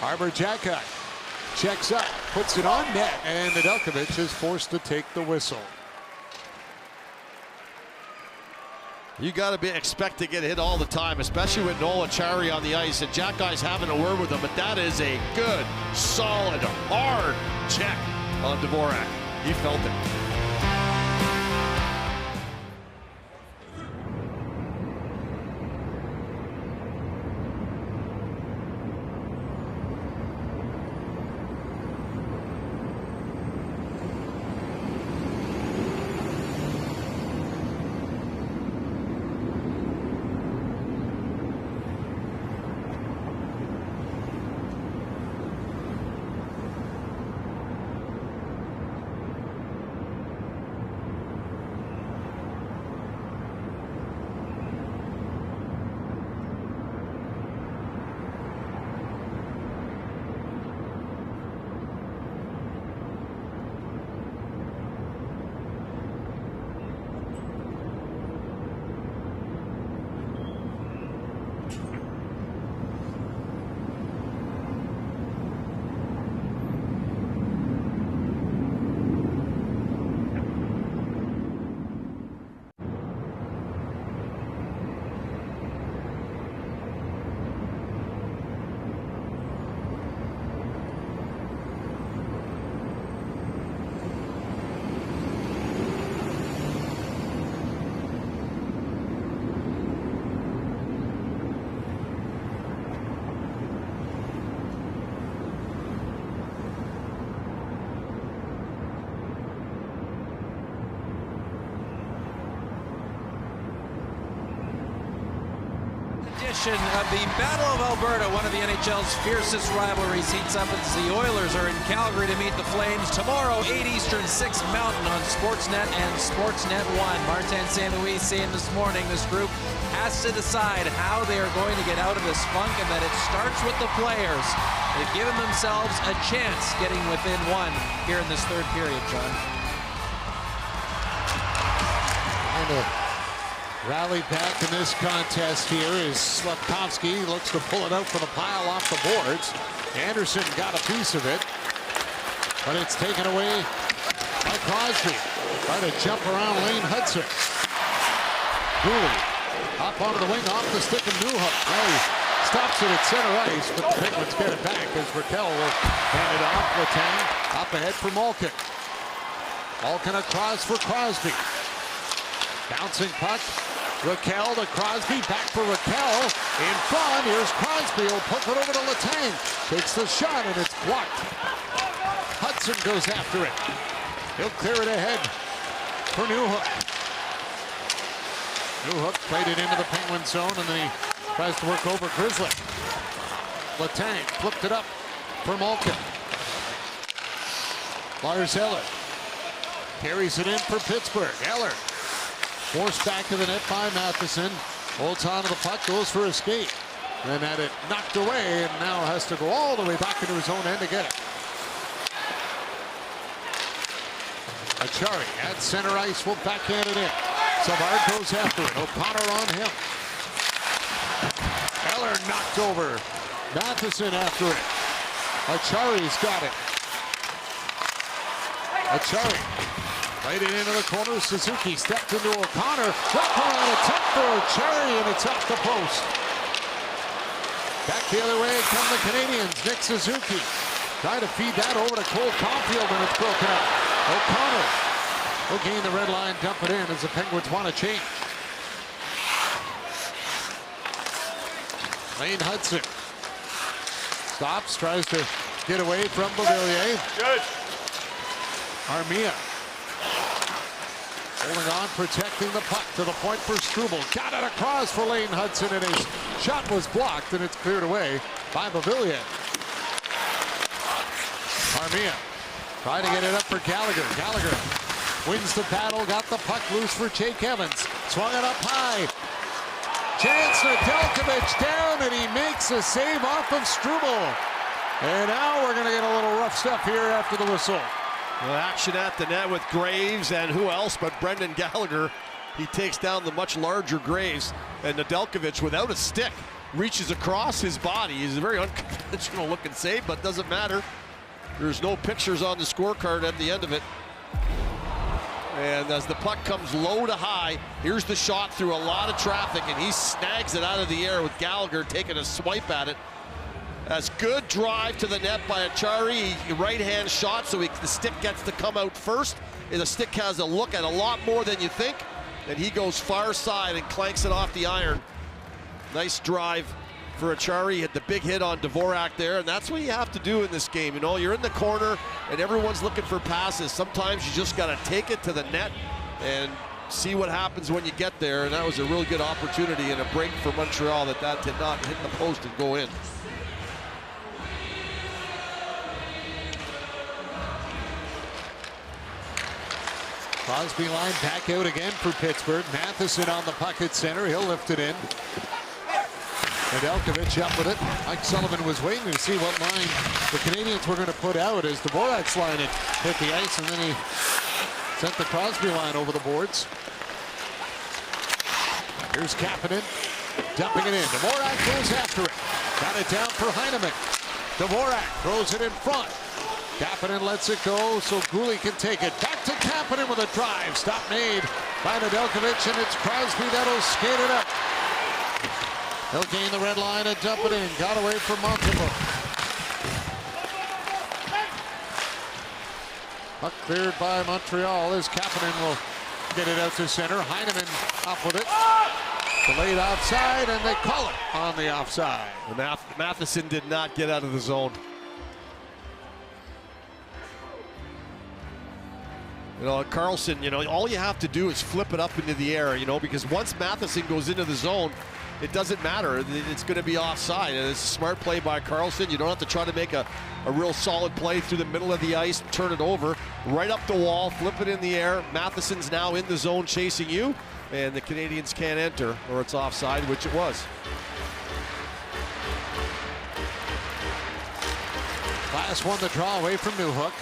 Arbor Chakai checks up, puts it on net, and Nedeljkovic is forced to take the whistle. You got to expect to get hit all the time, especially with Noel Achari on the ice, and Jack Guy's having a word with him, but that is a good, solid, hard check on Dvorak. He felt it. edition of the Battle of Alberta, one of the NHL's fiercest rivalries, heats up as the Oilers are in Calgary to meet the Flames tomorrow, 8 Eastern, 6 Mountain on Sportsnet and Sportsnet 1. Martin St. Louis saying this morning this group has to decide how they are going to get out of this funk and that it starts with the players. They've given themselves a chance getting within one here in this third period, John. Rally back in this contest here is Slafkovsky. Looks to pull it out for the pile off the boards. Anderson got a piece of it, but it's taken away by Crosby. Trying to jump around Lane Hudson. Cooley up onto the wing, off the stick of Newhook. Now he stops it at center ice, but the Penguins get it back as Raquel will hand it off. Letang up ahead for Malkin. Malkin across for Crosby. Bouncing puck. Raquel to Crosby, back for Raquel. In front, here's Crosby. He'll poke it over to Letang. Takes the shot, and it's blocked. Hudson goes after it. He'll clear it ahead for Newhook. Newhook played it into the Penguin zone, and then he tries to work over Grizzly. Letang flipped it up for Malkin. Lars Eller carries it in for Pittsburgh. Eller forced back to the net by Matheson. Holds on to the puck, goes for a skate. Then had it knocked away and now has to go all the way back into his own end to get it. Achari at center ice will backhand it in. Savard goes after it. O'Connor on him. Eller knocked over. Matheson after it. Achari's got it. Achari played it into the corner. Suzuki stepped into O'Connor. Wrap around attempt for Achari, and it's off the post. Back the other way come the Canadians. Nick Suzuki trying to feed that over to Cole Caulfield, and it's broken up. O'Connor will gain the red line, dump it in as the Penguins want to change. Lane Hudson stops, tries to get away from Beauvillier. Good. Armia holding on, protecting the puck to the point for Struble. Got it across for Lane Hudson, and his shot was blocked, and it's cleared away by Beauvillier. Armia trying to get it up for Gallagher. Gallagher wins the battle, got the puck loose for Jake Evans. Swung it up high. Chance Nedeljkovic down, and he makes a save off of Struble. And now we're going to get a little rough stuff here after the whistle. Well, action at the net with Graves and who else but Brendan Gallagher. He takes down the much larger Graves, and Nedeljkovic without a stick reaches across his body. He's a very unconventional looking save, but doesn't matter. There's no pictures on the scorecard at the end of it. And as the puck comes low to high, here's the shot through a lot of traffic, and he snags it out of the air with Gallagher taking a swipe at it. That's good drive to the net by Achari. Right-hand shot, so the stick gets to come out first. And the stick has a look at a lot more than you think. And he goes far side and clanks it off the iron. Nice drive for Achari. He had the big hit on Dvorak there, and that's what you have to do in this game. You know, you're in the corner, and everyone's looking for passes. Sometimes you just got to take it to the net and see what happens when you get there. And that was a really good opportunity and a break for Montreal that did not hit the post and go in. Crosby line back out again for Pittsburgh. Matheson on the puck at center. He'll lift it in. Nedeljkovic up with it. Mike Sullivan was waiting to see what line the Canadians were going to put out as Dvorak's line had hit the ice, and then he sent the Crosby line over the boards. Here's Kapanen dumping it in. Dvorak goes after it. Got it down for Heineman. Dvorak throws it in front. Kapanen lets it go so Guhle can take it. Back to Kapanen with a drive. Stop made by Nedeljkovic, and it's Crosby that'll skate it up. He'll gain the red line and dump it in. Got away from Montembeault. Puck cleared by Montreal as Kapanen will get it out to center. Heineman up with it. Delayed offside, and they call it on the offside. Matheson did not get out of the zone. You know, Karlsson, you know, all you have to do is flip it up into the air, you know, because once Matheson goes into the zone, it doesn't matter. It's going to be offside. And it's a smart play by Karlsson. You don't have to try to make a real solid play through the middle of the ice, turn it over, right up the wall, flip it in the air. Matheson's now in the zone chasing you, and the Canadians can't enter, or it's offside, which it was. Glass won the draw away from Newhook.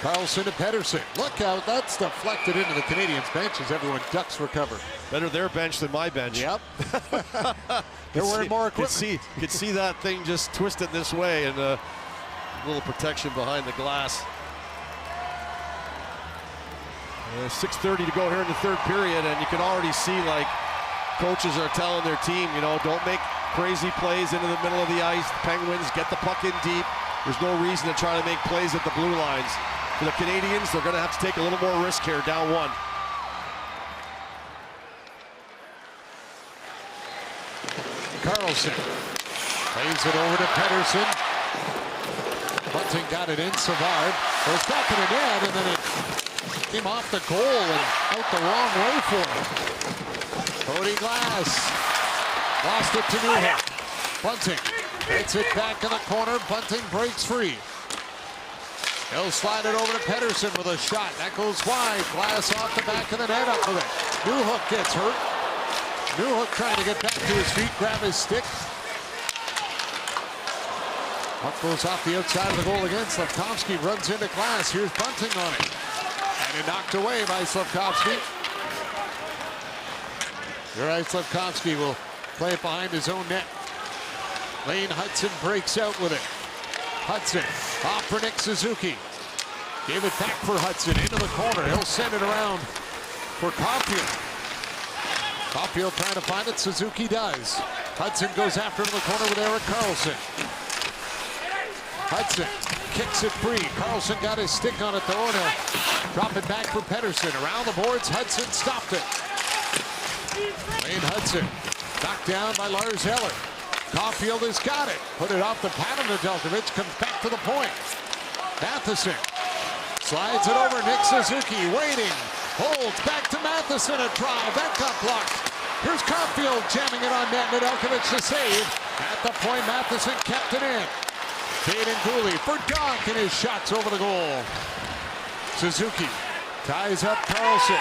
Karlsson to Pettersson. Look out, that's deflected into the Canadiens bench as everyone ducks for cover. Better their bench than my bench. Yep. They're wearing more equipment. Could see that thing just twisted this way, and a little protection behind the glass. 6:30 to go here in the third period, and you can already see, like, coaches are telling their team, you know, don't make crazy plays into the middle of the ice. The Penguins get the puck in deep. There's no reason to try to make plays at the blue lines. For the Canadians, they're going to have to take a little more risk here, down 1. Karlsson plays it over to Pettersson. Bunting got it in. Savard goes back in the net, and then it came off the goal and out the wrong way for him. Cody Glass lost it to Newhook. Bunting gets it back in the corner. Bunting breaks free. He'll slide it over to Pettersson with a shot. That goes wide. Glass off the back of the net up with it. Newhook gets hurt. Newhook trying to get back to his feet, grab his stick. Puck goes off the outside of the goal again. Slafkovsky runs into Glass. Here's Bunting on it. And it knocked away by Slafkovsky. Juraj Slafkovsky will play it behind his own net. Lane Hudson breaks out with it. Hudson off for Nick Suzuki. Gave it back for Hudson into the corner. He'll send it around for Caulfield. Caulfield trying to find it. Suzuki does. Hudson goes after him in the corner with Erik Karlsson. Hudson kicks it free. Karlsson got his stick on it though, and he'll drop it back for Pettersson. Around the boards, Hudson stopped it. Lane Hudson knocked down by Lars Eller. Caulfield has got it. Put it off the pad of Nedeljkovic. Comes back to the point. Matheson slides it over. Nick Suzuki waiting. Holds back to Matheson. A try. That got blocked. Here's Caulfield jamming it on net. Nedeljkovic to save. At the point, Matheson kept it in. Caden Cooley for Dunk, and his shots over the goal. Suzuki ties up Karlsson.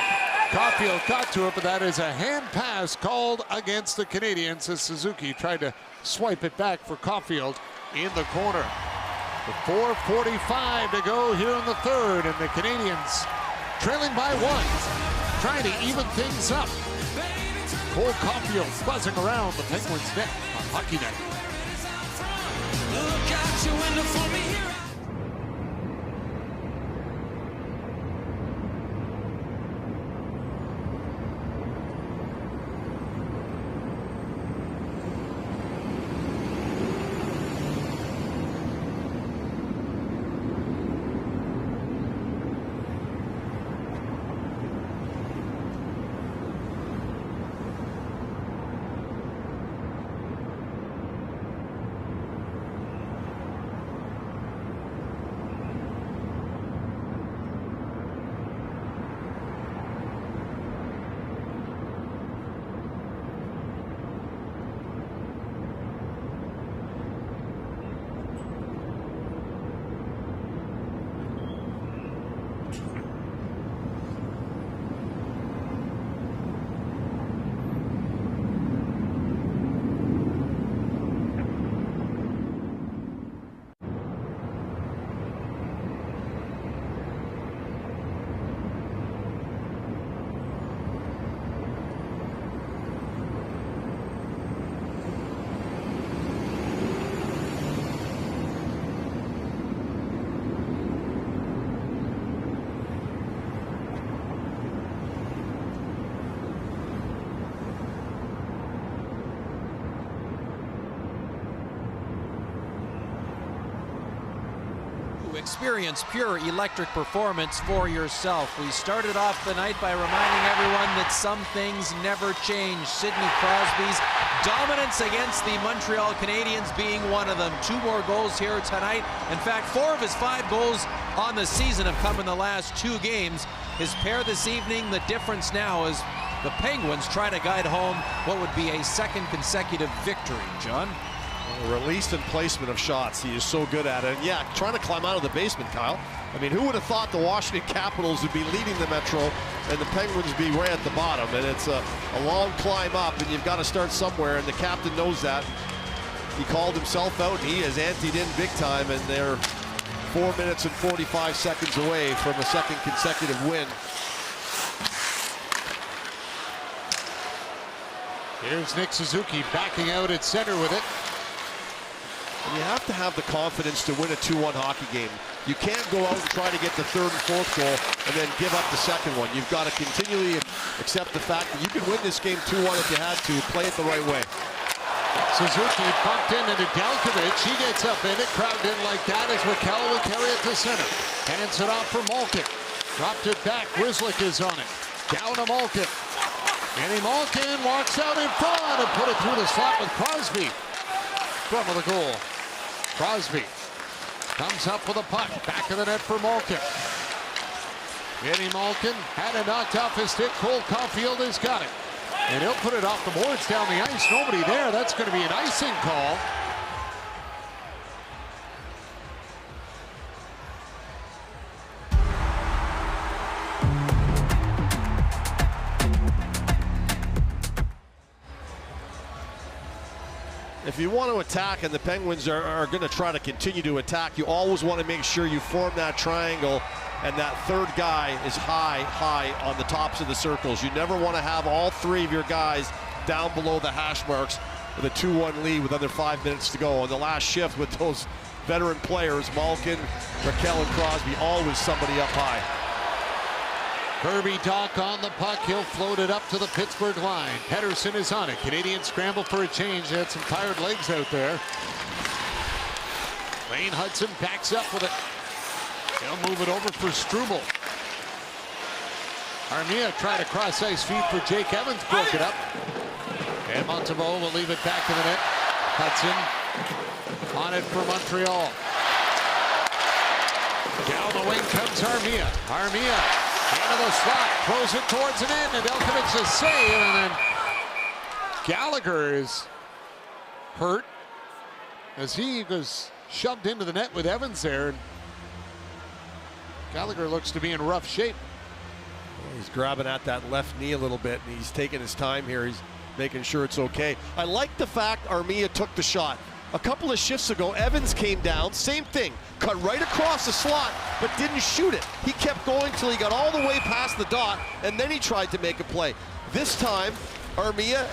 Caulfield got to it, but that is a hand pass called against the Canadiens as Suzuki tried to swipe it back for Caulfield in the corner. With 4:45 to go here in the third, and the Canadiens trailing by 1, trying to even things up. Cole Caulfield buzzing around the Penguins' net on Hockey Night. Look out your window for me here. Experience pure electric performance for yourself. We started off the night by reminding everyone that some things never change. Sidney Crosby's dominance against the Montreal Canadiens being one of them. 2 more goals here tonight. In fact, 4 of his 5 goals on the season have come in the last 2 games. His pair this evening, the difference now is the Penguins try to guide home what would be a second consecutive victory. John? Released and placement of shots. He is so good at it. And yeah, trying to climb out of the basement, Kyle. I mean, who would have thought the Washington Capitals would be leading the Metro and the Penguins be right at the bottom? And it's a long climb up, and you've got to start somewhere, and the captain knows that. He called himself out, and he has anteed in big time, and they're 4 minutes and 45 seconds away from a second consecutive win. Here's Nick Suzuki backing out at center with it. And you have to have the confidence to win a 2-1 hockey game. You can't go out and try to get the third and fourth goal and then give up the second one. You've got to continually accept the fact that you can win this game 2-1 if you had to. Play it the right way. Suzuki bumped into Nedeljkovic. He gets up in it, crowded in like that as Rakell will carry it to center. Hands it off for Malkin. Dropped it back. Grzelcyk is on it. Down to Malkin. Manny Malkin walks out in front and put it through the slot with Crosby. Front of the goal. Crosby comes up with a puck. Back of the net for Malkin. Manny Malkin had it knocked off his stick. Cole Caulfield has got it. And he'll put it off the boards down the ice. Nobody there. That's going to be an icing call. If you want to attack, and the Penguins are going to try to continue to attack, you always want to make sure you form that triangle and that third guy is high on the tops of the circles. You never want to have all three of your guys down below the hash marks with a 2-1 lead with under 5 minutes to go. On the last shift with those veteran players, Malkin, Rakell, and Crosby, always somebody up high. Kirby Dach on the puck. He'll float it up to the Pittsburgh line. Pettersson is on it. Canadians scramble for a change. They had some tired legs out there. Lane Hudson backs up with it. They'll move it over for Struble. Armia tried a cross-ice feed for Jake Evans. Broke it up. And Montembeault will leave it back to the net. Hudson on it for Montreal. Down the wing comes Armia. Armia into the slot, throws it towards an end. Nedeljkovic a save, and then Gallagher is hurt as he was shoved into the net with Evans there. Gallagher looks to be in rough shape. He's grabbing at that left knee a little bit, and he's taking his time here. He's making sure it's okay. I like the fact Armia took the shot. A couple of shifts ago, Evans came down, same thing, cut right across the slot, but didn't shoot it. He kept going till he got all the way past the dot, and then he tried to make a play. This time, Armia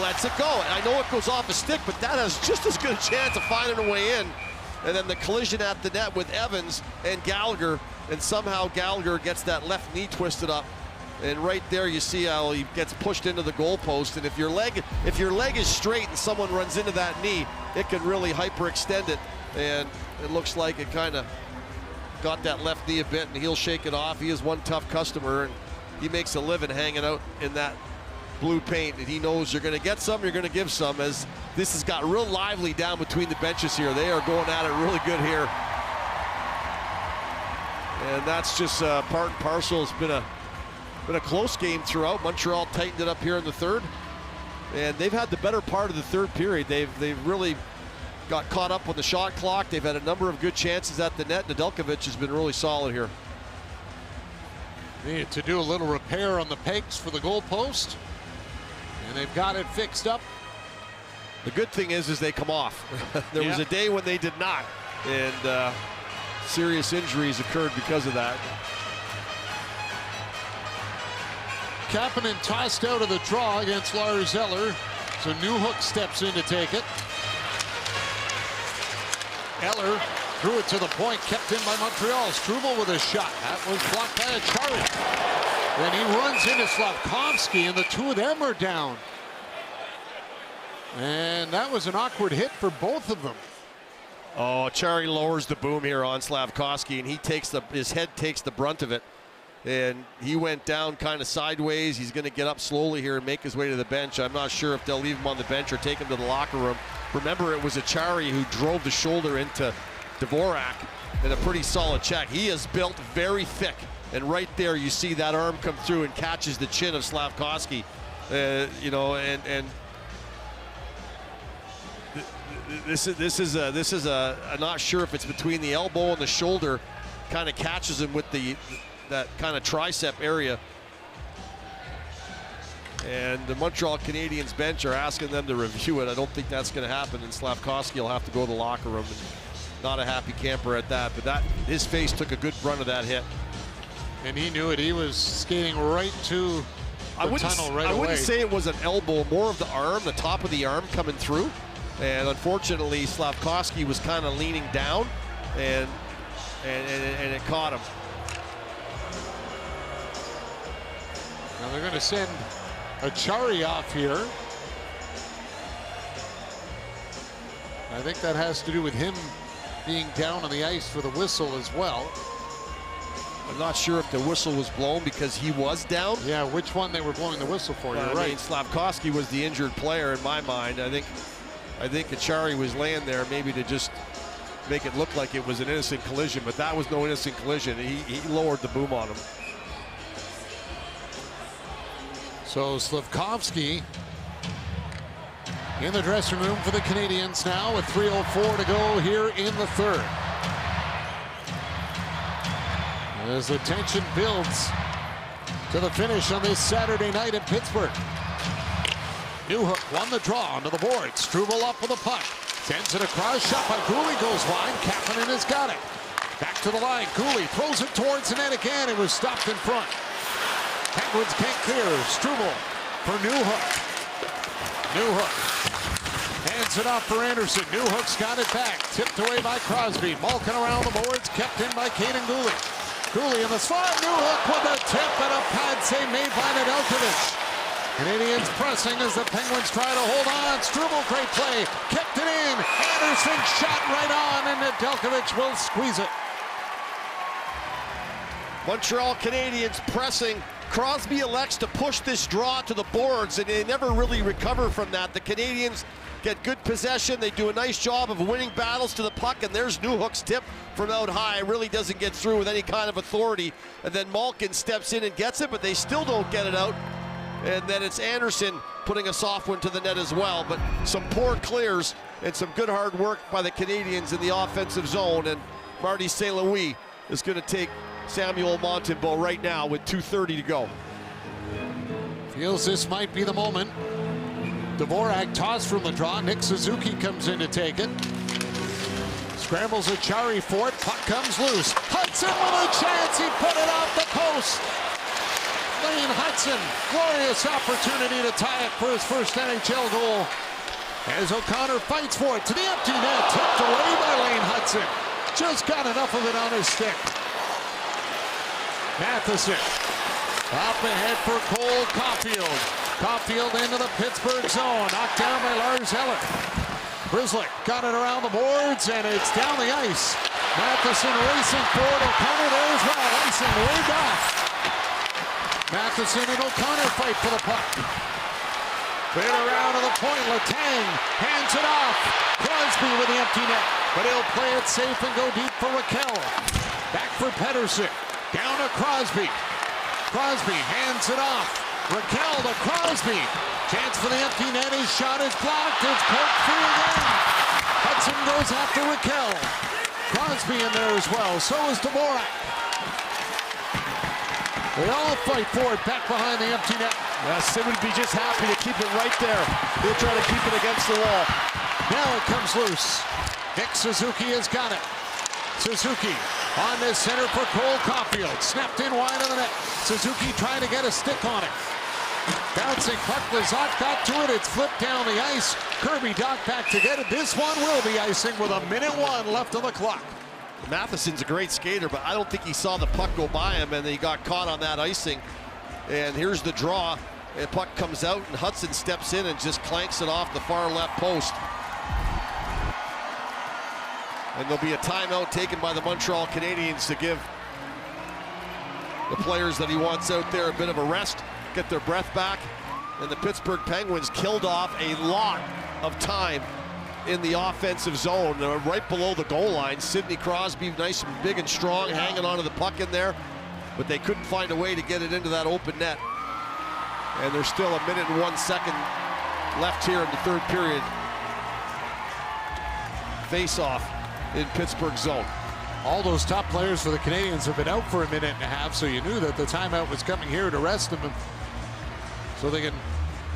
lets it go. And I know it goes off a stick, but that has just as good a chance of finding a way in. And then the collision at the net with Evans and Gallagher, and somehow Gallagher gets that left knee twisted up. And right there you see how he gets pushed into the goalpost. And if your leg is straight and someone runs into that knee, it can really hyperextend it. And it looks like it kind of got that left knee a bit, and he'll shake it off. He is one tough customer, and he makes a living hanging out in that blue paint. And he knows you're going to get some, you're going to give some, as this has got real lively down between the benches here. They are going at it really good here. And that's just part and parcel. It's been a close game throughout. Montreal tightened it up here in the third, and they've had the better part of the third period. They've really got caught up on the shot clock. They've had a number of good chances at the net. Nedeljkovic has been really solid here. Need to do a little repair on the pegs for the goalpost, and they've got it fixed up. The good thing is they come off. There was a day when they did not, and serious injuries occurred because of that. Kapanen tossed out of the draw against Lars Eller. So Newhook steps in to take it. Eller threw it to the point, kept in by Montreal. Struble with a shot. That was blocked by Acciari. Then he runs into Slafkovsky, and the two of them are down. And that was an awkward hit for both of them. Oh, Acciari lowers the boom here on Slafkovsky, and his head takes the brunt of it. And he went down kind of sideways. He's going to get up slowly here and make his way to the bench. I'm not sure if they'll leave him on the bench or take him to the locker room. Remember, it was Acciari who drove the shoulder into Dvorak in a pretty solid check. He is built very thick. And right there, you see that arm come through and catches the chin of Slavkovsky. You know, and this is I'm not sure if it's between the elbow and the shoulder, kind of catches him with that kind of tricep area. And the Montreal Canadiens bench are asking them to review it. I don't think that's going to happen, and Slavkovsky will have to go to the locker room. And not a happy camper at that, but his face took a good brunt of that hit. And he knew it. He was skating right to the tunnel right away. I wouldn't say it was an elbow, more of the arm, the top of the arm coming through. And unfortunately, Slavkovsky was kind of leaning down, and it caught him. Now they're going to send Acciari off here. I think that has to do with him being down on the ice for the whistle as well. I'm not sure if the whistle was blown because he was down. Yeah, which one they were blowing the whistle for, you're right. Slavkovsky was the injured player in my mind. I think Acciari was laying there maybe to just make it look like it was an innocent collision, but that was no innocent collision. He lowered the boom on him. So Slavkovsky in the dressing room for the Canadiens now with 3:04 to go here in the third. As the tension builds to the finish on this Saturday night in Pittsburgh. Newhook won the draw onto the board. Struble up with a puck. Sends it across. Shot by Cooley goes wide. Kapanen has got it. Back to the line. Cooley throws it towards the net again. It was stopped in front. Penguins can't clear. Struble for Newhook. Newhook hands it off for Anderson. Newhook's got it back. Tipped away by Crosby. Malkin around the boards. Kept in by Kaden Guhle. Guhle in the slot. Newhook with a tip and a pad save made by Nedeljkovic. Canadiens pressing as the Penguins try to hold on. Struble, great play. Kept it in. Anderson shot right on, and Nedeljkovic will squeeze it. Montreal Canadiens pressing. Crosby elects to push this draw to the boards, and they never really recover from that. The Canadiens get good possession. They do a nice job of winning battles to the puck, and there's Newhook's tip from out high. It really doesn't get through with any kind of authority. And then Malkin steps in and gets it, but they still don't get it out. And then it's Anderson putting a soft one to the net as well. But some poor clears and some good hard work by the Canadiens in the offensive zone. And Marty St. Louis is going to take Samuel Montembeault right now with 2:30 to go. Feels this might be the moment. Dvorak tossed from the draw. Nick Suzuki comes in to take it. Scrambles Acciari for it. Puck comes loose. Hudson with a chance. He put it off the post. Lane Hudson, glorious opportunity to tie it for his first NHL goal. As O'Connor fights for it to the empty net. Tipped away by Lane Hudson. Just got enough of it on his stick. Matheson up ahead for Cole Caulfield. Caulfield into the Pittsburgh zone. Knocked down by Lars Eller. Grzelcyk got it around the boards, and it's down the ice. Matheson racing forward. O'Connor there as well. Icing waved off. Matheson and O'Connor fight for the puck. Cleared around to the point. Letang hands it off. Crosby with the empty net, but he'll play it safe and go deep for Rakell. Back for Pettersson. Down to Crosby. Crosby hands it off. Rakell to Crosby. Chance for the empty net. His shot is blocked. It's poked free again. Hudson goes after Rakell. Crosby in there as well. So is Dvorak. They all fight for it back behind the empty net. Sid would be just happy to keep it right there. He'll try to keep it against the wall. Now it comes loose. Nick Suzuki has got it. Suzuki on the center for Cole Caulfield. Snapped in wide of the net. Suzuki trying to get a stick on it. Bouncing puck. Lazat got to it. It's flipped down the ice. Kirby Dach back to get it. This one will be icing with 1:01 left on the clock. Matheson's a great skater, but I don't think he saw the puck go by him, and he got caught on that icing. And here's the draw. The puck comes out, and Hudson steps in and just clanks it off the far left post. And there'll be a timeout taken by the Montreal Canadiens to give the players that he wants out there a bit of a rest, get their breath back. And the Pittsburgh Penguins killed off a lot of time in the offensive zone, right below the goal line. Sidney Crosby, nice and big and strong, hanging onto the puck in there. but they couldn't find a way to get it into that open net. And there's still 1 minute and 1 second left here in the third period. Face-off in Pittsburgh zone. All those top players for the Canadiens have been out for 1.5 minutes, so you knew that the timeout was coming here to rest them so they can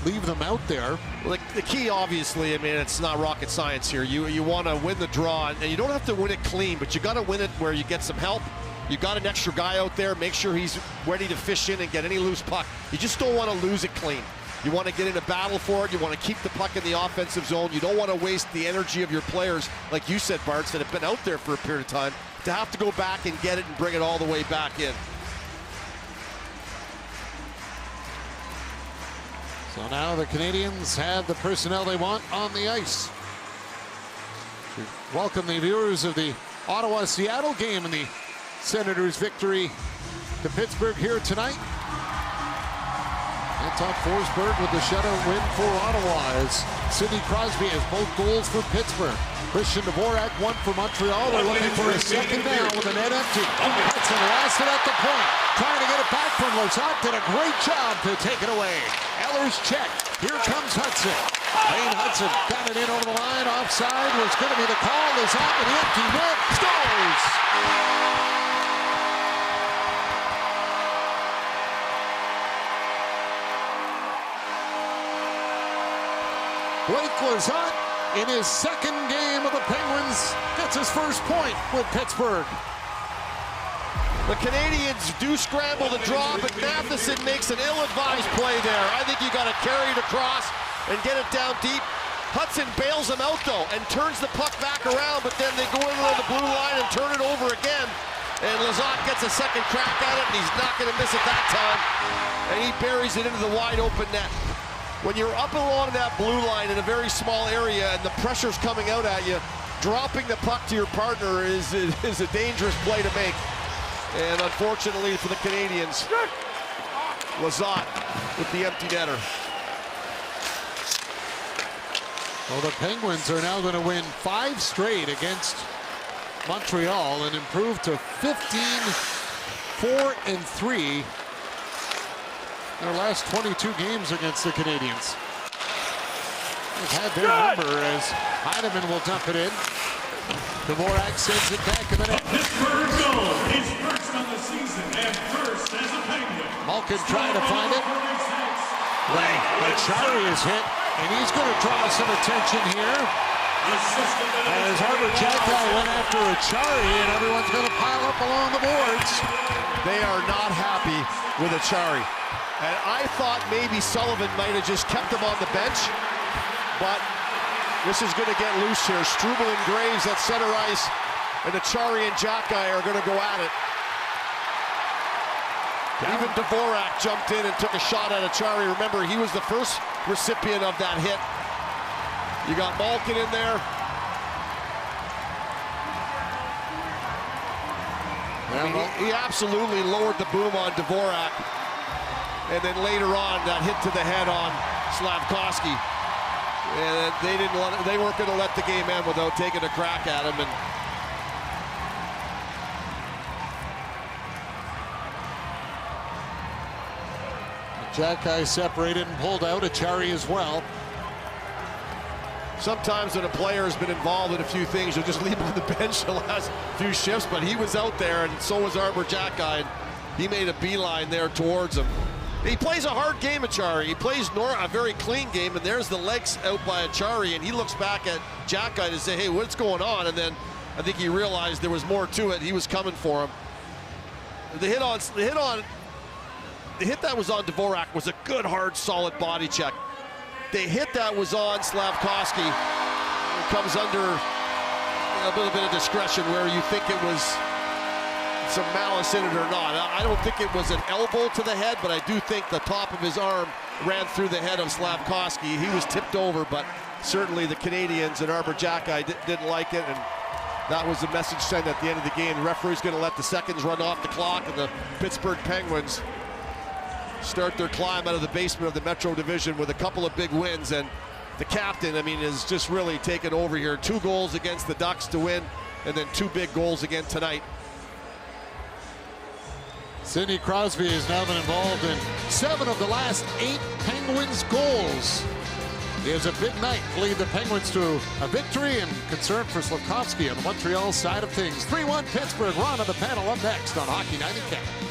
leave them out there. Well, the key, obviously, I mean, it's not rocket science here. You want to win the draw, and you don't have to win it clean, but you got to win it where you get some help. You got an extra guy out there, make sure he's ready to fish in and get any loose puck. You just don't want to lose it clean. You want to get in a battle for it. You want to keep the puck in the offensive zone. You don't want to waste the energy of your players, like you said, Bartz, that have been out there for a period of time, to have to go back and get it and bring it all the way back in. So now the Canadiens have the personnel they want on the ice. We welcome the viewers of the Ottawa-Seattle game and the Senators' victory to Pittsburgh here tonight. And Todd Forsberg with the shutout win for Ottawa as Sidney Crosby has both goals for Pittsburgh. Christian Dvorak, one for Montreal. They're looking for a second down with the net empty. Hudson lost it at the point. Trying to get it back from Lazat. Did a great job to take it away. Eller's check. Here comes Hudson. Lane Hudson got it in over the line. Offside was going to be the call. Lazat with the empty net. Scores! Blake Lazat, in his second game of the Penguins, gets his first point with Pittsburgh. The Canadiens do scramble the draw, but Matheson makes an ill-advised play there. I think you got to carry it across and get it down deep. Hudson bails him out, though, and turns the puck back around, but then they go in on the blue line and turn it over again. And Lazat gets a second crack at it, and he's not going to miss it that time. And he buries it into the wide-open net. When you're up along that blue line in a very small area and the pressure's coming out at you, dropping the puck to your partner is a dangerous play to make. And unfortunately for the Canadiens, Lazat with the empty netter. Well, the Penguins are now going to win 5 straight against Montreal and improve to 15-4-3. Their last 22 games against the Canadiens. They've had their number as Heineman will dump it in. Dvorak sends it back in the net. Pittsburgh goal, his first on the season and first as a Penguin. Malkin trying to find it. Acciari is hit, and he's going to draw some attention here. As Arbor Xhekaj went after Acciari, and everyone's going to pile up along the boards. They are not happy with Acciari. And I thought maybe Sullivan might have just kept him on the bench, but this is going to get loose here. Struble and Graves at center ice, and Acciari and Xhekaj are going to go at it. Even Dvorak jumped in and took a shot at Acciari. Remember, he was the first recipient of that hit. You got Malkin in there. I mean, he absolutely lowered the boom on Dvorak. And then later on, that hit to the head on Slafkovsky. And they weren't going to let the game end without taking a crack at him. And Xhekaj separated and pulled out. Acciari as well. Sometimes when a player has been involved in a few things, you'll just leave him on the bench the last few shifts. But he was out there, and so was Arbor Xhekaj. He made a beeline there towards him. He plays a hard game, Acciari. He plays a very clean game, and there's the legs out by Acciari, and he looks back at Xhekaj to say, hey, what's going on? And then I think he realized there was more to it. He was coming for him. The hit that was on Dvorak was a good, hard, solid body check. The hit that was on Slafkovsky comes under a little bit of discretion where you think it was some malice in it or not. I don't think it was an elbow to the head, but I do think the top of his arm ran through the head of Slafkovsky. He was tipped over, but certainly the Canadiens and Arbor Xhekaj didn't like it, and that was the message sent at the end of the game. The referee's going to let the seconds run off the clock, and the Pittsburgh Penguins start their climb out of the basement of the Metro Division with a couple of big wins. And the captain, I mean, is just really taken over here. 2 goals against the Ducks to win, and then 2 big goals again tonight. Sidney Crosby has now been involved in 7 of the last 8 Penguins goals. He has a big night to lead the Penguins to a victory, and concern for Slafkovsky on the Montreal side of things. 3-1 Pittsburgh. We're on to the panel up next on Hockey Night in Canada.